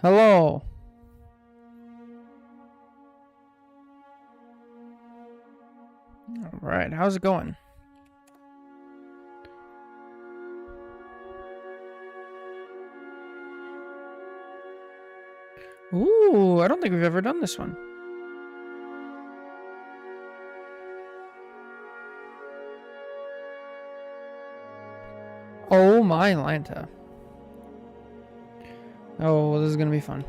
Hello. All right, how's it going? Ooh, I don't think we've ever done this one. Oh my Lanta. Oh, this is gonna be fun.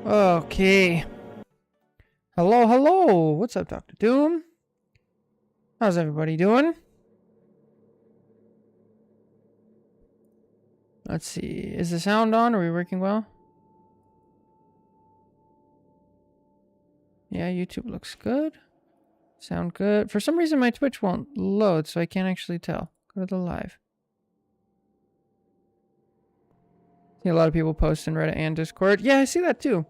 Okay. Hello, hello. What's up, Dr. Doom? How's everybody doing? Let's see. Is the sound on? Are we working well? Yeah, YouTube looks good. Sound good. For some reason, my Twitch won't load, so I can't actually tell. Go to the live. See a lot of people post in Reddit and Discord. Yeah, I see that too.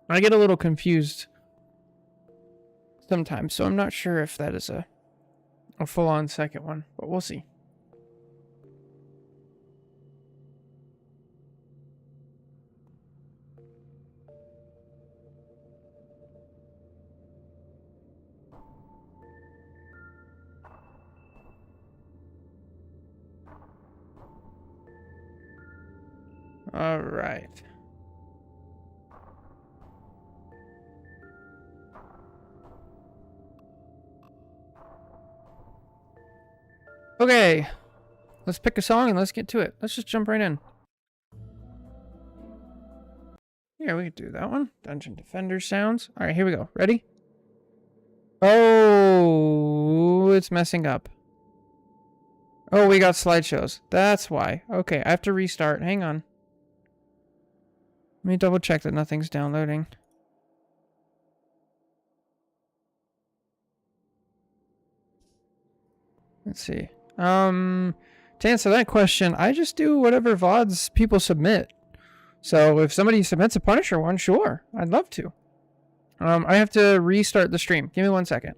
I get a little confused sometimes, so I'm not sure if that is a full-on second one, but we'll see. All right. Okay. Let's pick a song and let's get to it. Let's just jump right in. Yeah, we could do that one. Dungeon Defender sounds. All right, here we go. Ready? Oh, it's messing up. Oh, we got slideshows. That's why. Okay, I have to restart. Hang on. Let me double check that nothing's downloading. Let's see. To answer that question, I just do whatever VODs people submit. So if somebody submits a Punisher one, sure, I'd love to. I have to restart the stream. Give me 1 second.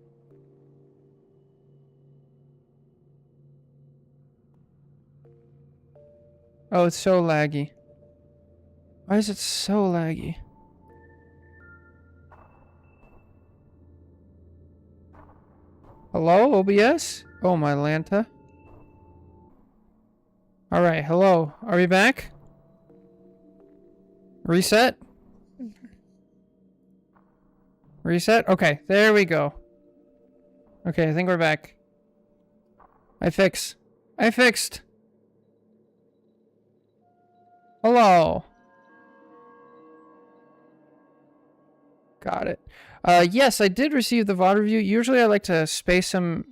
Oh, it's so laggy. Why is it so laggy? Hello, OBS? Oh, my Lanta. Alright, hello. Are we back? Reset? Reset? Okay, there we go. Okay, I think we're back. I fixed. Hello. Got it. Yes, I did receive the VOD review. Usually I like to space them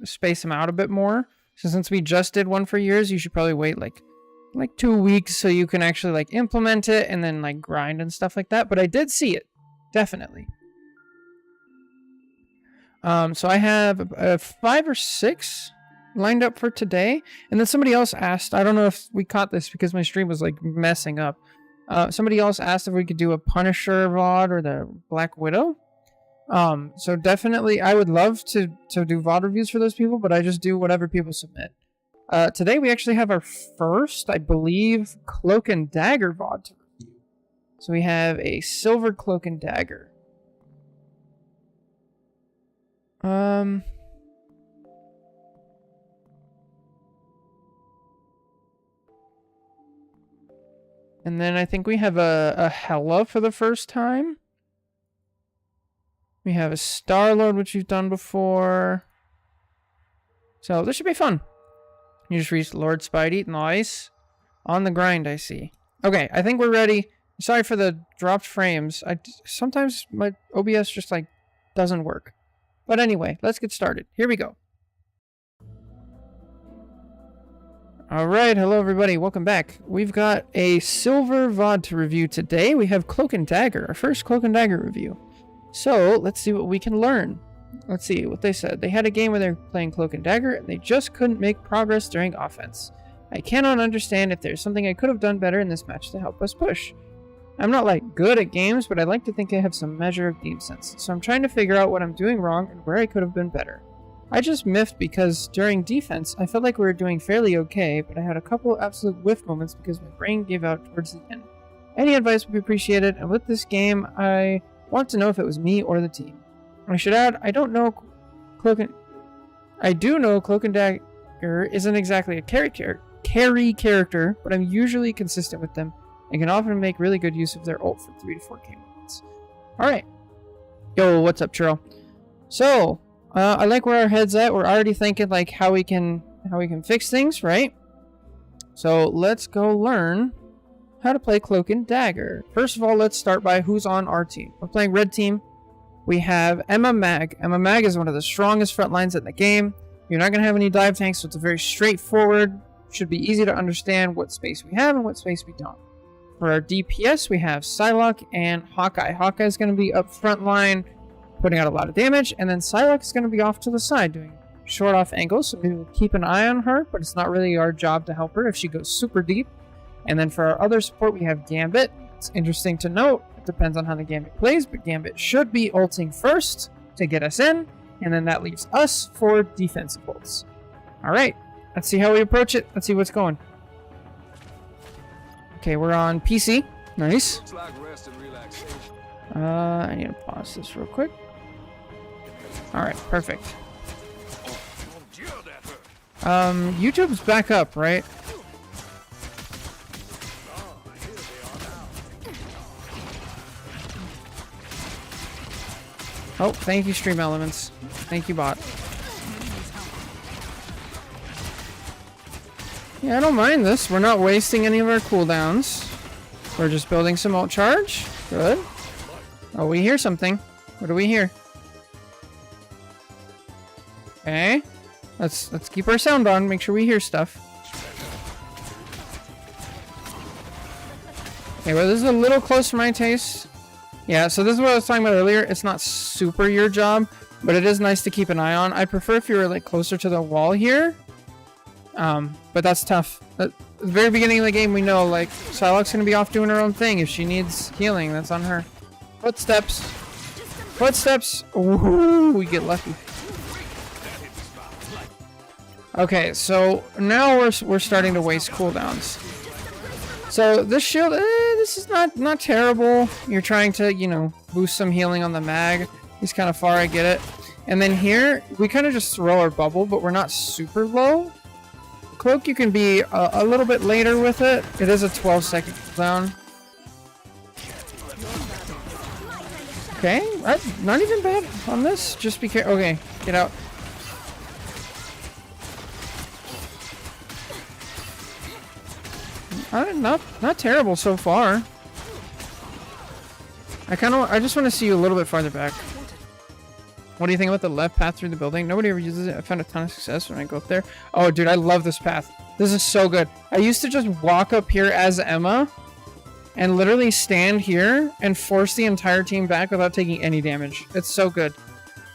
out a bit more. So since we just did one for years, you should probably wait like 2 weeks so you can actually like implement it and then like grind and stuff like that. But I did see it. Definitely. So I have 5 or 6 lined up for today. And then somebody else asked, I don't know if we caught this because my stream was like messing up. Somebody else asked if we could do a Punisher VOD or the Black Widow. So definitely I would love to do VOD reviews for those people, but I just do whatever people submit. Today we actually have our first, I believe, Cloak and Dagger VOD to review. So we have a Silver Cloak and Dagger. And then I think we have a Hela for the first time. We have a Star-Lord, which we've done before. So this should be fun. You just reached Lord Spidey. Nice. On the grind, I see. Okay, I think we're ready. Sorry for the dropped frames. Sometimes my OBS just like doesn't work. But anyway, let's get started. Here we go. Alright, hello everybody, welcome back. We've got a Silver VOD to review today. We have Cloak and Dagger, our first Cloak and Dagger review. So, let's see what we can learn. Let's see what they said. They had a game where they were playing Cloak and Dagger, and they just couldn't make progress during offense. I cannot understand if there's something I could have done better in this match to help us push. I'm not like good at games, but I'd like to think I have some measure of game sense. So I'm trying to figure out what I'm doing wrong and where I could have been better. I just miffed because during defense, I felt like we were doing fairly okay, but I had a couple absolute whiff moments because my brain gave out towards the end. Any advice would be appreciated, and with this game, I want to know if it was me or the team. I should add, I do know Cloak and Dagger isn't exactly a carry character, but I'm usually consistent with them and can often make really good use of their ult for 3 to 4k moments. Alright. Yo, what's up, Churro? So, I like where our head's at. We're already thinking like how we can fix things, right? So let's go learn how to play Cloak and Dagger. First of all, let's start by who's on our team. We're playing red team. We have Emma Mag. Emma Mag is one of the strongest front lines in the game. You're not going to have any dive tanks, so it's a very straightforward, should be easy to understand what space we have and what space we don't. For our DPS, we have Psylocke and Hawkeye. Hawkeye is going to be up front line, putting out a lot of damage, and then Psylocke is going to be off to the side, doing short off angles, so we will keep an eye on her, but it's not really our job to help her if she goes super deep. And then for our other support, we have Gambit. It's interesting to note, it depends on how the Gambit plays, but Gambit should be ulting first to get us in, and then that leaves us for defensive ults. Alright, let's see how we approach it. Let's see what's going. Okay, we're on PC. Nice. I need to pause this real quick. Alright, perfect. YouTube's back up, right? Oh, thank you, Stream Elements. Thank you, bot. Yeah, I don't mind this. We're not wasting any of our cooldowns. We're just building some ult charge. Good. Oh, we hear something. What do we hear? Okay. Let's keep our sound on. Make sure we hear stuff. Okay, well, this is a little close for my taste. Yeah, so this is what I was talking about earlier. It's not super your job, but it is nice to keep an eye on. I prefer if you were like closer to the wall here. But that's tough. At the very beginning of the game, we know like Psylocke's gonna be off doing her own thing. If she needs healing, that's on her. Footsteps. Footsteps. Ooh, we get lucky. Okay, so now we're starting to waste cooldowns. So this shield, this is not terrible. You're trying to, you know, boost some healing on the mag. He's kind of far, I get it. And then here, we kind of just throw our bubble, but we're not super low. Cloak, you can be a little bit later with it. It is a 12-second cooldown. Okay, not even bad on this. Just be careful. Okay, get out. Not terrible so far. I just want to see you a little bit farther back. What do you think about the left path through the building? Nobody ever uses it. I found a ton of success when I go up there. Oh, dude, I love this path. This is so good. I used to just walk up here as Emma and literally stand here and force the entire team back without taking any damage. It's so good.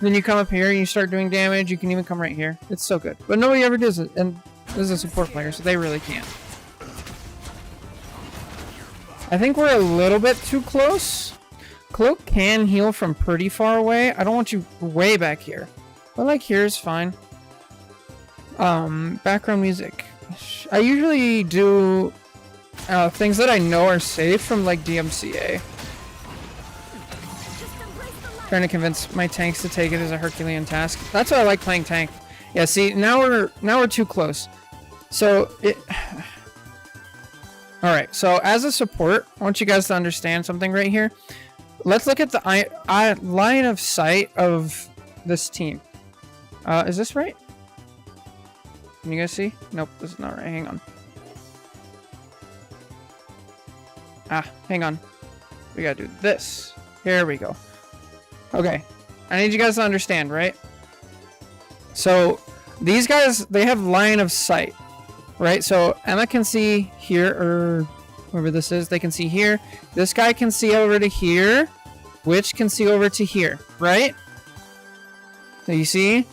Then you come up here and you start doing damage. You can even come right here. It's so good. But nobody ever does it. And this is a support player, so they really can't. I think we're a little bit too close. Cloak can heal from pretty far away. I don't want you way back here. But like here is fine. Background music. I usually do things that I know are safe from like DMCA. Trying to convince my tanks to take it as a Herculean task. That's why I like playing tank. Yeah, see, now we're too close. So it Alright, so as a support, I want you guys to understand something right here. Let's look at the line of sight of this team. Is this right? Can you guys see? Nope, this is not right. Hang on. Hang on. We gotta do this. Here we go. Okay. I need you guys to understand, right? So, these guys, they have line of sight. Right, so Emma can see here, or wherever this is, they can see here. This guy can see over to here. Witch can see over to here, right? So you see?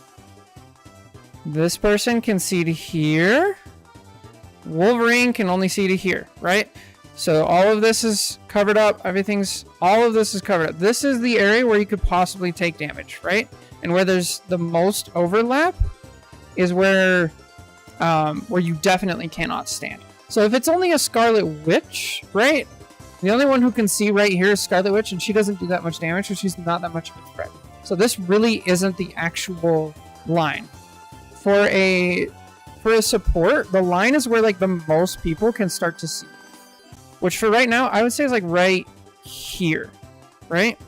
This person can see to here. Wolverine can only see to here, right? So all of this is covered up. All of this is covered up. This is the area where you could possibly take damage, right? And where there's the most overlap is where you definitely cannot stand. So if it's only a Scarlet Witch, right? The only one who can see right here is Scarlet Witch, and she doesn't do that much damage, so she's not that much of a threat. So this really isn't the actual line. For a support, the line is where like the most people can start to see. Which for right now, I would say is like right here, right?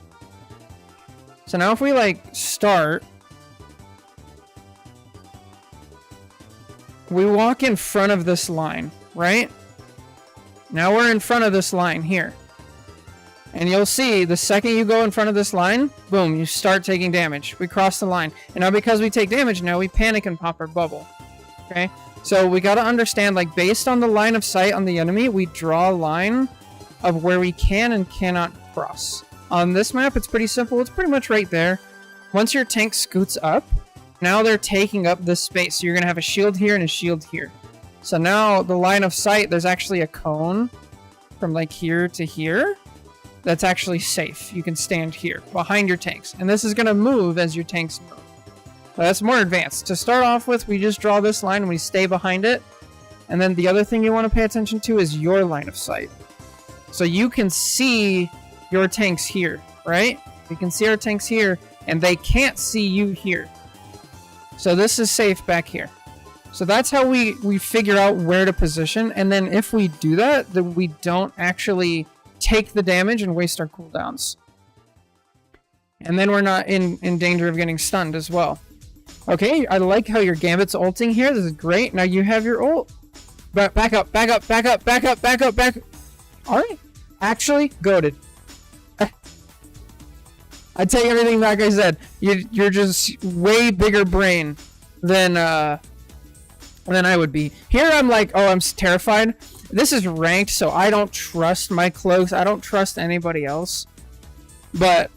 So now if we like start, we walk in front of this line, right? Now we're in front of this line here. And you'll see the second you go in front of this line, boom, you start taking damage. We cross the line. And now because we take damage, now we panic and pop our bubble. Okay? So we gotta understand, like, based on the line of sight on the enemy, we draw a line of where we can and cannot cross. On this map, it's pretty simple. It's pretty much right there. Once your tank scoots up, now they're taking up this space. So you're gonna have a shield here and a shield here. So now the line of sight, there's actually a cone from like here to here. That's actually safe. You can stand here behind your tanks. And this is going to move as your tanks move. So that's more advanced. To start off with, we just draw this line and we stay behind it. And then the other thing you want to pay attention to is your line of sight. So you can see your tanks here, right? You can see our tanks here and they can't see you here. So this is safe back here. So that's how we figure out where to position. And then if we do that, then we don't actually take the damage and waste our cooldowns. And then we're not in danger of getting stunned as well. Okay, I like how your Gambit's ulting here. This is great. Now you have your ult. But back up, back up, back up, back up, back up, back up. Alright. Actually, goated. I take everything back I said. You're just way bigger brain than I would be. Here I'm like, oh, I'm terrified. This is ranked, so I don't trust my cloaks. I don't trust anybody else. But,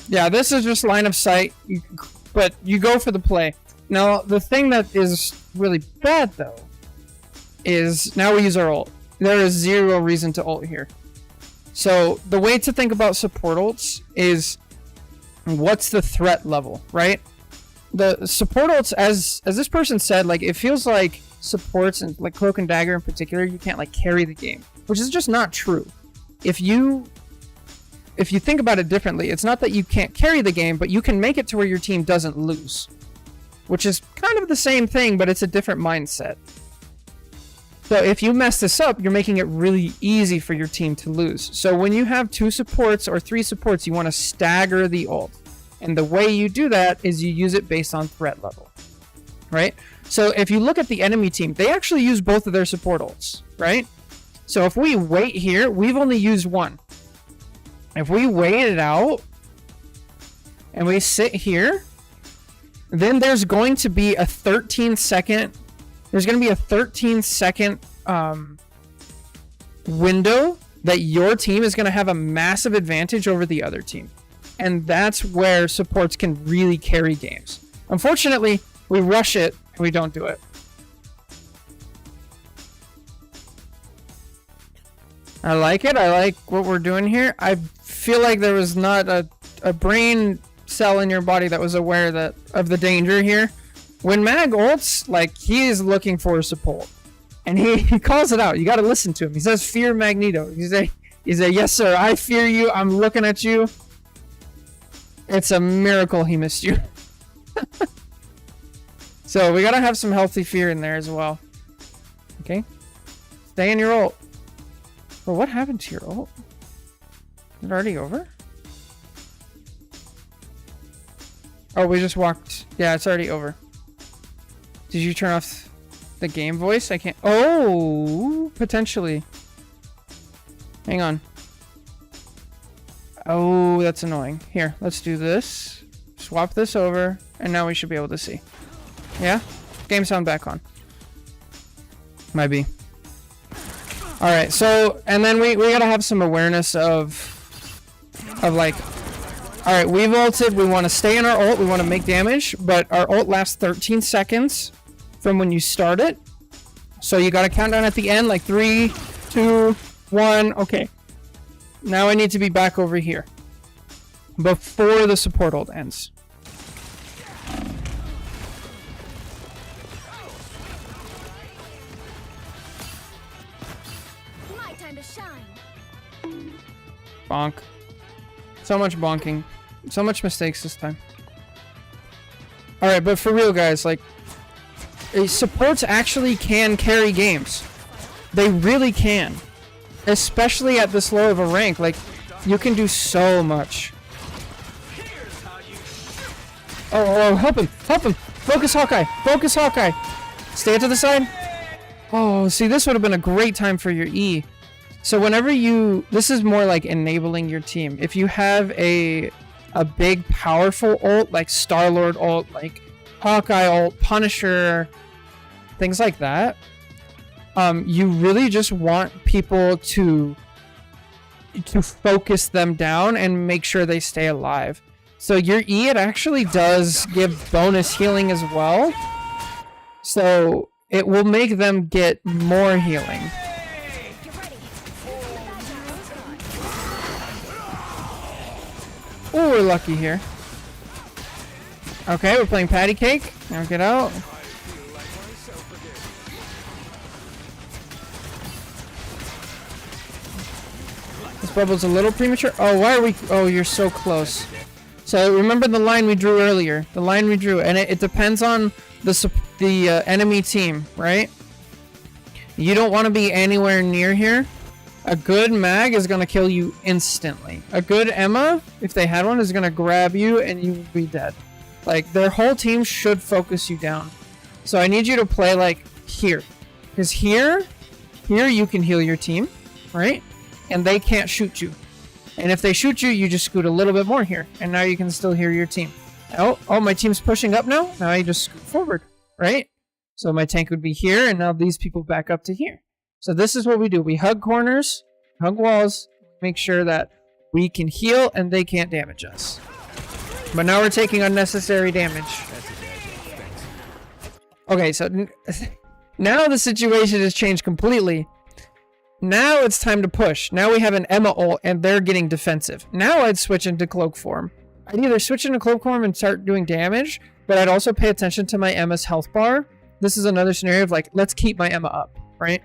yeah, this is just line of sight. But you go for the play. Now, the thing that is really bad, though, is now we use our ult. There is zero reason to ult here. So, the way to think about support ults is what's the threat level, right? The support ults, as this person said, like, it feels like supports and like Cloak and Dagger in particular, you can't like carry the game, which is just not true. If you think about it differently, it's not that you can't carry the game, but you can make it to where your team doesn't lose, which is kind of the same thing, but it's a different mindset. So if you mess this up, you're making it really easy for your team to lose. So when you have 2 supports or 3 supports, you want to stagger the ult. And the way you do that is you use it based on threat level, right? So if you look at the enemy team, they actually use both of their support ults, right? So if we wait here, we've only used one. If we wait it out and we sit here, then there's going to be a 13-second window that your team is going to have a massive advantage over the other team. And that's where supports can really carry games. Unfortunately, we rush it and we don't do it. I like it. I like what we're doing here. I feel like there was not a brain cell in your body that was aware of the danger here. When Mag ults, like, he is looking for support. And he calls it out. You got to listen to him. He says, fear Magneto. He's a, yes, sir, I fear you. I'm looking at you. It's a miracle he missed you. So we got to have some healthy fear in there as well. Okay. Stay in your ult. Well, what happened to your ult? Is it already over? Oh, we just walked. Yeah, it's already over. Did you turn off the game voice? I can't. Oh, potentially. Hang on. Oh, that's annoying. Here, let's do this. Swap this over, and now we should be able to see. Yeah? Game sound back on. Might be. Alright, so, and then we gotta have some awareness of like, alright, we've ulted, we want to stay in our ult, we want to make damage, but our ult lasts 13 seconds from when you start it. So you gotta count down at the end, like 3, 2, 1. Okay. Now I need to be back over here before the support ult ends. My time to shine. Bonk. So much bonking. So much mistakes this time. Alright, but for real, guys, like, supports actually can carry games. They really can. Especially at this low of a rank. Like, you can do so much. Oh, help him! Help him! Focus Hawkeye! Focus Hawkeye! Stay to the side. Oh, see, this would have been a great time for your E. So whenever you... This is more like enabling your team. If you have a big, powerful ult, like Star-Lord ult, like Hawkeye ult, Punisher, things like that, you really just want people to focus them down and make sure they stay alive. So your E, it actually does give bonus healing as well. So it will make them get more healing. Oh, we're lucky here. Okay, we're playing patty cake. Now get out. This bubble's a little premature. Oh, why are we... Oh, you're so close. So remember the line we drew earlier. The line we drew. And it depends on the enemy team, right? You don't want to be anywhere near here. A good mag is going to kill you instantly. A good Emma, if they had one, is going to grab you and you will be dead. Like, their whole team should focus you down. So I need you to play, like, here. Because here you can heal your team, right? And they can't shoot you. And if they shoot you, you just scoot a little bit more here. And now you can still heal your team. Oh, my team's pushing up now? Now I just scoot forward, right? So my tank would be here, and now these people back up to here. So this is what we do. We hug corners, hug walls, make sure that we can heal and they can't damage us. But now we're taking unnecessary damage. Okay, so now the situation has changed completely. Now it's time to push. Now we have an Emma ult and they're getting defensive. Now I'd switch into cloak form. I'd either switch into cloak form and start doing damage, but I'd also pay attention to my Emma's health bar. This is another scenario of like, let's keep my Emma up, right?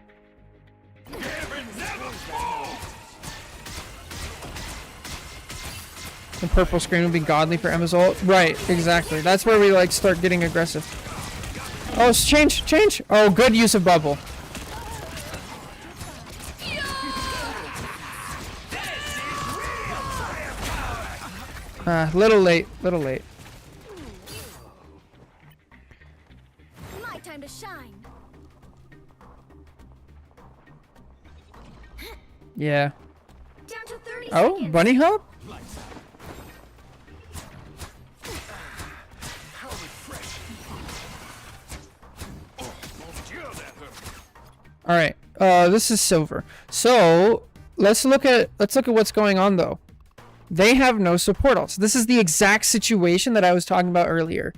The purple screen would be godly for Emma's ult. Right, exactly. That's where we like start getting aggressive. Oh, change! Oh, good use of bubble. Little late. My time to shine. Yeah. Down to 30 Oh, seconds. bunny hop? All right. This is silver. So let's look at what's going on though. They have no support ults. This is the exact situation that I was talking about earlier.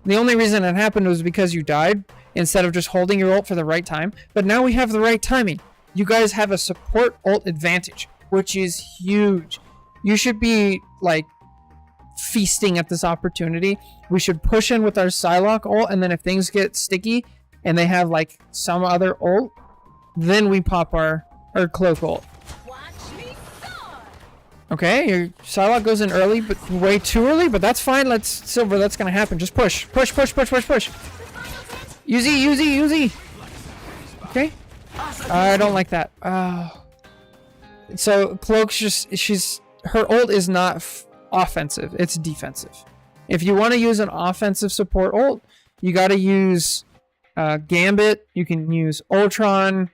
The only reason it happened was because you died instead of just holding your ult for the right time. But now we have the right timing. You guys have a support ult advantage, which is huge. You should be like feasting at this opportunity. We should push in with our Psylocke ult, and then if things get sticky and they have like some other ult, then we pop our cloak ult. Okay, your Psylocke goes in early, but way too early, but that's fine. Let's Silver, that's gonna happen. Just push. Use E. Okay. I don't like that. So Cloak's just her ult is not offensive. It's defensive. If you want to use an offensive support ult, you got to use Gambit. You can use Ultron.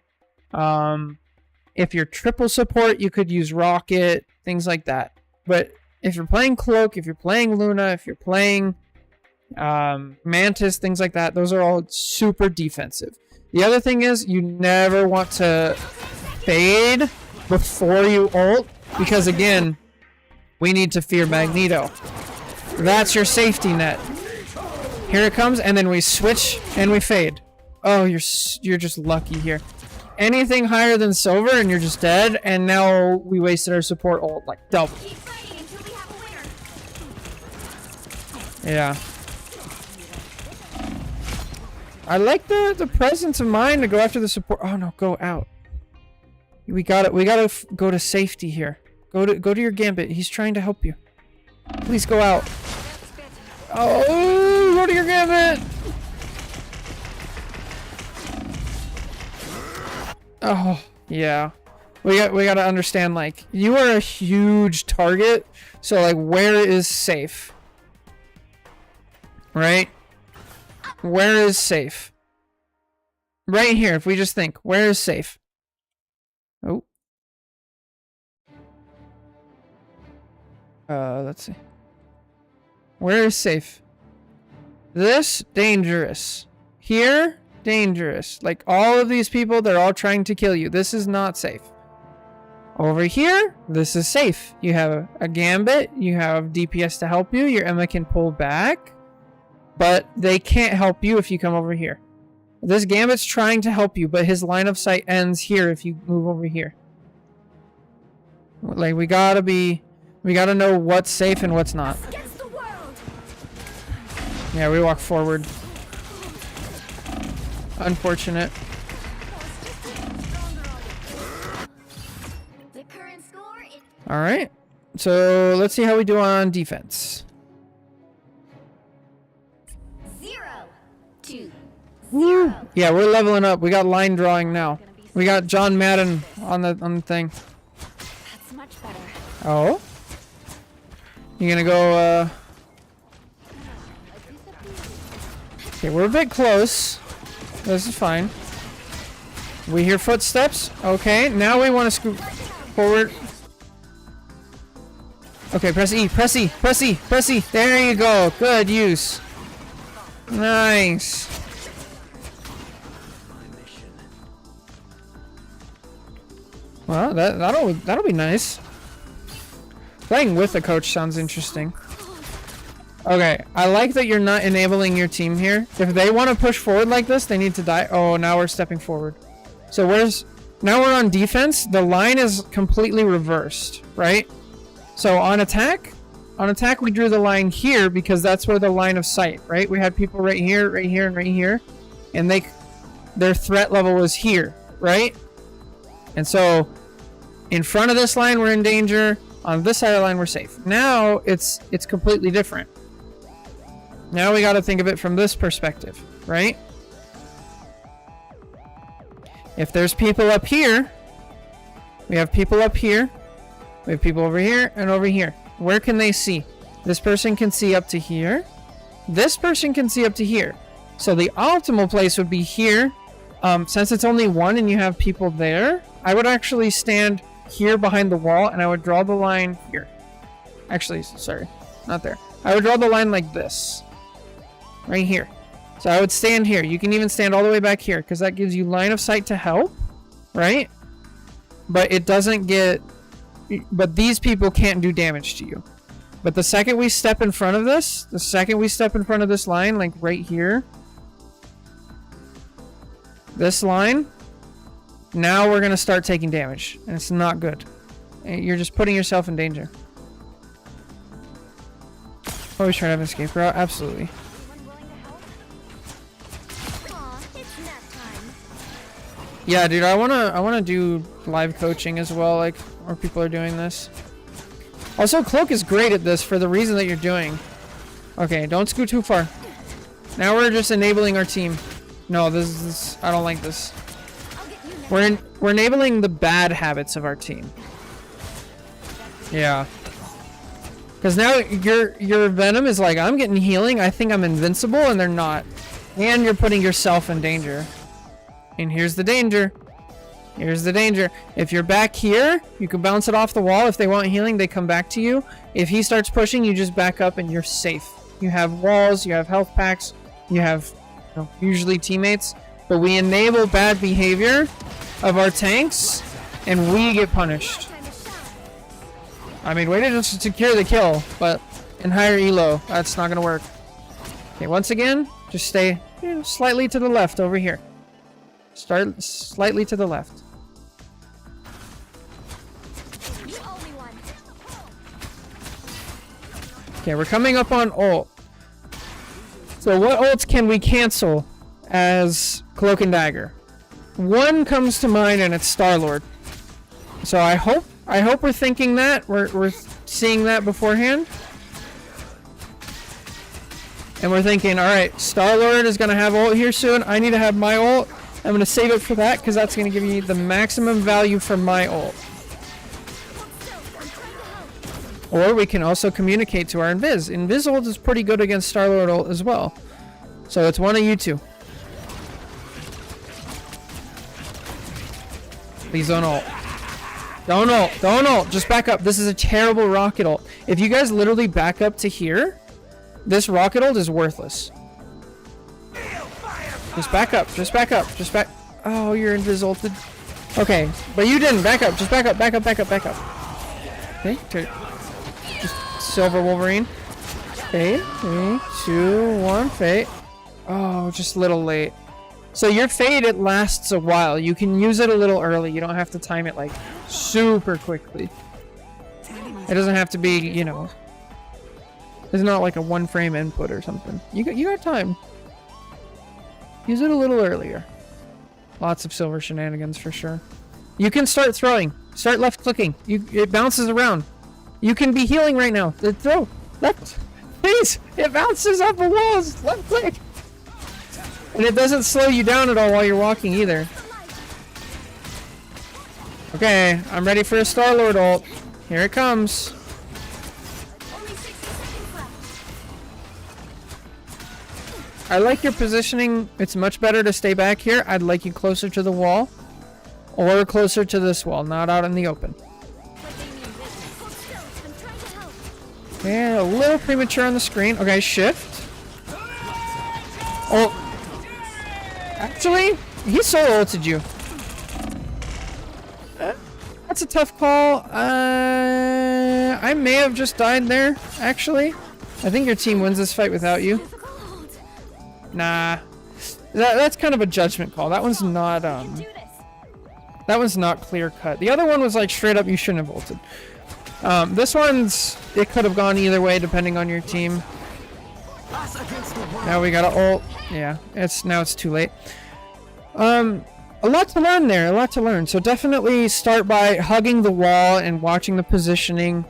If you're triple support, you could use Rocket, things like that. But if you're playing Cloak, if you're playing Luna, if you're playing Mantis, things like that, those are all super defensive. The other thing is you never want to fade before you ult, because again, we need to fear Magneto. That's your safety net. Here it comes, and then we switch and we fade. Oh, you're just lucky here. anything higher than silver and you're just dead, and now we wasted our support ult like double. Keep fighting until we have a winner. Yeah. I like the presence of mind to go after the support. Oh no, go out. We gotta go to safety here. Go to your Gambit. He's trying to help you. Please go out. Oh, go to your Gambit. Oh, yeah. We gotta understand, like, you are a huge target, so like where is safe? Right? Where is safe? Right here, if we just think, where is safe? Oh. Let's see. Where is safe? This, dangerous. Here, dangerous. Like, all of these people, they're all trying to kill you. This is not safe. Over here, this is safe. You have a Gambit, you have DPS to help you, your Emma can pull back, but they can't help you if you come over here. This Gambit's trying to help you, but his line of sight ends here if you move over here. Like, we gotta know what's safe and what's not. Against the world. Yeah, we walk forward. Unfortunate. The current score is Alright. So, let's see how we do on defense. 0-2. Woo! Yeah, we're leveling up. We got line drawing now. We got John Madden on the thing. That's much better. Oh? You gonna go, Okay, we're a bit close. This is fine. We hear footsteps. Okay, now we want to scoot forward. Okay, press E, press E, press E, press E. There you go. Good use. Nice. Well, that'll be nice. Playing with the coach sounds interesting. Okay, I like that you're not enabling your team here. If they want to push forward like this, they need to die. Oh, now we're stepping forward. So now we're on defense. The line is completely reversed, right? So on attack we drew the line here because that's where the line of sight, right? We had people right here, right here, and right here, and their threat level was here, right? And so in front of this line we're in danger. On this side of the line we're safe. Now it's completely different. Now we got to think of it from this perspective, right? If there's people up here, we have people up here, we have people over here and over here. Where can they see? This person can see up to here. This person can see up to here. So the optimal place would be here. Since it's only one and you have people there, I would actually stand here behind the wall and I would draw the line here. Actually, sorry, not there. I would draw the line like this. Right here. So I would stand here. You can even stand all the way back here because that gives you line of sight to help, right? But it doesn't get... But these people can't do damage to you. But the second we step in front of this, line, like right here, this line, now we're going to start taking damage. And it's not good. You're just putting yourself in danger. Always try to have an escape route? Absolutely. Yeah, dude, I wanna do live coaching as well, like where people are doing this. Also, Cloak is great at this for the reason that you're doing. Okay, don't scoot too far. Now we're just enabling our team. No, this is I don't like this. We're enabling the bad habits of our team. Yeah. Because now your Venom is like, I'm getting healing, I think I'm invincible, and they're not. And you're putting yourself in danger. And here's the danger. Here's the danger. If you're back here, you can bounce it off the wall. If they want healing, they come back to you. If he starts pushing, you just back up and you're safe. You have walls, you have health packs, you have usually teammates. But we enable bad behavior of our tanks, and we get punished. I mean, way to just secure the kill, but in higher elo, that's not going to work. Okay, once again, just stay slightly to the left over here. Start slightly to the left. You owe me one. Okay, we're coming up on ult. So what ults can we cancel as Cloak and Dagger? One comes to mind, and it's Star-Lord. So I hope we're thinking that. We're seeing that beforehand. And we're thinking, alright, Star-Lord is going to have ult here soon. I need to have my ult. I'm going to save it for that because that's going to give me the maximum value for my ult. Or we can also communicate to our Invis. Invis ult is pretty good against Star-Lord ult as well. So it's one of you two. Please don't ult. Don't ult. Don't ult. Just back up. This is a terrible rocket ult. If you guys literally back up to here, this rocket ult is worthless. Just back up. Just back up. Just back. Oh, you're Invis ulted. Okay, but you didn't. Back up. Just back up. Back up. Back up. Back up. Okay. Just Silver Wolverine. Okay. 3, 2, 1. Fate. Oh, just a little late. So your fade, it lasts a while. You can use it a little early. You don't have to time it like super quickly. It doesn't have to be, you know, it's not like a 1 frame input or something. You got time. Use it a little earlier. Lots of silver shenanigans for sure. You can start throwing. Start left clicking. It bounces around. You can be healing right now. Throw. Left. Please. It bounces off the walls. Left click. And it doesn't slow you down at all while you're walking either. Okay, I'm ready for a Star-Lord ult. Here it comes. Only 60 seconds left. I like your positioning. It's much better to stay back here. I'd like you closer to the wall. Or closer to this wall, not out in the open. But they mean business. Hold still. I'm trying to help. Okay, a little premature on the screen. Okay, shift. Oh. Actually, he solo ulted you. That's a tough call. I may have just died there, actually. I think your team wins this fight without you. Difficult. Nah. That's kind of a judgment call. That one's not, Do this. that one's not clear cut. The other one was like straight up you shouldn't have ulted. This one's, it could have gone either way depending on your team. Now we gotta ult. Yeah, now it's too late. A lot to learn there, a lot to learn. So definitely start by hugging the wall and watching the positioning.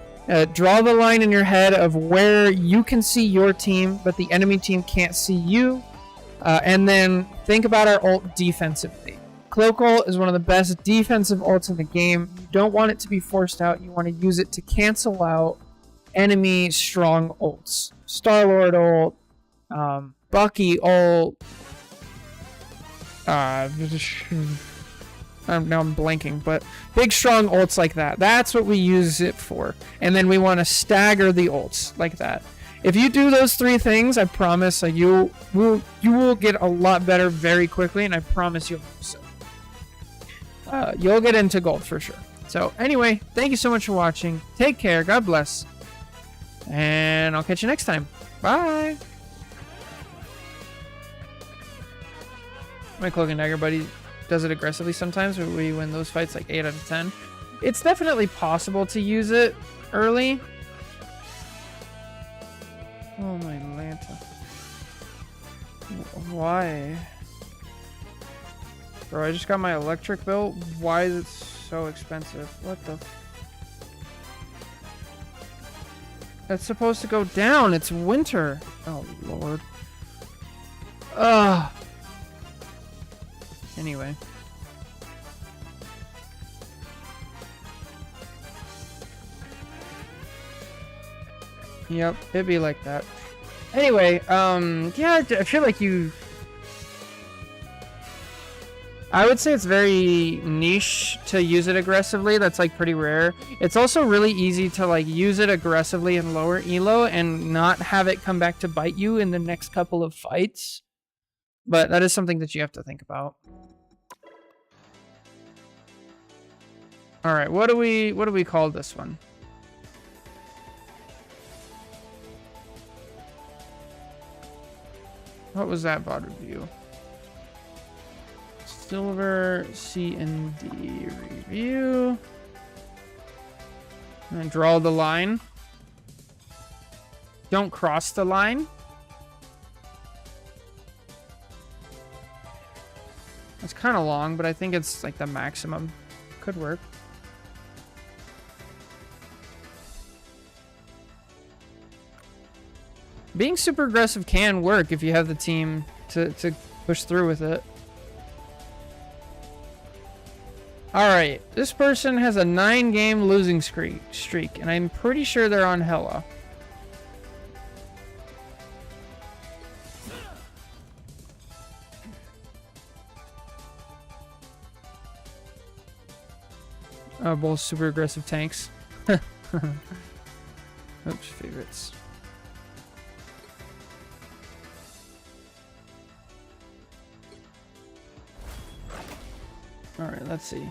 Draw the line in your head of where you can see your team, but the enemy team can't see you. And then think about our ult defensively. Cloak ult is one of the best defensive ults in the game. You don't want it to be forced out. You want to use it to cancel out enemy strong ults. Star-Lord ult, Bucky ult. Now I'm blanking, but big strong ults like that. That's what we use it for. And then we want to stagger the ults like that. If you do those 3 things, I promise you will get a lot better very quickly, and I promise you'll you'll get into gold for sure. So anyway, thank you so much for watching. Take care. God bless. And I'll catch you next time. Bye. My Cloak and Dagger buddy does it aggressively sometimes, but we win those fights like 8 out of 10. It's definitely possible to use it early. Oh my Lanta. Why? Bro, I just got my electric bill. Why is it so expensive? What the That's supposed to go down. It's winter. Oh lord. Ugh. Anyway. Yep, it'd be like that. Anyway, yeah, I feel like I would say it's very niche to use it aggressively. That's like pretty rare. It's also really easy to like use it aggressively in lower elo and not have it come back to bite you in the next couple of fights. But that is something that you have to think about. All right, what do we call this one? What was that VOD review? Silver C and D review. And draw the line. Don't cross the line. It's kind of long, but I think it's like the maximum. Could work. Being super aggressive can work if you have the team to push through with it. Alright, this person has a 9-game losing streak, and I'm pretty sure they're on Hella. Oh, both super aggressive tanks. Oops, favorites. Alright, let's see.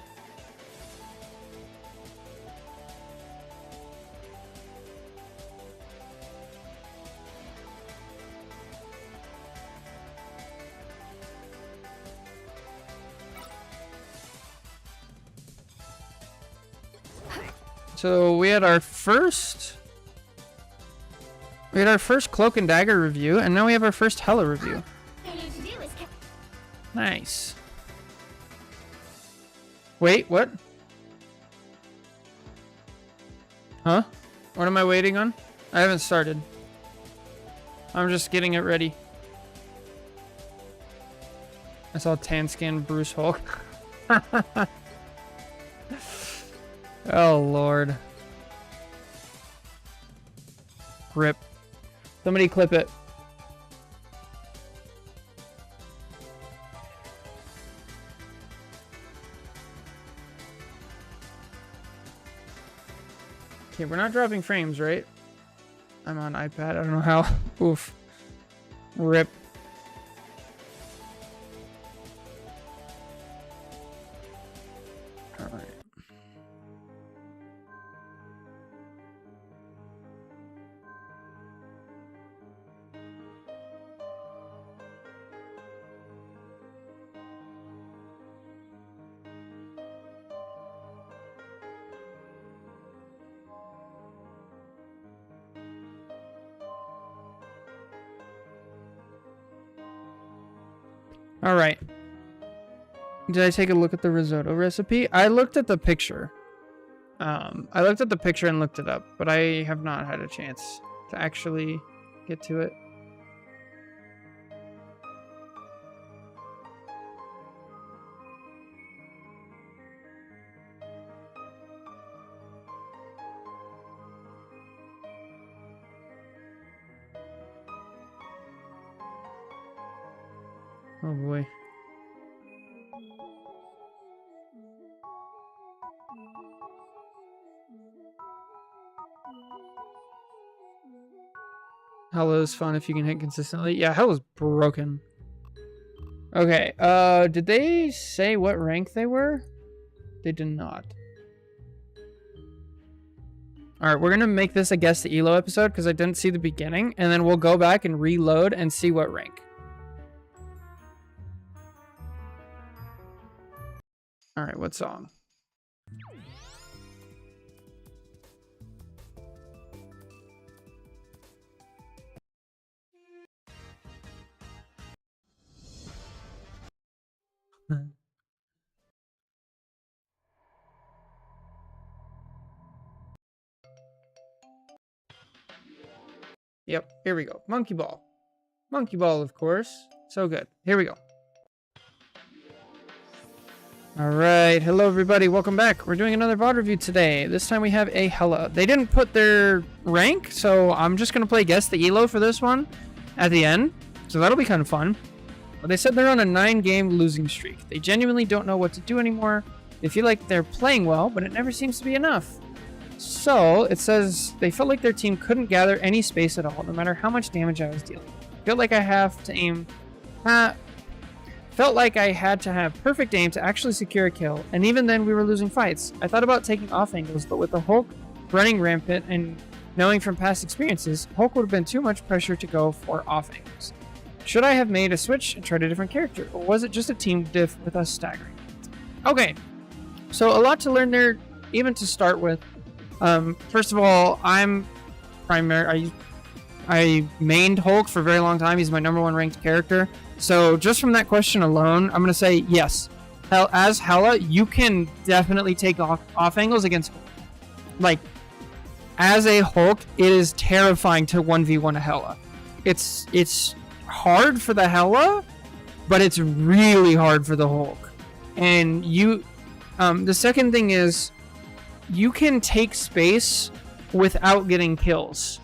So we had our first Cloak and Dagger review, and now we have our first Hella review. Nice. Wait, what? Huh? What am I waiting on? I haven't started. I'm just getting it ready. I saw tan skin Bruce Hulk. Oh Lord. Rip. Somebody clip it. Okay, we're not dropping frames, right? I'm on iPad. I don't know how. Oof. Rip. All right. All right. Did I take a look at the risotto recipe? I looked at the picture. I looked at the picture and looked it up, but I have not had a chance to actually get to it. Oh boy. Hello is fun if you can hit consistently. Yeah, Hello's broken. Okay, did they say what rank they were? They did not. Alright, we're gonna make this a guess the Elo episode because I didn't see the beginning, and then we'll go back and reload and see what rank. Alright, what song? Yep, here we go. Monkey Ball. Monkey Ball, of course. So good. Here we go. Alright, hello everybody, welcome back. We're doing another VOD review today. This time we have a Hella. They didn't put their rank, so I'm just going to play Guess the Elo for this one at the end. So that'll be kind of fun. But they said they're on a 9-game losing streak. They genuinely don't know what to do anymore. They feel like they're playing well, but it never seems to be enough. So it says they felt like their team couldn't gather any space at all, no matter how much damage I was dealing. Felt like I had to have perfect aim to actually secure a kill, and even then we were losing fights. I thought about taking off angles, but with the Hulk running rampant and knowing from past experiences, Hulk would have been too much pressure to go for off angles. Should I have made a switch and tried a different character, or was it just a team diff with us staggering? Okay, so a lot to learn there, even to start with. First of all, I'm primary. I mained Hulk for a very long time. He's my #1 ranked character. So just from that question alone, I'm gonna say yes. As Hela, you can definitely take off angles against Hulk. Like, as a Hulk, it is terrifying to 1v1 a Hela. It's hard for the Hela, but it's really hard for the Hulk. And the second thing is, you can take space without getting kills.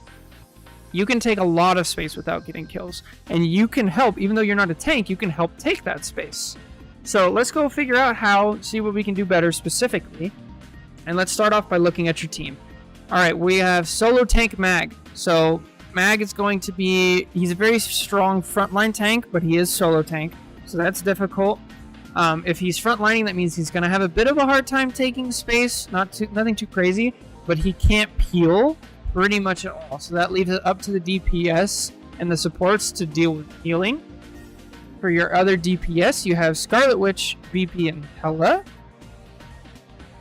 You can take a lot of space without getting kills. And you can help, even though you're not a tank, you can help take that space. So let's go figure out see what we can do better specifically. And let's start off by looking at your team. Alright, we have solo tank Mag. So Mag is going to be, he's a very strong frontline tank, but he is solo tank. So that's difficult. If he's frontlining, that means he's going to have a bit of a hard time taking space. Nothing too crazy, but he can't peel pretty much at all. So that leaves it up to the DPS and the supports to deal with healing. For your other DPS, you have Scarlet Witch, BP, and Hela.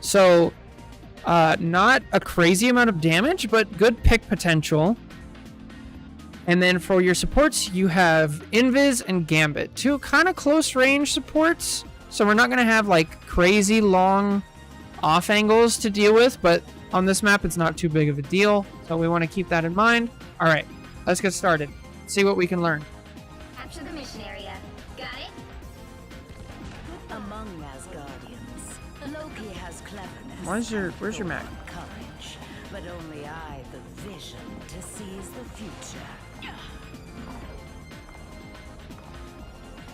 So, not a crazy amount of damage, but good pick potential. And then for your supports, you have Invis and Gambit. Two kind of close range supports. So we're not going to have like crazy long off angles to deal with, but on this map, it's not too big of a deal. So we want to keep that in mind. All right, let's get started. See what we can learn. Capture the mission area. Got it? Among Asgardians, Loki has cleverness. Where's your Mag? Courage, but only I the vision to seize the future.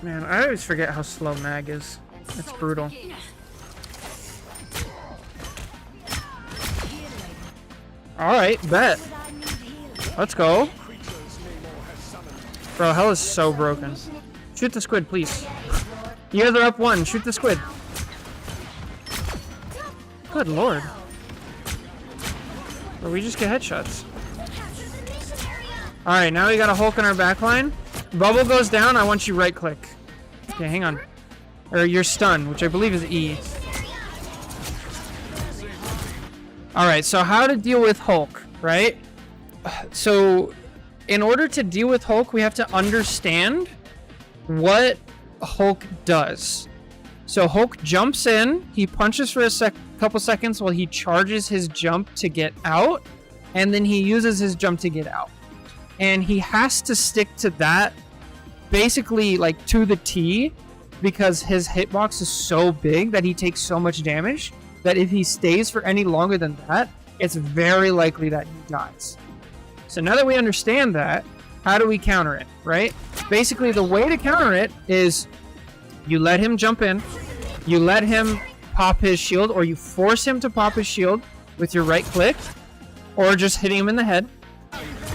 Man, I always forget how slow Mag is. It's brutal. Alright, bet. Let's go. Bro, hell is so broken. Shoot the squid, please. You guys are up 1. Shoot the squid. Good lord. Bro, we just get headshots. Alright, now we got a Hulk in our backline. Bubble goes down, I want you right click. Okay, hang on. Or your stun, which I believe is E. Alright, so how to deal with Hulk, right? So, in order to deal with Hulk, we have to understand what Hulk does. So Hulk jumps in, he punches for a couple seconds while he charges his jump to get out, and then he uses his jump to get out. And he has to stick to that basically like to the T, because his hitbox is so big that he takes so much damage that if he stays for any longer than that, it's very likely that he dies. So now that we understand that, how do we counter it, right? Basically, the way to counter it is you let him jump in, you let him pop his shield, or you force him to pop his shield with your right click, or just hitting him in the head.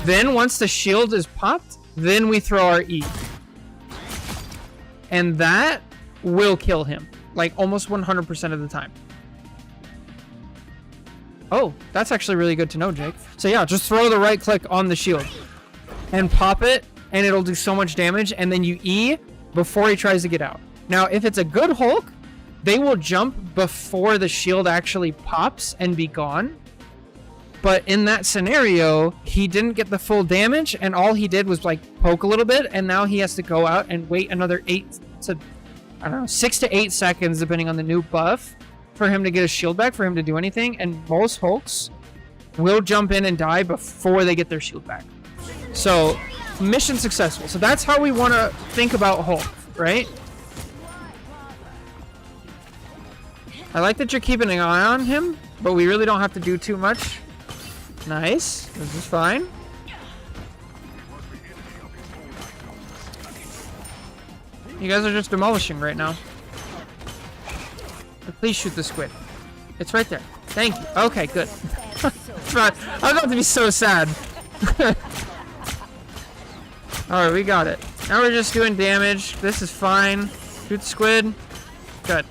Then once the shield is popped, then we throw our E. And that will kill him, like almost 100% of the time. Oh, that's actually really good to know, Jake. So yeah, just throw the right click on the shield and pop it, and it'll do so much damage, and then you E before he tries to get out. Now, if it's a good Hulk, they will jump before the shield actually pops and be gone. But in that scenario, he didn't get the full damage, and all he did was like poke a little bit, and now he has to go out and wait another 6 to 8 seconds, depending on the new buff, for him to get his shield back, for him to do anything. And most Hulks will jump in and die before they get their shield back. So, mission successful. So that's how we want to think about Hulk, right? I like that you're keeping an eye on him, but we really don't have to do too much. Nice. This is fine. You guys are just demolishing right now. But please shoot the squid. It's right there. Thank you. Okay, good. I'm about to be so sad. Alright, we got it. Now we're just doing damage. This is fine. Shoot the squid. Good.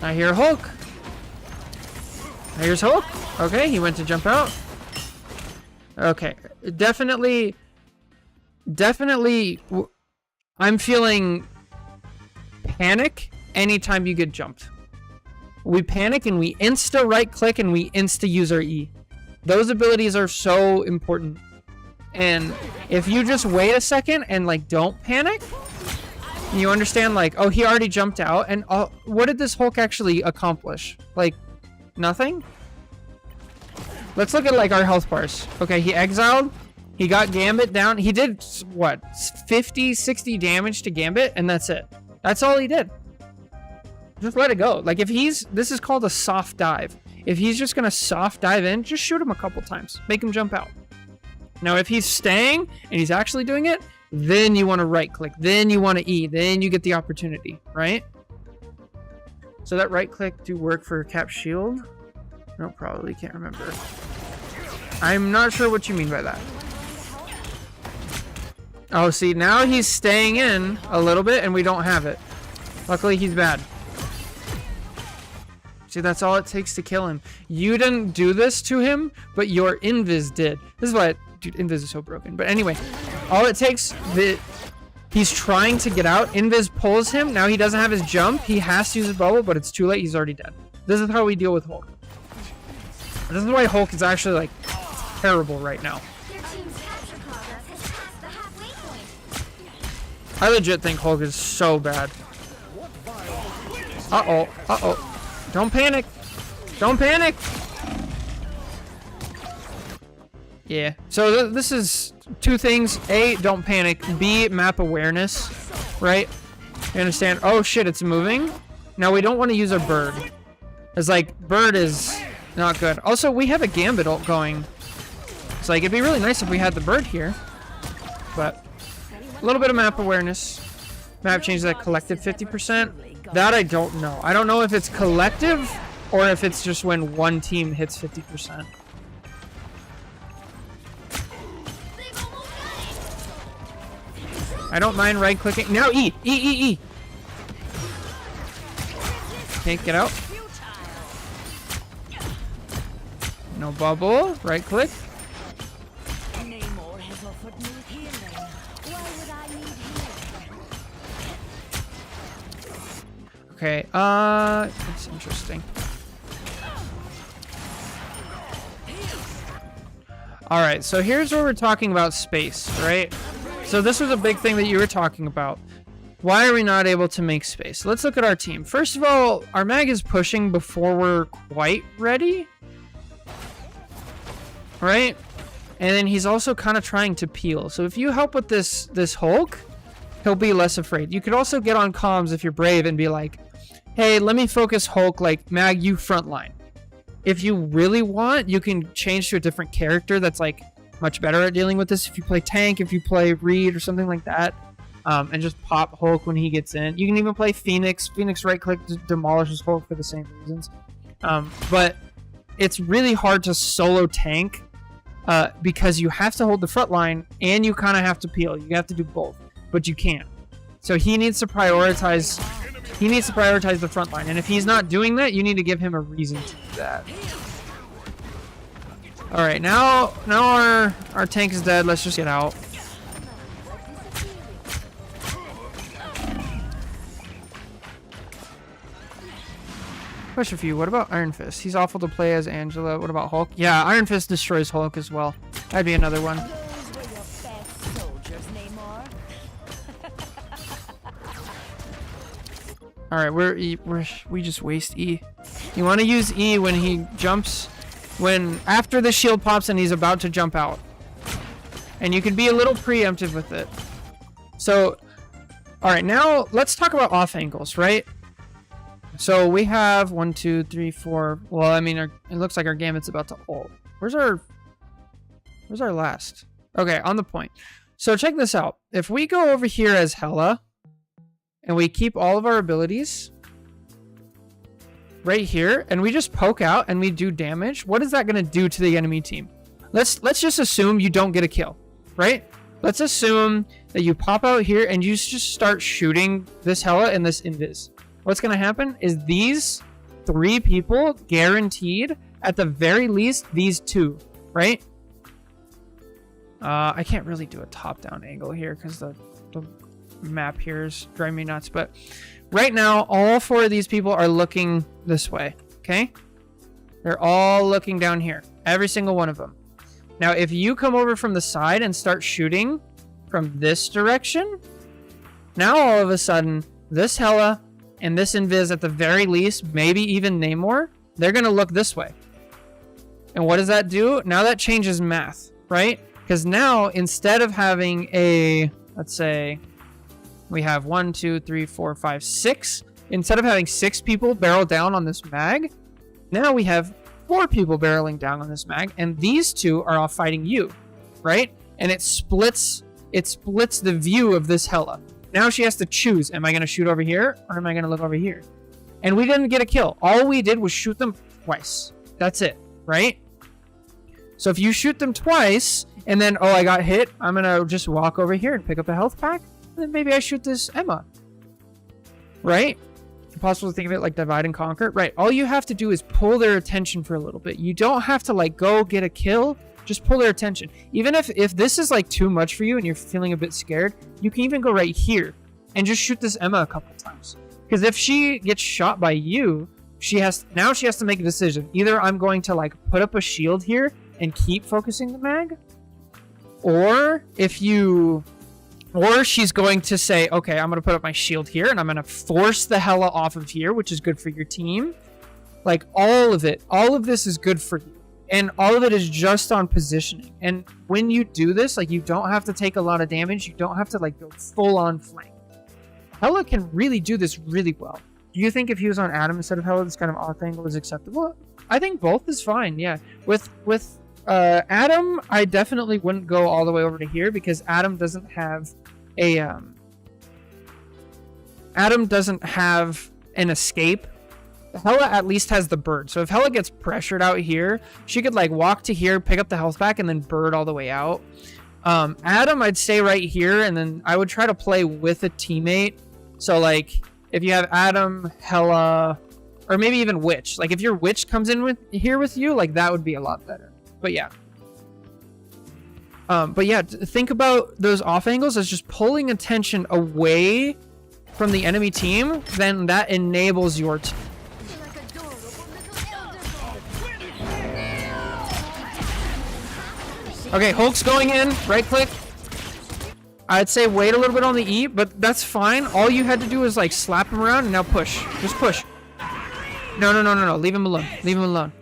I hear Hulk. Here's Hulk. Okay, he went to jump out. Okay, definitely, I'm feeling panic anytime you get jumped. We panic and we insta right click and we insta use our E. Those abilities are so important. And if you just wait a second and like don't panic, you understand like, oh, he already jumped out, and what did this Hulk actually accomplish? Like, nothing? Let's look at like our health bars. Okay, he exiled, he got Gambit down, he did what, 50, 60 damage to Gambit, and that's it. That's all he did. Just let it go. Like if this is called a soft dive. If he's just gonna soft dive in, just shoot him a couple times. Make him jump out. Now if he's staying and he's actually doing it, then you want to right click, then you want to E, then you get the opportunity, right? So that right click do work for Cap Shield? No, probably can't remember. I'm not sure what you mean by that. Oh, see, now he's staying in a little bit and we don't have it. Luckily, he's bad. See, that's all it takes to kill him. You didn't do this to him, but your Invis did. This is what... Dude, Invis is so broken. But anyway, all it takes... He's trying to get out. Invis pulls him. Now he doesn't have his jump. He has to use his bubble, but it's too late. He's already dead. This is how we deal with Hulk. This is why Hulk is actually, like, terrible right now. Your team's capture progress has passed the halfway point. I legit think Hulk is so bad. Uh-oh. Uh-oh. Don't panic. Don't panic. Yeah. So this is two things. A, don't panic. B, map awareness. Right? You understand? Oh, shit, it's moving. Now, we don't want to use a bird. It's like, bird is not good. Also, we have a Gambit ult going. It's like, it'd be really nice if we had the bird here. But a little bit of map awareness. Map change that collective 50%. That I don't know. I don't know if it's collective or if it's just when one team hits 50%. I don't mind right clicking. Now E! E! Okay, get out. No bubble. Right click. Namor has offered me healing. Why would I need healing? Okay, that's interesting. Alright, so here's where we're talking about space, right? So this was a big thing that you were talking about. Why are we not able to make space? Let's look at our team. First of all, our mag is pushing before we're quite ready. Right? And then he's also kind of trying to peel. So if you help with this Hulk, he'll be less afraid. You could also get on comms if you're brave and be like, hey, let me focus Hulk, like, Mag, you frontline. If you really want, you can change to a different character that's, like, much better at dealing with this. If you play tank, if you play Reed or something like that, and just pop Hulk when he gets in. You can even play Phoenix. Phoenix right-click demolishes Hulk for the same reasons. But it's really hard to solo tank because you have to hold the front line and you kind of have to peel. You have to do both, but you can't. So he needs to prioritize. He needs to prioritize the front line, and if he's not doing that, you need to give him a reason to do that. All right, now our tank is dead. Let's just get out. Question for you. What about Iron Fist? He's awful to play as Angela. What about Hulk? Yeah, Iron Fist destroys Hulk as well. That'd be another one. Those were your best soldiers, Namor. All right, we just waste E. You want to use E when he jumps, after the shield pops and he's about to jump out, and you can be a little preemptive with it. So, all right, now let's talk about off angles, right? So we have 1, 2, 3, 4. Well, I mean, it looks like our Gambit's about to ult. Where's our last? Okay, on the point. So check this out. If we go over here as Hela, and we keep all of our abilities right here, and we just poke out and we do damage, what is that going to do to the enemy team? Let's just assume you don't get a kill, right? Let's assume that you pop out here and you just start shooting this Hela and this Invis. What's going to happen is these 3 people guaranteed at the very least, these two, right? I can't really do a top-down angle here because the map here is driving me nuts. But right now, all 4 of these people are looking this way, okay? They're all looking down here. Every single one of them. Now, if you come over from the side and start shooting from this direction, now all of a sudden, this Hela and this Invis at the very least, maybe even Namor, they're going to look this way. And what does that do? Now that changes math, right? Because now, instead of having a, let's say, we have 1, 2, 3, 4, 5, 6. Instead of having 6 people barrel down on this mag, now we have 4 people barreling down on this mag, and these 2 are all fighting you, right? And it splits the view of this Hela. Now she has to choose, am I going to shoot over here, or am I going to look over here? And we didn't get a kill. All we did was shoot them twice. That's it, right? So if you shoot them twice, and then, oh, I got hit, I'm going to just walk over here and pick up a health pack, and then maybe I shoot this Emma. Right? Impossible to think of it like divide and conquer. Right. All you have to do is pull their attention for a little bit. You don't have to like go get a kill. Just pull their attention. Even if this is like too much for you and you're feeling a bit scared, you can even go right here and just shoot this Emma a couple times. Because if she gets shot by you, she has to make a decision. Either I'm going to like put up a shield here and keep focusing the mag, or she's going to say, okay, I'm going to put up my shield here and I'm going to force the Hela off of here, which is good for your team. Like all of this is good for you. And all of it is just on positioning. And when you do this, like you don't have to take a lot of damage. You don't have to like go full on flank. Hela can really do this really well. Do you think if he was on Adam instead of Hela, this kind of off angle is acceptable? I think both is fine. Yeah. With Adam, I definitely wouldn't go all the way over to here because Adam doesn't have an escape. Hela at least has the bird. So if Hela gets pressured out here, she could like walk to here, pick up the health back, and then bird all the way out. Adam, I'd stay right here, and then I would try to play with a teammate. So like if you have Adam, Hela, or maybe even Witch. Like if your Witch comes in with you, like that would be a lot better. But yeah. Think about those off angles as just pulling attention away from the enemy team. Then that enables your team. Okay, Hulk's going in. Right click. I'd say wait a little bit on the E, but that's fine. All you had to do is like slap him around and now push. Just push. No. Leave him alone. Leave him alone.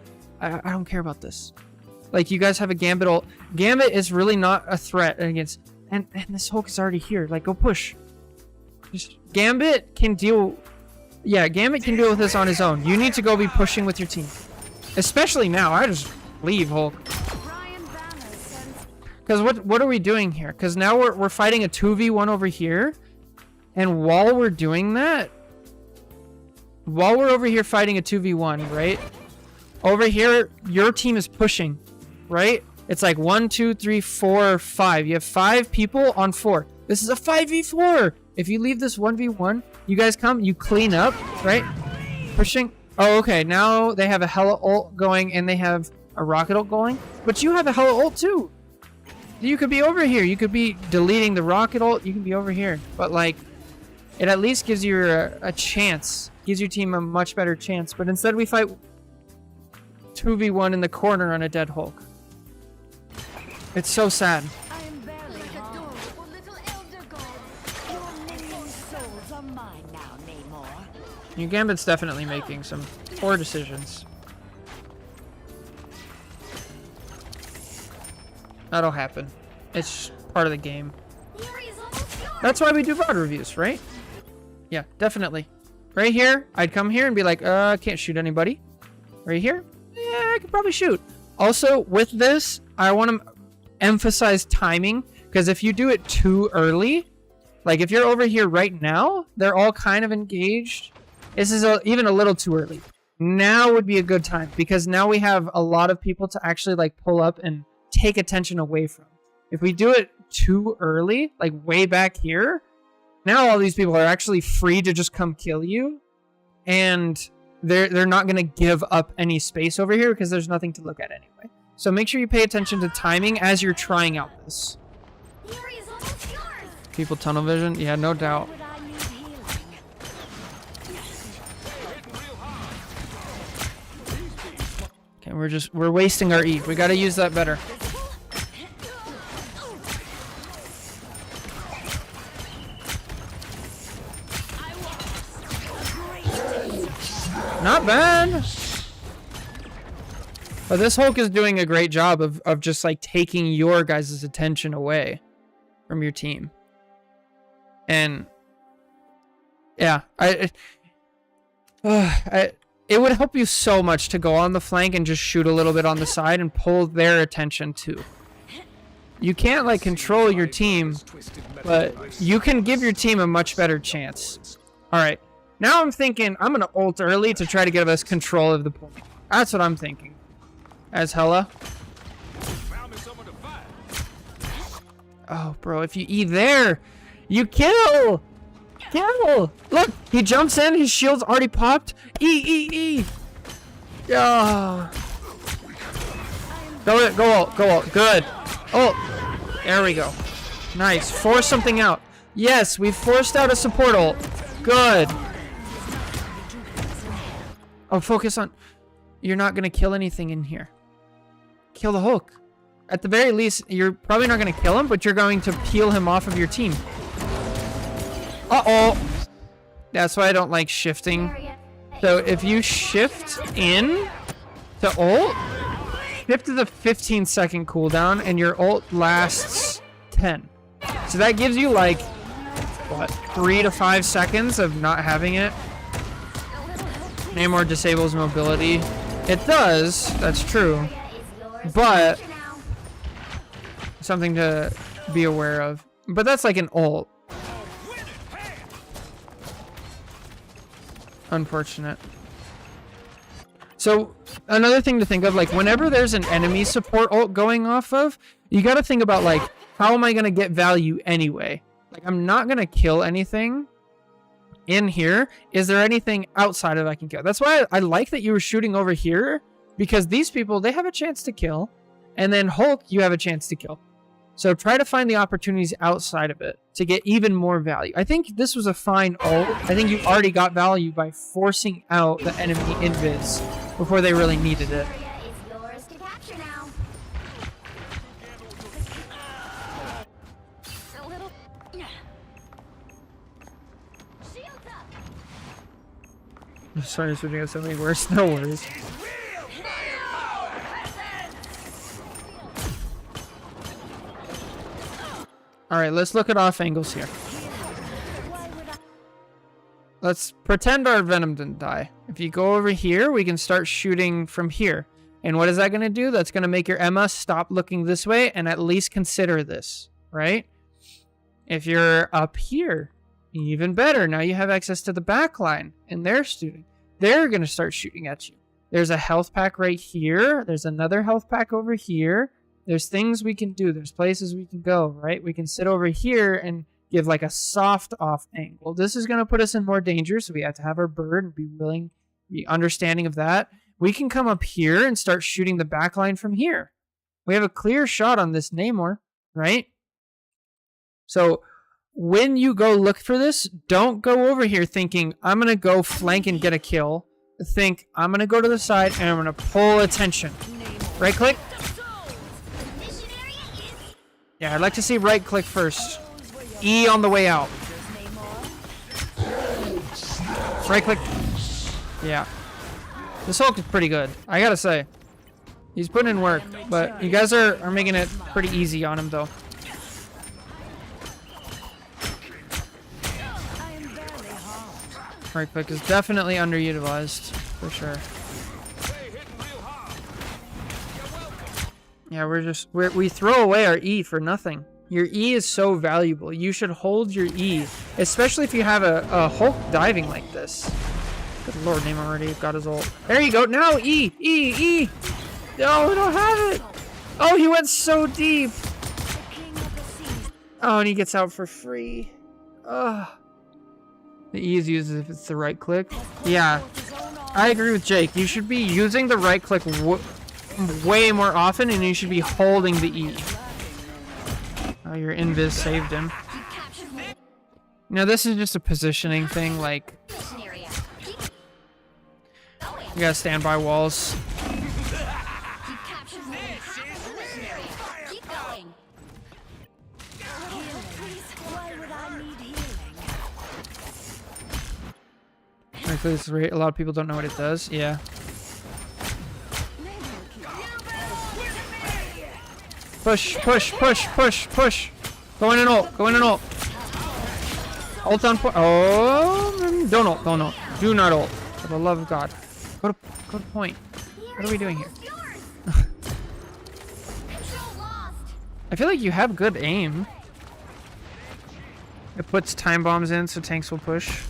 I don't care about this. Like, you guys have a Gambit ult. Gambit is really not a threat against... And this Hulk is already here. Like, go push. Just Gambit can deal... Yeah, Gambit can deal with this on his own. You need to go be pushing with your team. Especially now. I just leave Hulk. Because what are we doing here? Because now we're fighting a 2v1 over here. And while we're doing that... While we're over here fighting a 2v1, right? Over here, your team is pushing. Right? It's like 1, 2, 3, 4, 5. You have 5 people on 4. This is a 5v4. If you leave this 1v1, you guys come, you clean up, right? Pushing. Oh, okay. Now they have a Hela ult going and they have a rocket ult going. But you have a Hela ult too. You could be over here. You could be deleting the rocket ult. You can be over here. But like, it at least gives you a chance. Gives your team a much better chance. But instead we fight 2v1 in the corner on a dead Hulk. It's so sad. Your Gambit's definitely making some poor decisions. That'll happen. It's part of the game. That's why we do VOD reviews, right? Yeah, definitely. Right here, I'd come here and be like, can't shoot anybody. Right here, yeah, I could probably shoot. Also, with this, I want to emphasize timing, because if you do it too early, like if you're over here right now, they're all kind of engaged. This is even a little too early. Now would be a good time, because now we have a lot of people to actually like pull up and take attention away from. If we do it too early, like way back here, now all these people are actually free to just come kill you, and they're not going to give up any space over here because there's nothing to look at anyway. So make sure you pay attention to timing as you're trying out this. The area's almost yours. People tunnel vision? Yeah, no doubt. Would I need healing? Okay, we're wasting our E. We got to use that better. Not bad. But this Hulk is doing a great job of just like taking your guys' attention away from your team. And yeah, it would help you so much to go on the flank and just shoot a little bit on the side and pull their attention too. You can't like control your team, but you can give your team a much better chance. All right. Now I'm thinking I'm going to ult early to try to give us control of the point. That's what I'm thinking. As hella. Oh, bro, if you E there, you kill! Kill! Look, he jumps in, his shield's already popped. E! Yeah. Go ult. Good. Ult. There we go. Nice. Force something out. Yes, we forced out a support ult. Good. Oh, focus on... You're not going to kill anything in here. Kill the Hulk. At the very least, you're probably not going to kill him, but you're going to peel him off of your team. Uh-oh. That's why I don't like shifting. So if you shift in to ult, shift to the 15-second cooldown, and your ult lasts 10. So that gives you like, what, 3 to 5 seconds of not having it. Namor disables mobility. It does, that's true. But something to be aware of. But that's like an ult. Unfortunate. So another thing to think of, like whenever there's an enemy support ult going off of, you got to think about like, how am I going to get value anyway? Like I'm not going to kill anything in here. Is there anything outside of I can kill? That's why I like that you were shooting over here, because these people, they have a chance to kill, and then Hulk, you have a chance to kill. So try to find the opportunities outside of it to get even more value. I think this was a fine ult. I think you already got value by forcing out the enemy invis before they really needed it. I'm sorry, switching out so many worse. No worries. Alright, let's look at off angles here. Let's pretend our Venom didn't die. If you go over here, we can start shooting from here. And what is that going to do? That's going to make your Emma stop looking this way and at least consider this, right? If you're up here, even better. Now you have access to the back line and they're shooting. They're going to start shooting at you. There's a health pack right here. There's another health pack over here. There's things we can do. There's places we can go, right? We can sit over here and give like a soft off angle. This is going to put us in more danger, so we have to have our bird and be understanding of that. We can come up here and start shooting the back line from here. We have a clear shot on this Namor, right? So when you go look for this, don't go over here thinking, I'm going to go flank and get a kill. Think, I'm going to go to the side and I'm going to pull attention. Right click. Yeah, I'd like to see right click first. E on the way out. Right click. Yeah. This Hulk is pretty good, I gotta say. He's putting in work, but you guys are making it pretty easy on him, though. Right click is definitely underutilized, for sure. Yeah, we throw away our E for nothing. Your E is so valuable. You should hold your E, especially if you have a Hulk diving like this. Good lord, Namor already got his ult. There you go. Now E. No, we don't have it. Oh, he went so deep. Oh, and he gets out for free. Ugh. The E is used if it's the right click. Yeah. I agree with Jake. You should be using the right click way more often, and you should be holding the E. Oh, your invis saved him. You captured one. Now this is just a positioning thing, like, Mission area. Keep going. you gotta stand by walls. You captured one. Half the mission area. Keep going. Why would I need healing? Frankly, this is a lot of people don't know what it does. Yeah. Push, push, push, push, push. Go in and ult. Go in and ult. Ult on point. Oh, don't ult. Don't ult. Do not ult. For the love of God. Go to point. What are we doing here? Control lost. I feel like you have good aim. It puts time bombs in so tanks will push.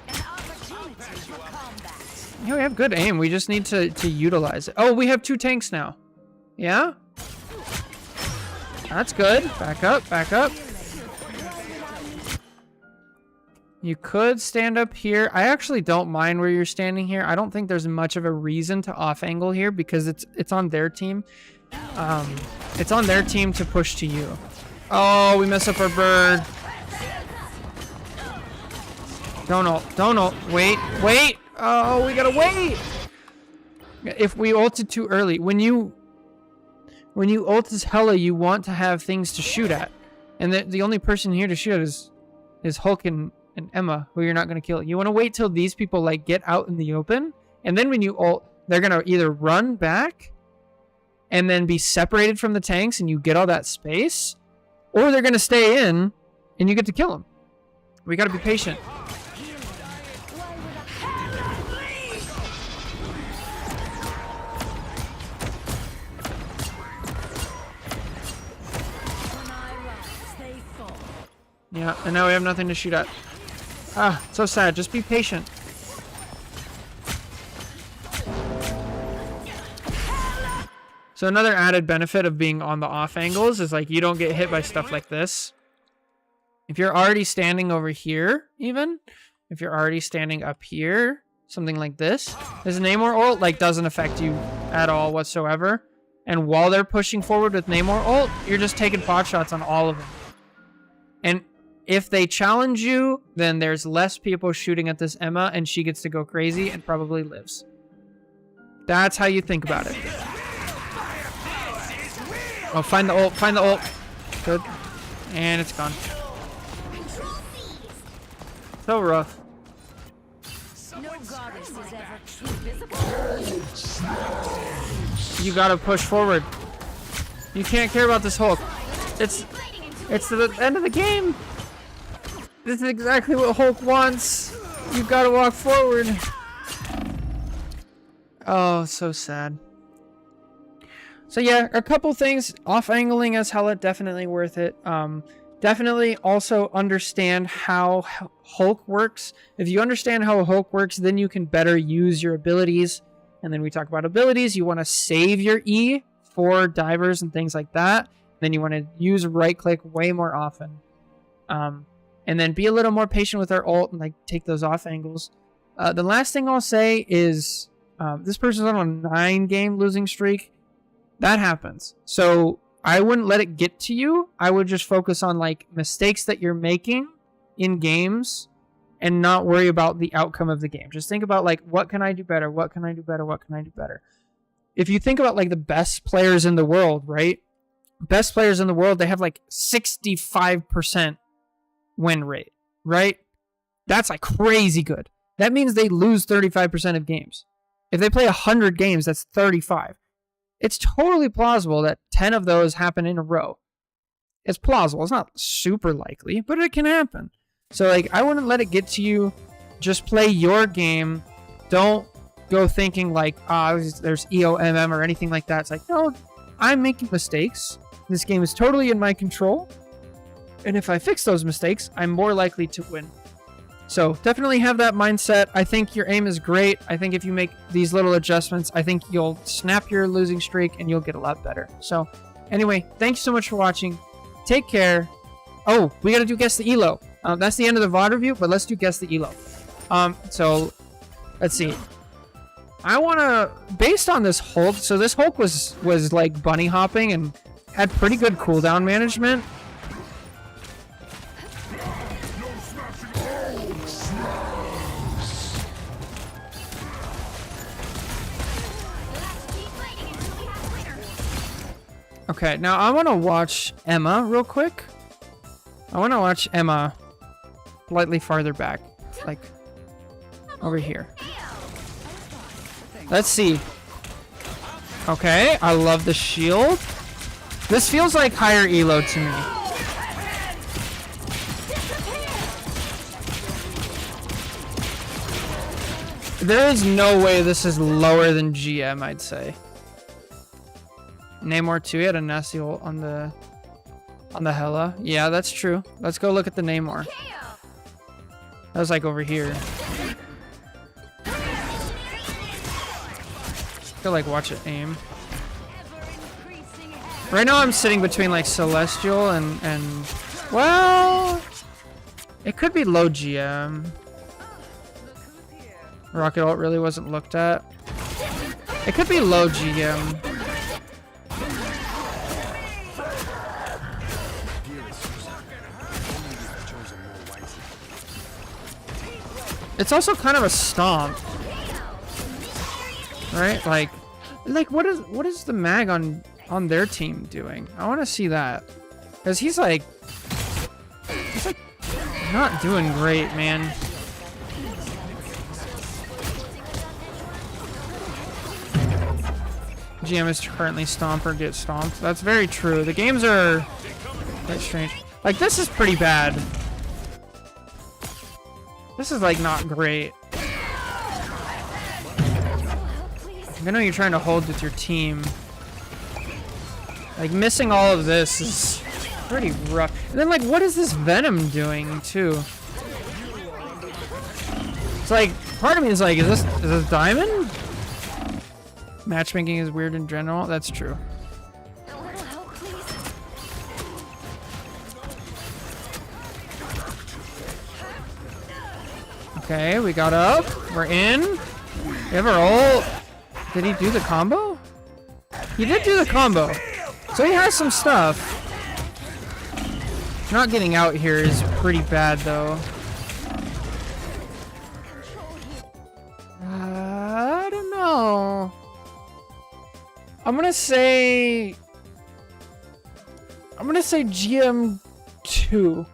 An opportunity for combat. Yeah, we have good aim. We just need to utilize it. Oh, we have 2 tanks now. Yeah? That's good. Back up, back up. You could stand up here. I actually don't mind where you're standing here. I don't think there's much of a reason to off angle here because it's on their team. It's on their team to push to you. Oh, we mess up our bird. Don't ult. Don't ult. Wait. Wait. Oh, we gotta wait. If we ulted too early, when you ult as Hella, you want to have things to shoot at, and the only person here to shoot at is Hulk and Emma, who you're not gonna kill. You want to wait till these people like get out in the open, and then when you ult, they're gonna either run back, and then be separated from the tanks, and you get all that space, or they're gonna stay in, and you get to kill them. We gotta be patient. Yeah, and now we have nothing to shoot at. Ah, so sad. Just be patient. So another added benefit of being on the off angles is like you don't get hit by stuff like this. If you're already standing over here, even if you're already standing up here, something like this Namor ult like doesn't affect you at all whatsoever. And while they're pushing forward with Namor ult, you're just taking pot shots on all of them. And if they challenge you, then there's less people shooting at this Emma, and she gets to go crazy and probably lives. That's how you think about it. Oh, find the ult, find the ult. Good. And it's gone. Control seized. So rough. No goddess is ever true visible. You gotta push forward. You can't care about this Hulk. It's the end of the game. This is exactly what Hulk wants. You gotta walk forward. Oh, so sad. So yeah, a couple things. Off angling as Hella, definitely worth it. Definitely also understand how Hulk works. If you understand how Hulk works, then you can better use your abilities. And then we talk about abilities. You want to save your E for divers and things like that. Then you want to use right click way more often. And then be a little more patient with our ult and like take those off angles. The last thing I'll say is this person's on a 9-game losing streak. That happens. So I wouldn't let it get to you. I would just focus on like mistakes that you're making in games and not worry about the outcome of the game. Just think about like, what can I do better? What can I do better? What can I do better? If you think about like the best players in the world, right? Best players in the world, they have like 65% win rate, right? That's like crazy good. That means they lose 35% of games. If they play 100 games, that's 35. It's totally plausible that 10 of those happen in a row. It's plausible. It's not super likely, but it can happen. So like, I wouldn't let it get to you. Just play your game. Don't go thinking like, there's EOMM or anything like that. It's like, no, I'm making mistakes. This game is totally in my control. And if I fix those mistakes, I'm more likely to win. So definitely have that mindset. I think your aim is great. I think if you make these little adjustments, I think you'll snap your losing streak and you'll get a lot better. So anyway, thank you so much for watching. Take care. Oh, we got to do guess the elo. That's the end of the VOD review, but let's do guess the elo. So let's see. I wanna, based on this Hulk, so this Hulk was like bunny hopping and had pretty good cooldown management. Okay, now I want to watch Emma real quick. I want to watch Emma slightly farther back, like over here. Let's see. Okay, I love the shield. This feels like higher elo to me. There is no way this is lower than GM, I'd say. Namor 2 had a nasty ult on the Hela. Yeah, that's true. Let's go look at the Namor. That was like over here. I feel like watch it aim. Right now I'm sitting between like Celestial and well, it could be low GM. Rocket ult really wasn't looked at. It could be low GM. It's also kind of a stomp, right? Like what is the mag on their team doing? I want to see that, because he's like not doing great, man. GM is currently stomp or get stomped. That's very true. The games are quite strange. Like this is pretty bad. This is like not great. I know you're trying to hold with your team. Like missing all of this is pretty rough. And then like what is this Venom doing too? It's like part of me is like, is this Diamond? Matchmaking is weird in general. That's true. Okay, we got up. We're in. We have our ult. Did he do the combo? He did do the combo. So he has some stuff. Not getting out here is pretty bad, though. I don't know. I'm gonna say GM2.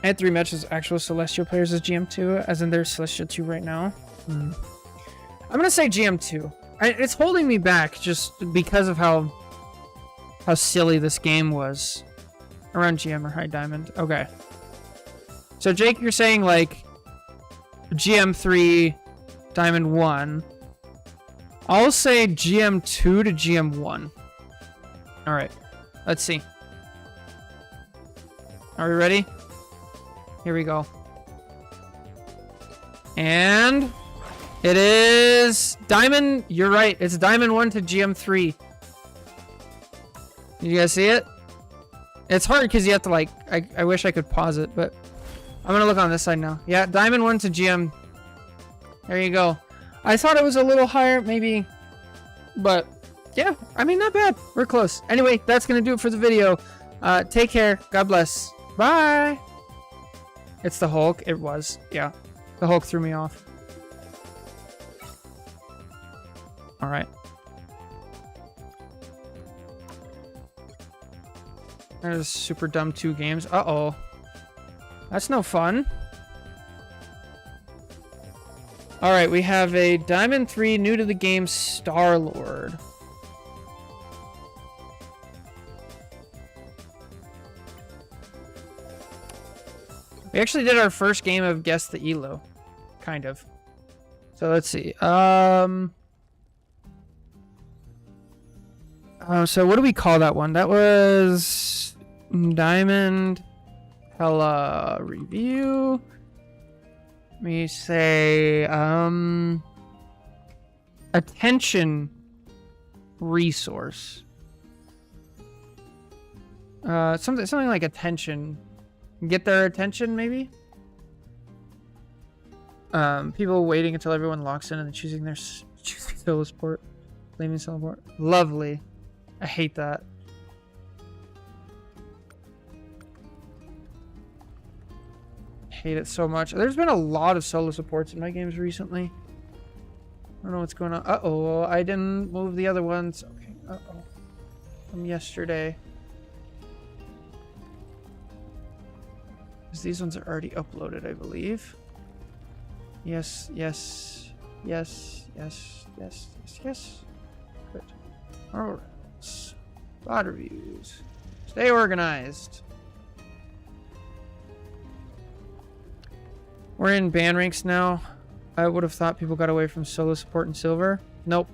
I had 3 matches actual Celestial players as GM2, as in there's Celestial 2 right now. I'm gonna say GM2. It's holding me back just because of how silly this game was around GM or High Diamond. Okay. So Jake, you're saying like GM3, Diamond 1. I'll say GM2 to GM1. Alright. Let's see. Are we ready? Here we go. And it is Diamond. You're right. It's Diamond 1 to GM3. Did you guys see it? It's hard because you have to like, I wish I could pause it, but I'm going to look on this side now. Yeah, Diamond 1 to GM. There you go. I thought it was a little higher, maybe, but yeah, I mean, not bad. We're close. Anyway, that's going to do it for the video. Take care. God bless. Bye. It's the Hulk. It was. Yeah. The Hulk threw me off. All right. There's super dumb 2 games. Uh-oh. That's no fun. All right, we have a Diamond 3 new to the game Star-Lord. We actually did our first game of Guess the Elo. Kind of. So let's see. So what do we call that one? That was Diamond Hella Review. Let me say attention resource. Something like attention get their attention, maybe. People waiting until everyone locks in and then choosing solo support, leaving solo support. Lovely. I hate that. Hate it so much. There's been a lot of solo supports in my games recently. I don't know what's going on. Uh-oh, I didn't move the other ones. Okay, uh-oh. From yesterday. Because these ones are already uploaded, I believe. Yes, yes, yes, yes, yes, yes, yes. Good. Alright. VOD reviews. Stay organized. We're in band ranks now. I would have thought people got away from solo support in silver. Nope.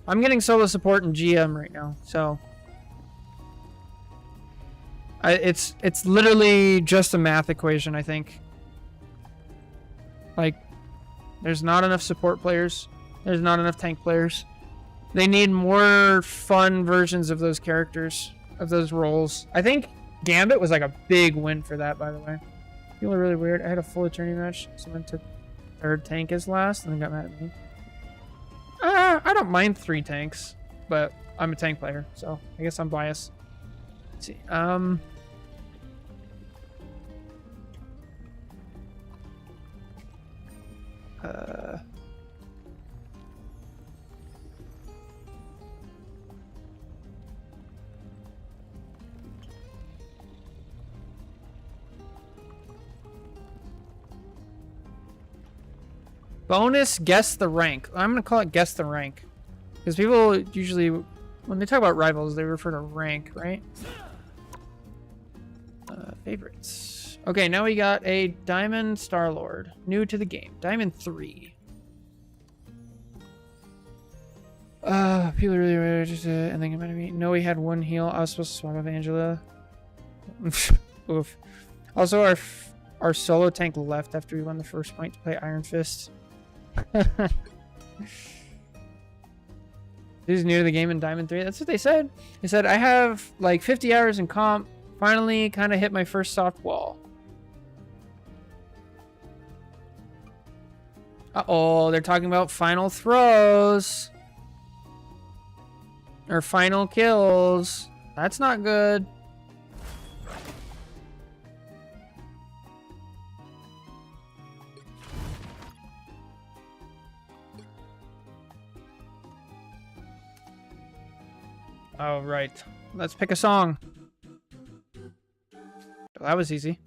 I'm getting solo support in GM right now, so it's literally just a math equation, I think. Like, there's not enough support players. There's not enough tank players. They need more fun versions of those characters, of those roles. I think Gambit was like a big win for that, by the way. People are really weird. I had a full attorney match. Someone took third tank as last and then got mad at me. I don't mind 3 tanks, but I'm a tank player, so I guess I'm biased. Let's see. Bonus, guess the rank. I'm going to call it guess the rank. Because people usually, when they talk about rivals, they refer to rank, right? Favorites. Okay, now we got a Diamond Star-Lord. New to the game. Diamond 3. People are really just and then about me. No, we had 1 heal. I was supposed to swap off Angela. Oof. Also, our solo tank left after we won the first point to play Iron Fist. Who's new to the game in Diamond 3? That's what they said. They said, I have like 50 hours in comp. Finally kind of hit my first soft wall. Uh-oh, they're talking about final throws. Or final kills. That's not good. Oh, right. Let's pick a song. That was easy.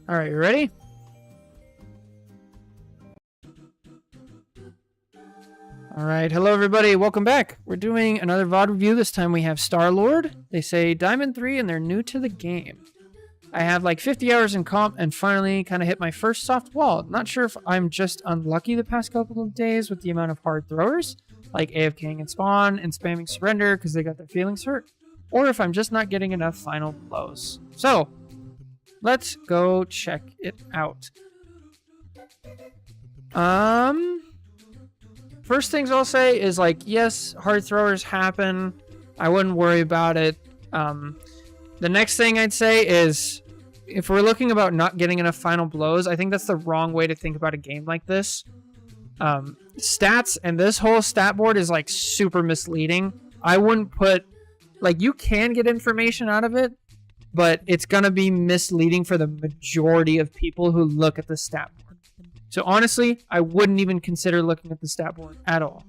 All right, you ready? All right, hello everybody. Welcome back. We're doing another VOD review. This time we have Star-Lord. They say Diamond 3 and they're new to the game. I have like 50 hours in comp and finally kind of hit my first soft wall. Not sure if I'm just unlucky the past couple of days with the amount of hard throwers, like AFKing and spawn and spamming surrender because they got their feelings hurt, or if I'm just not getting enough final blows. So, let's go check it out. First things I'll say is like, yes, hard throwers happen. I wouldn't worry about it. The next thing I'd say is, if we're looking about not getting enough final blows, I think that's the wrong way to think about a game like this. Stats and this whole stat board is like super misleading. I wouldn't put, like, you can get information out of it, but it's gonna be misleading for the majority of people who look at the stat board. So honestly, I wouldn't even consider looking at the stat board at all.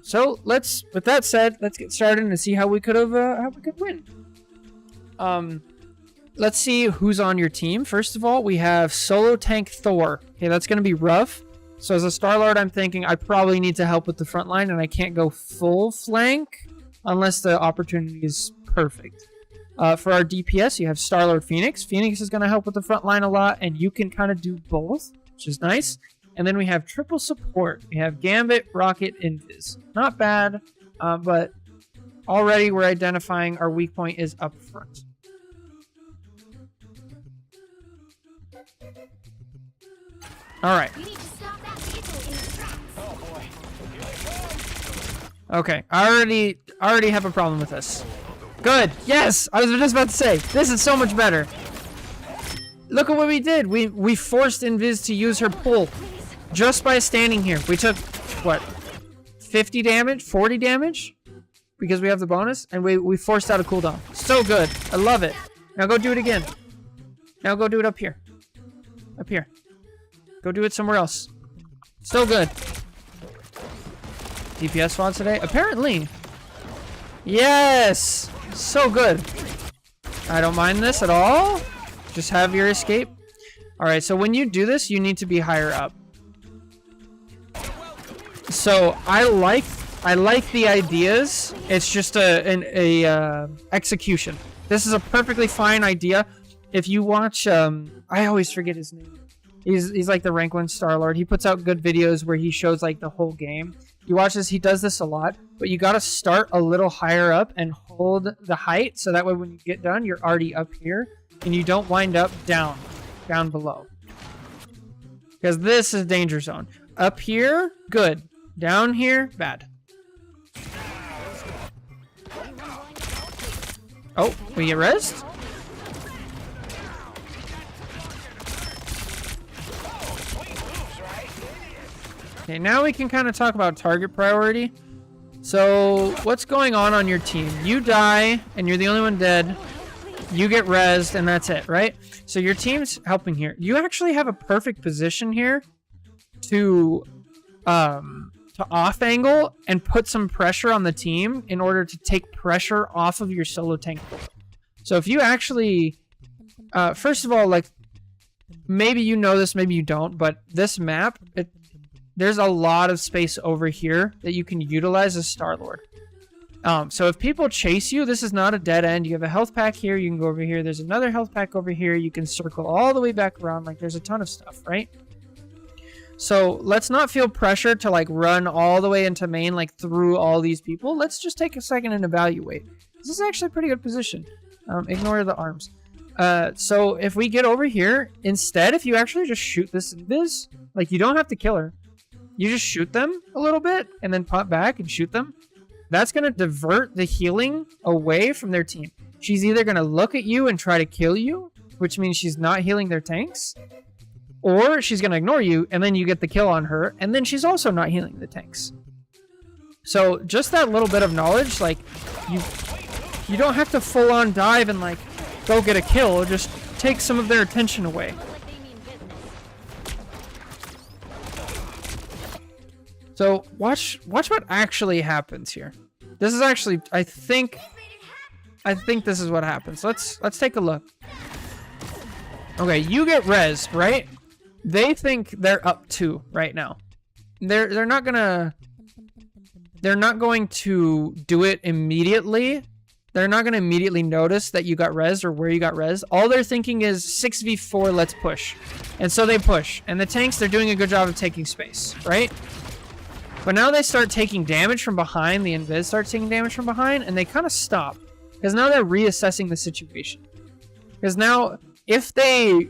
So with that said, let's get started and see how we could win. Let's see who's on your team. First of all, we have solo tank Thor. Okay, that's gonna be rough. So as a Star-Lord, I'm thinking I probably need to help with the front line, and I can't go full flank unless the opportunity is perfect. For our DPS, you have Star-Lord Phoenix. Phoenix is going to help with the front line a lot, and you can kind of do both, which is nice. And then we have triple support. We have Gambit, Rocket, Invis. Not bad, but already we're identifying our weak point is up front. All right. You need to stop that vehicle in its tracks. Okay, I already have a problem with this. Good. Yes, I was just about to say this is so much better. Look at what we did. We forced Invis to use her pull just by standing here. We took, what, 50 damage, 40 damage? Because we have the bonus, and we forced out a cooldown. So good. I love it. Now go do it again. Now go do it up here. Up here. Go do it somewhere else. So good. DPS VOD today? Apparently. Yes! So good. I don't mind this at all. Just have your escape. Alright, so when you do this, you need to be higher up. So I like the ideas. It's just a execution. This is a perfectly fine idea. If you watch, I always forget his name. He's like the rank 1 Star-Lord. He puts out good videos where he shows like the whole game. You watch this, he does this a lot, but you gotta start a little higher up and hold the height, so that way when you get done, you're already up here, and you don't wind up down below. Because this is danger zone. Up here, good. Down here, bad. Oh, we get rezzed? Okay, now we can kind of talk about target priority. So, what's going on your team? You die, and you're the only one dead. You get rezzed, and that's it, right? So your team's helping here. You actually have a perfect position here to off angle and put some pressure on the team in order to take pressure off of your solo tank. So if you actually, first of all, like, maybe you know this, maybe you don't, but this map, there's a lot of space over here that you can utilize as Star-Lord. So if people chase you, this is not a dead end. You have a health pack here, you can go over here. There's another health pack over here. You can circle all the way back around. Like, there's a ton of stuff, right? So let's not feel pressure to like run all the way into main, like through all these people. Let's just take a second and evaluate. This is actually a pretty good position. Ignore the arms. So if we get over here, instead, if you actually just shoot this Invis, like you don't have to kill her. You just shoot them a little bit and then pop back and shoot them. That's going to divert the healing away from their team. She's either going to look at you and try to kill you, which means she's not healing their tanks, or she's going to ignore you and then you get the kill on her, and then she's also not healing the tanks. So just that little bit of knowledge, like you don't have to full on dive and like go get a kill, just take some of their attention away. So watch what actually happens here. This is actually, I think this is what happens. Let's take a look. Okay, you get rezzed, right? They think they're up 2 right now. They're not going to do it immediately. They're not going to immediately notice that you got rezzed or where you got rezzed. All they're thinking is 6v4, let's push. And so they push. And the tanks, they're doing a good job of taking space, right? But now they start taking damage from behind. The Invis starts taking damage from behind, and they kind of stop. Because now they're reassessing the situation. Because now, if they...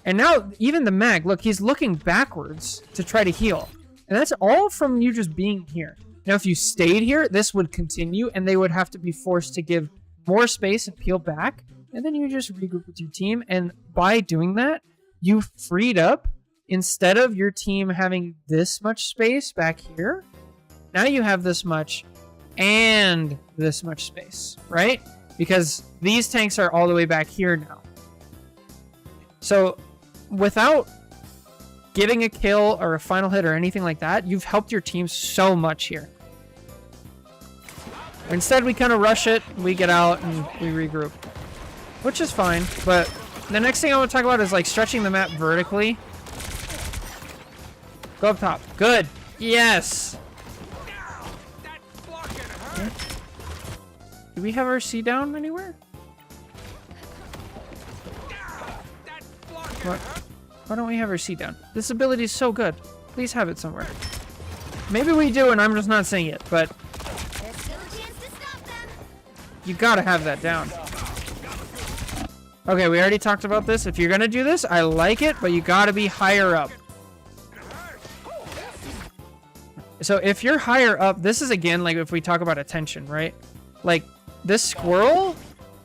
And now, even the mag, look, he's looking backwards to try to heal. And that's all from you just being here. Now, if you stayed here, this would continue, and they would have to be forced to give more space and peel back. And then you just regroup with your team. And by doing that, you freed up. Instead of your team having this much space back here, now you have this much and this much space, right? Because these tanks are all the way back here now. So without getting a kill or a final hit or anything like that, you've helped your team so much here. Instead, we kind of rush it, we get out, and we regroup. Which is fine, but the next thing I want to talk about is like stretching the map vertically. Go up top. Good. Yes. Okay. Do we have our C down anywhere? What? Why don't we have our C down? This ability is so good. Please have it somewhere. Maybe we do, and I'm just not saying it, but There's still a chance to stop them. you gotta have that down. Okay, we already talked about this. If you're gonna do this, I like it, but you gotta be higher up. So if you're higher up, this is again, like if we talk about attention, right? Like this squirrel,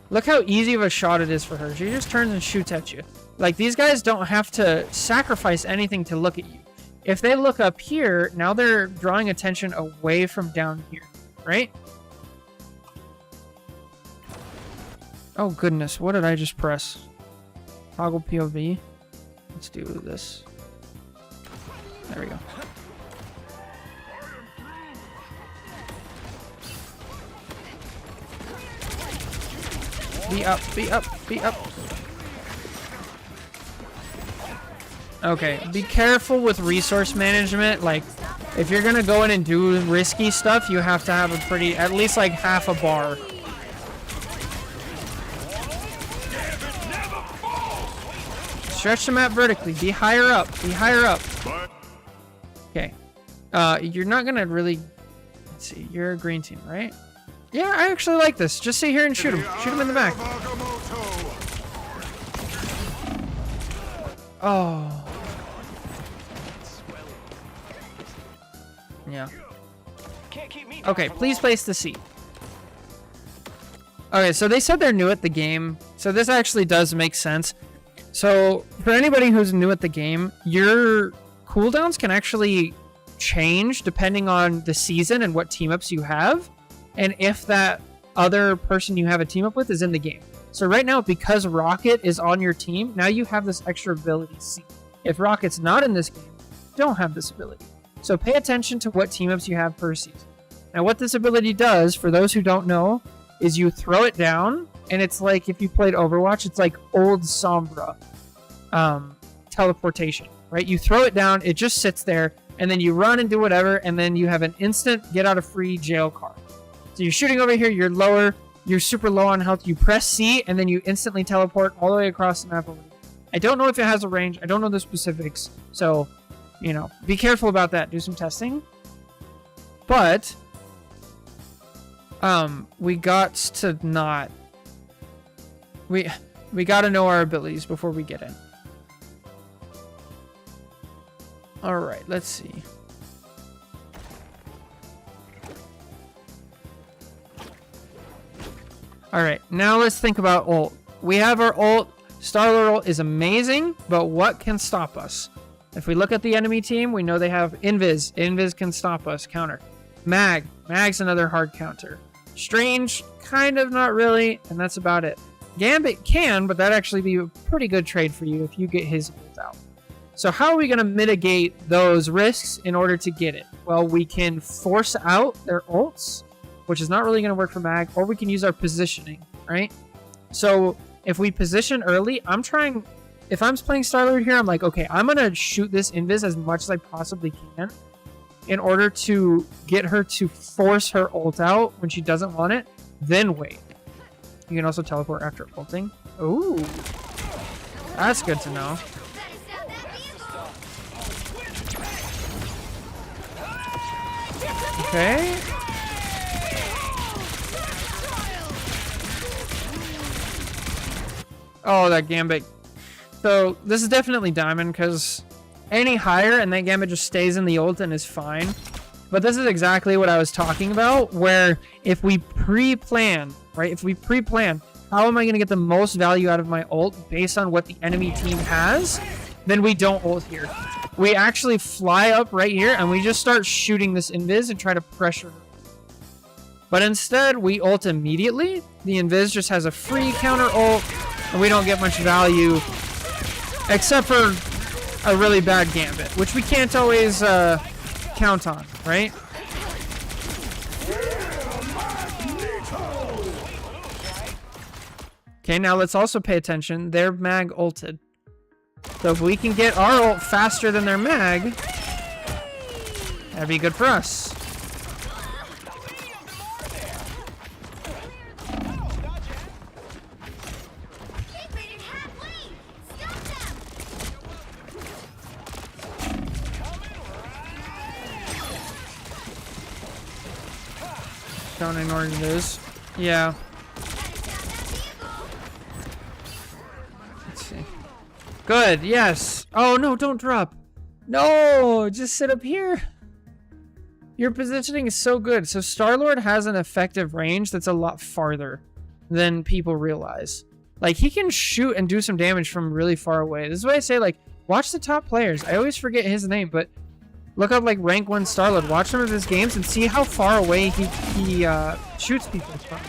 look how easy of a shot it is for her. She just turns and shoots at you. Like, these guys don't have to sacrifice anything to look at you. If they look up here, now they're drawing attention away from down here, right? Oh goodness, what did I just press? Toggle POV. Let's do this. There we go. Be up, be up, be up. Okay, be careful with resource management. Like, if you're gonna go in and do risky stuff, you have to have a pretty, at least like half a bar. Stretch the map vertically. Be higher up. Be higher up. Okay. You're not gonna really. Let's see. You're a green team, right? Yeah, I actually like this. Just sit here and shoot him. Shoot him in the back. Oh. Yeah. Okay, please place the C. Okay, so they said they're new at the game. So this actually does make sense. So for anybody who's new at the game, your cooldowns can actually change depending on the season and what team ups you have. And if that other person you have a team up with is in the game. So right now, because Rocket is on your team, now you have this extra ability C. If Rocket's not in this game, you don't have this ability. So pay attention to what team ups you have per season. Now what this ability does, for those who don't know, is you throw it down, and it's like, if you played Overwatch, it's like old Sombra teleportation, right? You throw it down, it just sits there, and then you run and do whatever, and then you have an instant get out of free jail card. So you're shooting over here, you're lower, you're super low on health, you press C, and then you instantly teleport all the way across the map over here. I don't know if it has a range, I don't know the specifics, so, you know, be careful about that, do some testing. But, we got to not... We got to know our abilities before we get in. Alright, let's see. Alright, now let's think about ult. We have our ult. Star-Lord ult is amazing, but what can stop us? If we look at the enemy team, we know they have Invis. Invis can stop us, counter. Mag's another hard counter. Strange, kind of, not really, and that's about it. Gambit can, but that'd actually be a pretty good trade for you if you get his ult out. So how are we going to mitigate those risks in order to get it? Well, we can force out their ults, which is not really going to work for Mag, or we can use our positioning, right? So if we position early, if I'm playing Star-Lord here, I'm like, okay, I'm going to shoot this Invis as much as I possibly can in order to get her to force her ult out when she doesn't want it, then wait. You can also teleport after ulting. Ooh, that's good to know. Okay. Oh, that Gambit. So this is definitely Diamond, because any higher and that Gambit just stays in the ult and is fine. But this is exactly what I was talking about, where if we pre-plan, right? If we pre-plan, how am I going to get the most value out of my ult based on what the enemy team has? Then we don't ult here. We actually fly up right here and we just start shooting this Invis and try to pressure her. But instead, we ult immediately. The Invis just has a free counter ult, and we don't get much value, except for a really bad Gambit, which we can't always count on, right? Okay, now let's also pay attention. Their Mag ulted. So if we can get our ult faster than their Mag, that'd be good for us. Don't ignore this. Yeah. Let's see. Good, yes. Oh no, don't drop. No, just sit up here. Your positioning is so good. So Star-Lord has an effective range that's a lot farther than people realize. Like, he can shoot and do some damage from really far away. This is why I say, like, watch the top players. I always forget his name, but look up, like, rank 1 Starlord. Watch some of his games and see how far away he shoots people from.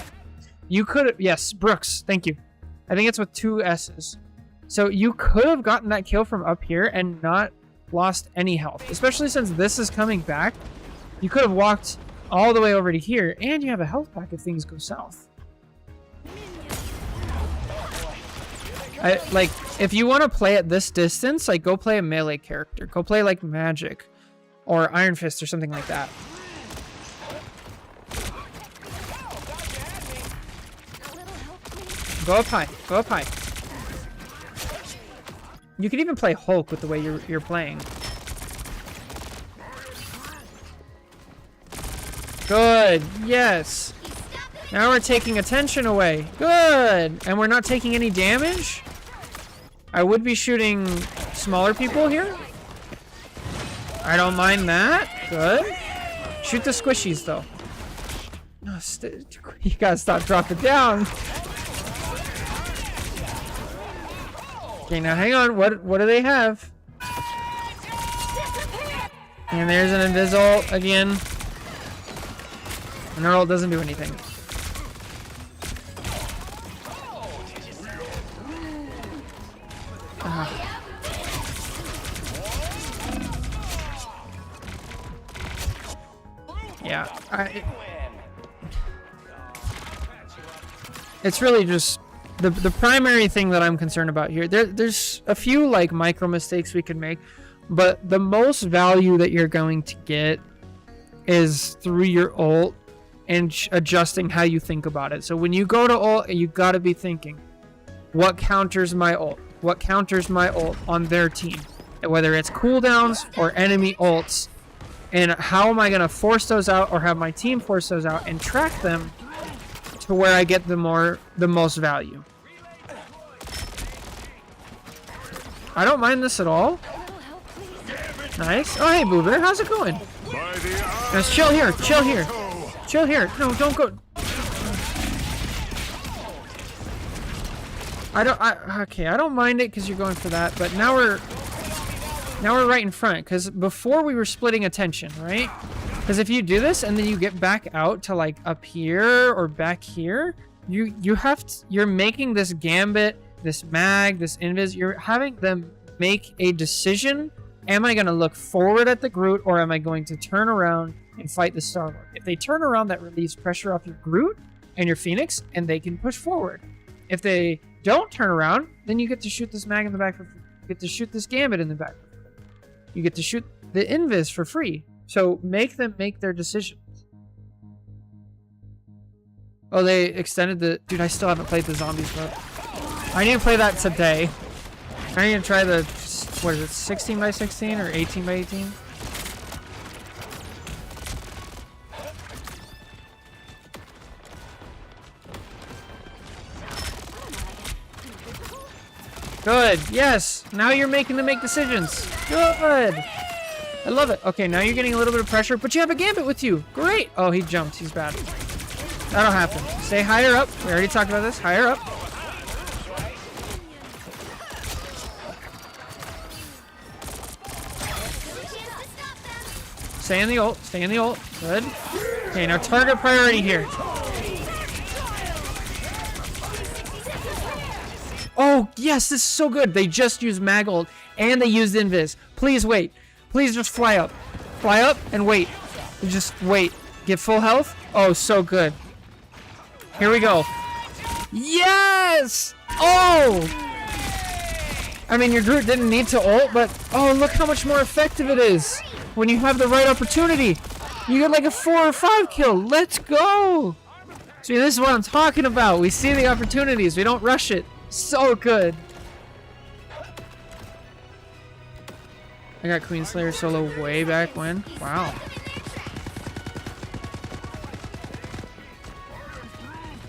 You could... Yes, Brooks. Thank you. I think it's with 2 S's. So you could have gotten that kill from up here and not lost any health. Especially since this is coming back. You could have walked all the way over to here, and you have a health pack if things go south. Like, if you want to play at this distance, like, go play a melee character. Go play, like, Magic or Iron Fist or something like that. Go up high. Go up high. You can even play Hulk with the way you're playing. Good. Yes. Now we're taking attention away. Good. And we're not taking any damage? I would be shooting smaller people here. I don't mind that. Good. Shoot the squishies, though. No, you gotta stop dropping down. Okay, now hang on. What do they have? And there's an Invis again. And their ult doesn't do anything. Yeah, it's really just the primary thing that I'm concerned about here. There's a few like micro mistakes we can make, but the most value that you're going to get is through your ult and adjusting how you think about it. So when you go to ult, you got to be thinking, what counters my ult? What counters my ult on their team? And whether it's cooldowns or enemy ults. And how am I going to force those out or have my team force those out and track them to where I get the most value. I don't mind this at all. Nice. Oh, hey, Boo Bear. How's it going? Just chill here. Chill here. Chill here. No, don't go. Okay, I don't mind it because you're going for that, but now we're right in front, because before we were splitting attention, right? Because if you do this and then you get back out to like up here or back here, you're making this gambit, this mag, this invis, you're having them make a decision. Am I going to look forward at the Groot, or am I going to turn around and fight the Starlord? If they turn around, that relieves pressure off your Groot and your Phoenix, and they can push forward. If they don't turn around, then you get to shoot this mag in the back for free. You get to shoot this gambit in the back. You get to shoot the invis for free. So make them make their decisions. Oh, they extended the... Dude, I still haven't played the zombies mode. I need to play that today. I need to try the... What is it? 16 by 16 or 18 by 18? Good. Yes. Now you're making them make decisions. Good. I love it. Okay, now you're getting a little bit of pressure, but you have a gambit with you. Great. Oh, he jumped. He's bad. That'll happen. Stay higher up. We already talked about this. Higher up. Stay in the ult. Stay in the ult. Good. Okay, now target priority here. Oh, yes, this is so good. They just used mag ult and they used invis. Please wait. Please just fly up. Fly up and wait. Just wait. Get full health. Oh, so good. Here we go. Yes! Oh! I mean, your Groot didn't need to ult, but oh, look how much more effective it is when you have the right opportunity. You get like a 4 or 5 kill. Let's go! See, this is what I'm talking about. We see the opportunities. We don't rush it. So good. I got Queenslayer solo way back when. Wow.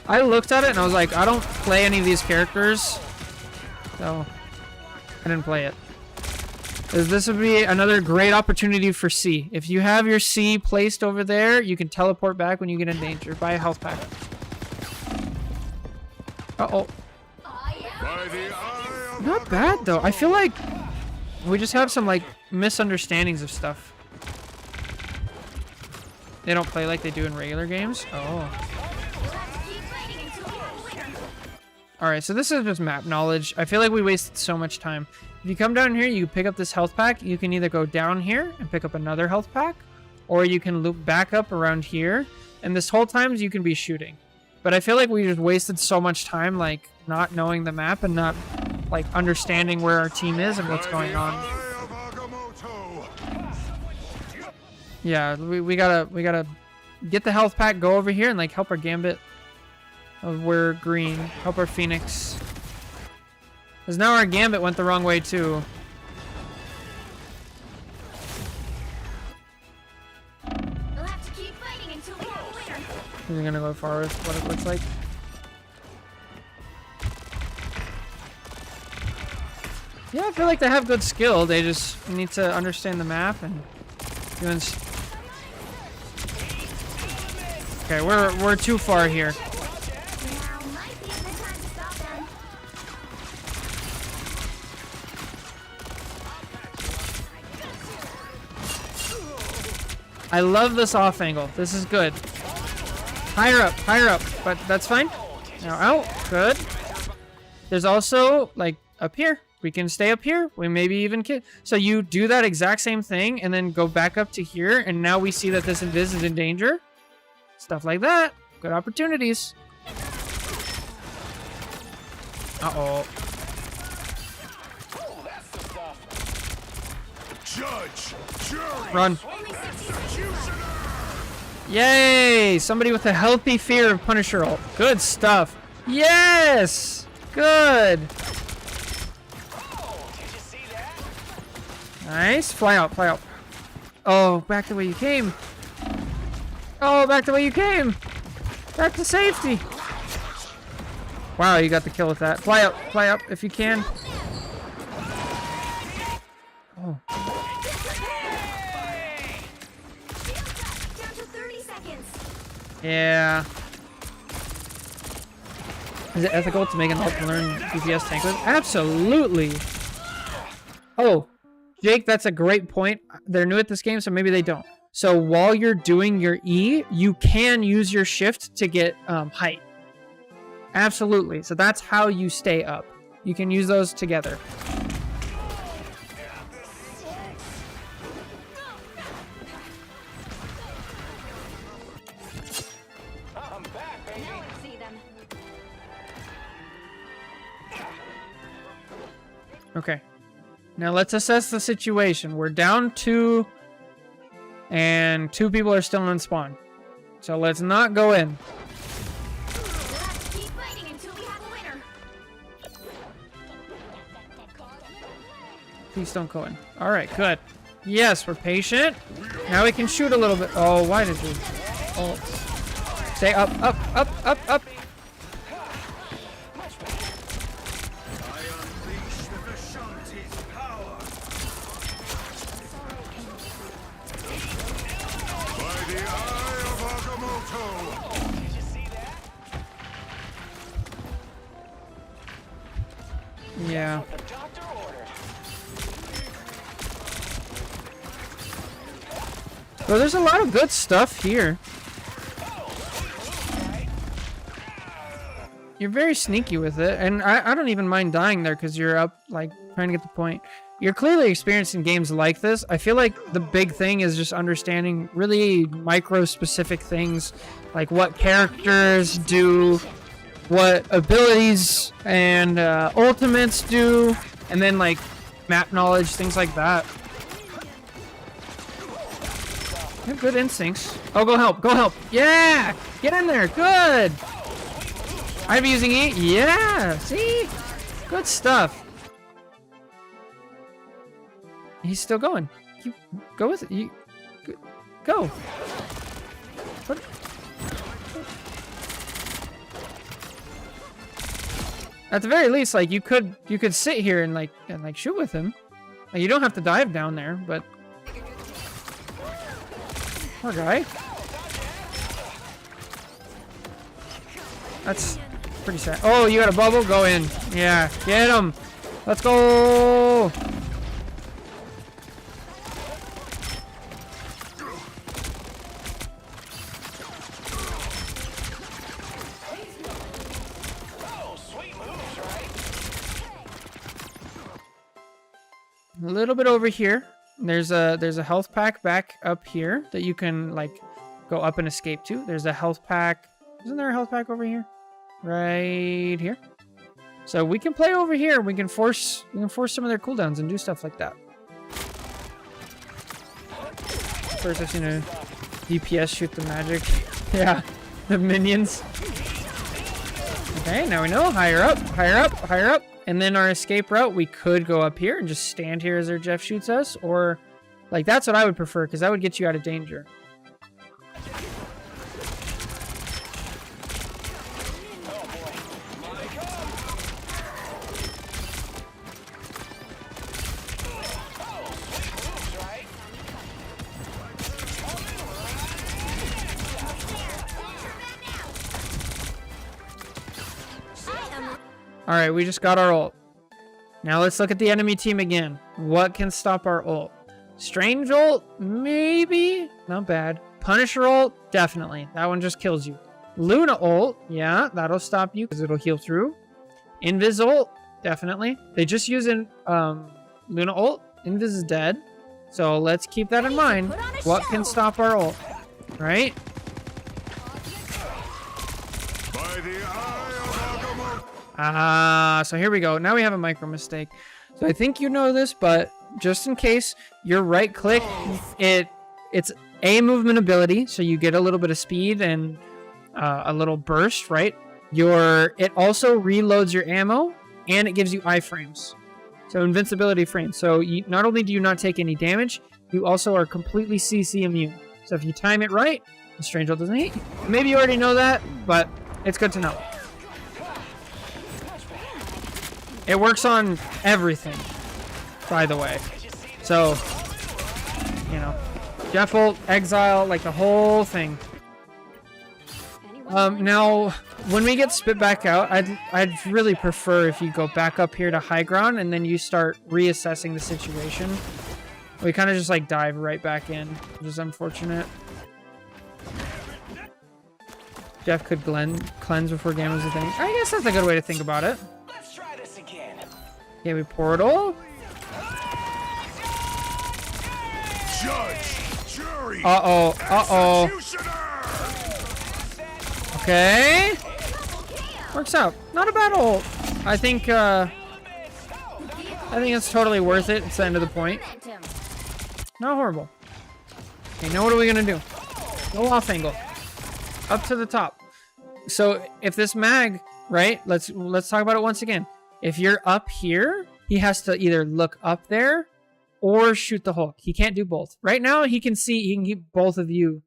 I looked at it and I was like, I don't play any of these characters. So, I didn't play it. This would be another great opportunity for C. If you have your C placed over there, you can teleport back when you get in danger. Buy a health pack. Uh-oh. Not bad though. I feel like we just have some like misunderstandings of stuff. They don't play like they do in regular games. Oh. Alright, so this is just map knowledge. I feel like we wasted so much time. If you come down here, you pick up this health pack. You can either go down here and pick up another health pack, or you can loop back up around here. And this whole time you can be shooting. But I feel like we just wasted so much time like not knowing the map and not like understanding where our team is and what's going on. Yeah, we gotta get the health pack, go over here and like help our Gambit. We're green. Help our Phoenix. Because now our Gambit went the wrong way too. We'll have to keep fighting until we have a winner. He's gonna go far with what it looks like. Yeah, I feel like they have good skill. They just need to understand the map and doing. Okay, we're too far here. Now might be a good time to stop them. I love this off angle. This is good. Higher up, but that's fine. Now out, good. There's also like up here. We can stay up here. We maybe even can. So you do that exact same thing and then go back up to here. And now we see that this invis is in danger. Stuff like that. Good opportunities. Uh-oh. Run. Yay! Somebody with a healthy fear of Punisher ult. Good stuff. Yes! Good. Nice. Fly out, fly out. Oh, back the way you came. Oh, back the way you came. Back to safety. Wow, you got the kill with that. Fly up if you can. Oh. Down to 30 seconds. Yeah. Is it ethical to make an ult to learn DPS tankless? Absolutely. Oh, Jake, that's a great point. They're new at this game, so maybe they don't. So while you're doing your E, you can use your shift to get height. Absolutely. So that's how you stay up. You can use those together. Now let's see them. Okay. Now let's assess the situation. We're down 2, and 2 people are still in spawn. So let's not go in. We'll have to keep fighting until we have a winner. Please don't go in. All right, good. Yes, we're patient. Now we can shoot a little bit. Oh, why did we? Oh, stay up, up, up, up, up. Yeah. Well, there's a lot of good stuff here. You're very sneaky with it, and I don't even mind dying there because you're up, like, trying to get the point. You're clearly experienced in games like this. I feel like the big thing is just understanding really micro-specific things, like what characters do, what abilities and ultimates do, and then like map knowledge, things like that. You have good instincts. Oh, go help, go help. Yeah, get in there, good. I'd be using E, yeah, see, good stuff. He's still going. You go with it. You go. What? At the very least, like you could sit here and like shoot with him. Like, you don't have to dive down there, but poor guy. Pretty sad. Oh, you got a bubble? Go in. Yeah, get him. Let's go. A little bit over here. There's a health pack back up here that you can like go up and escape to. There's a health pack. Isn't there a health pack over here? Right here. So we can play over here. We can force some of their cooldowns and do stuff like that. First I've seen a DPS shoot the magic. Yeah, the minions. Okay, now we know. Higher up, higher up, higher up. And then our escape route, we could go up here and just stand here as our Jeff shoots us. Or, like, that's what I would prefer, because that would get you out of danger. Alright, we just got our ult. Now let's look at the enemy team again. What can stop our ult? Strange ult? Maybe. Not bad. Punisher ult? Definitely. That one just kills you. Luna ult? Yeah, that'll stop you because it'll heal through. Invis ult? Definitely. They just use Luna ult. Invis is dead. So let's keep that in mind. What can stop our ult? Right? So here we go. Now we have a micro mistake. So I think you know this, but just in case, your right click, it's a movement ability, so you get a little bit of speed and a little burst, right? It also reloads your ammo and it gives you iframes. So invincibility frames. So not only do you not take any damage, you also are completely CC immune. So if you time it right, the Strange Ult doesn't hit you. Maybe you already know that, but it's good to know. It works on everything, by the way. So, you know, Jeff ult, Exile, like the whole thing. Now, when we get spit back out, I'd really prefer if you go back up here to high ground and then you start reassessing the situation. We kind of just like dive right back in, which is unfortunate. Jeff could cleanse before game was a thing. I guess that's a good way to think about it. Okay, we portal. Uh-oh. Uh-oh. Okay. Works out. Not a bad ult. I think it's totally worth it. It's the end of the point. Not horrible. Okay, now what are we gonna do? Go off angle. Up to the top. So if this mag, right? Let's talk about it once again. If you're up here, he has to either look up there or shoot the Hulk. He can't do both. Right now, he can keep both of you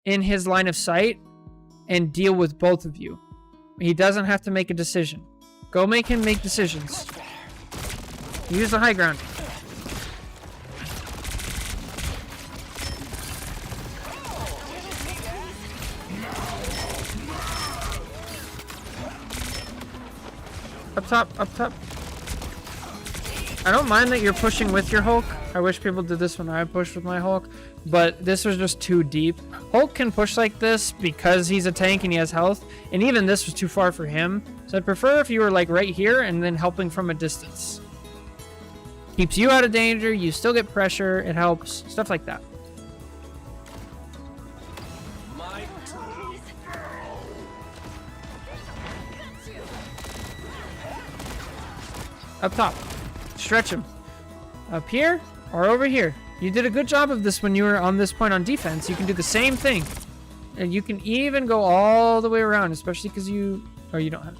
in his line of sight and deal with both of you. He doesn't have to make a decision. Go make him make decisions. Use the high ground. Up top, up top. I don't mind that you're pushing with your Hulk. I wish people did this when I pushed with my Hulk, but this was just too deep. Hulk can push like this because he's a tank and he has health, and even this was too far for him. So I'd prefer if you were like right here and then helping from a distance. Keeps you out of danger, you still get pressure, it helps, stuff like that. Up top. Stretch him. Up here or over here. You did a good job of this when you were on this point on defense. You can do the same thing. And you can even go all the way around, especially because you don't have.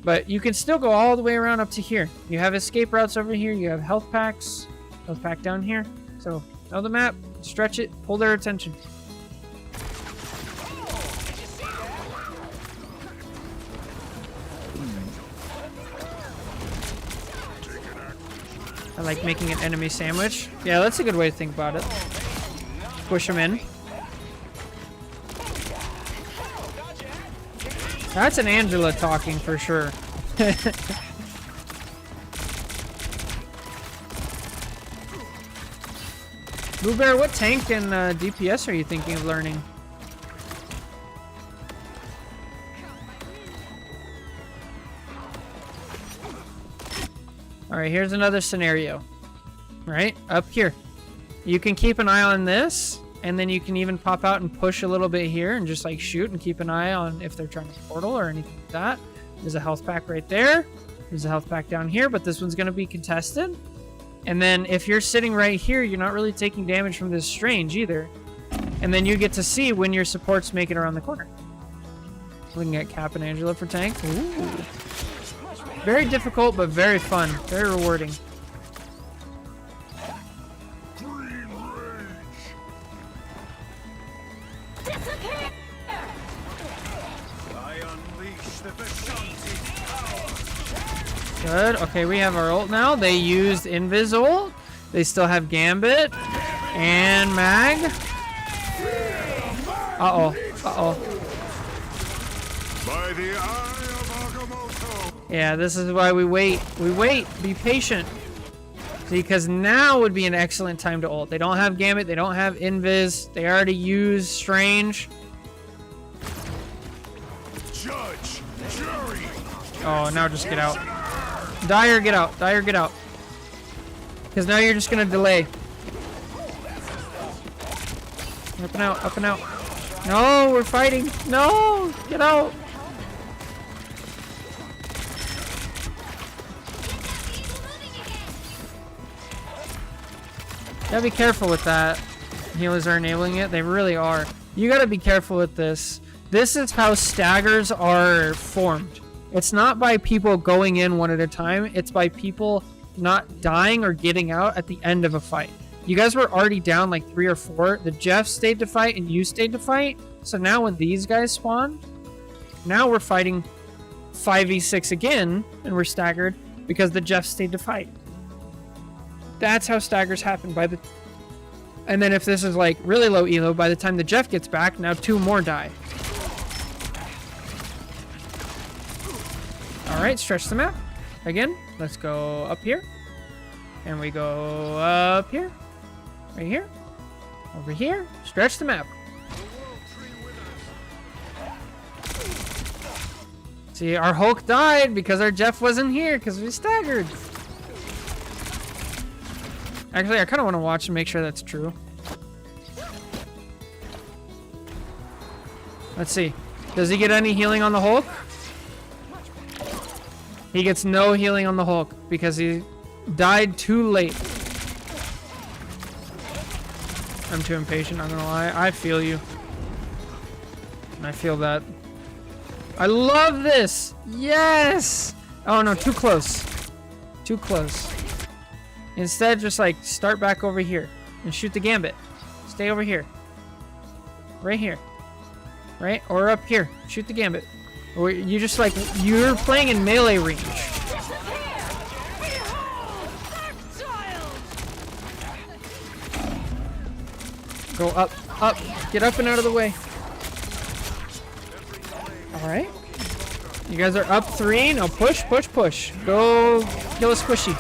But you can still go all the way around up to here. You have escape routes over here. You have health packs. Health pack down here. So, know the map. Stretch it. Pull their attention. I like making an enemy sandwich. Yeah, that's a good way to think about it. Push him in. That's an Angela talking for sure. Blue Bear, what tank and DPS are you thinking of learning? All right, here's another scenario. Right up here. You can keep an eye on this, and then you can even pop out and push a little bit here and just like shoot and keep an eye on if they're trying to portal or anything like that. There's a health pack right there. There's a health pack down here, but this one's going to be contested. And then if you're sitting right here, you're not really taking damage from this Strange either. And then you get to see when your supports make it around the corner. Looking at Cap and Angela for tank. Ooh. Very difficult, but very fun. Very rewarding. Good. Okay, we have our ult now. They used Invis ult. They still have Gambit and Mag. Uh-oh. Uh-oh. By the eye of Agamotto. Yeah, this is why we wait. We wait. Be patient. Because now would be an excellent time to ult. They don't have Gambit. They don't have Invis. They already used Strange. Judge, jury. Oh, now just get out. Dire, get out. Dire, get out. Because now you're just going to delay. Up and out. Up and out. No, we're fighting. No, get out. Gotta be careful with that. Healers are enabling it. They really are. You gotta be careful with this. This is how staggers are formed. It's not by people going in one at a time. It's by people not dying or getting out at the end of a fight. You guys were already down like 3 or 4. The Jeff stayed to fight and you stayed to fight. So now when these guys spawn, now we're fighting 5v6 again and we're staggered because the Jeff stayed to fight. That's how staggers happen and then if this is like really low elo, by the time the Jeff gets back, now 2 more die. Alright, stretch the map. Again, let's go up here. And we go up here. Right here. Over here. Stretch the map. See, our Hulk died because our Jeff wasn't here because we staggered. Actually, I kind of want to watch and make sure that's true. Let's see. Does he get any healing on the Hulk? He gets no healing on the Hulk because he died too late. I'm too impatient, I'm gonna lie. I feel you. I feel that. I love this! Yes! Oh no, too close. Too close. Instead, just like start back over here and shoot the Gambit. Stay over here. Right here. Right? Or up here. Shoot the Gambit. Or you just like, you're playing in melee range. Go up, up. Get up and out of the way. Alright. You guys are up 3. Now push, push, push. Go kill a squishy.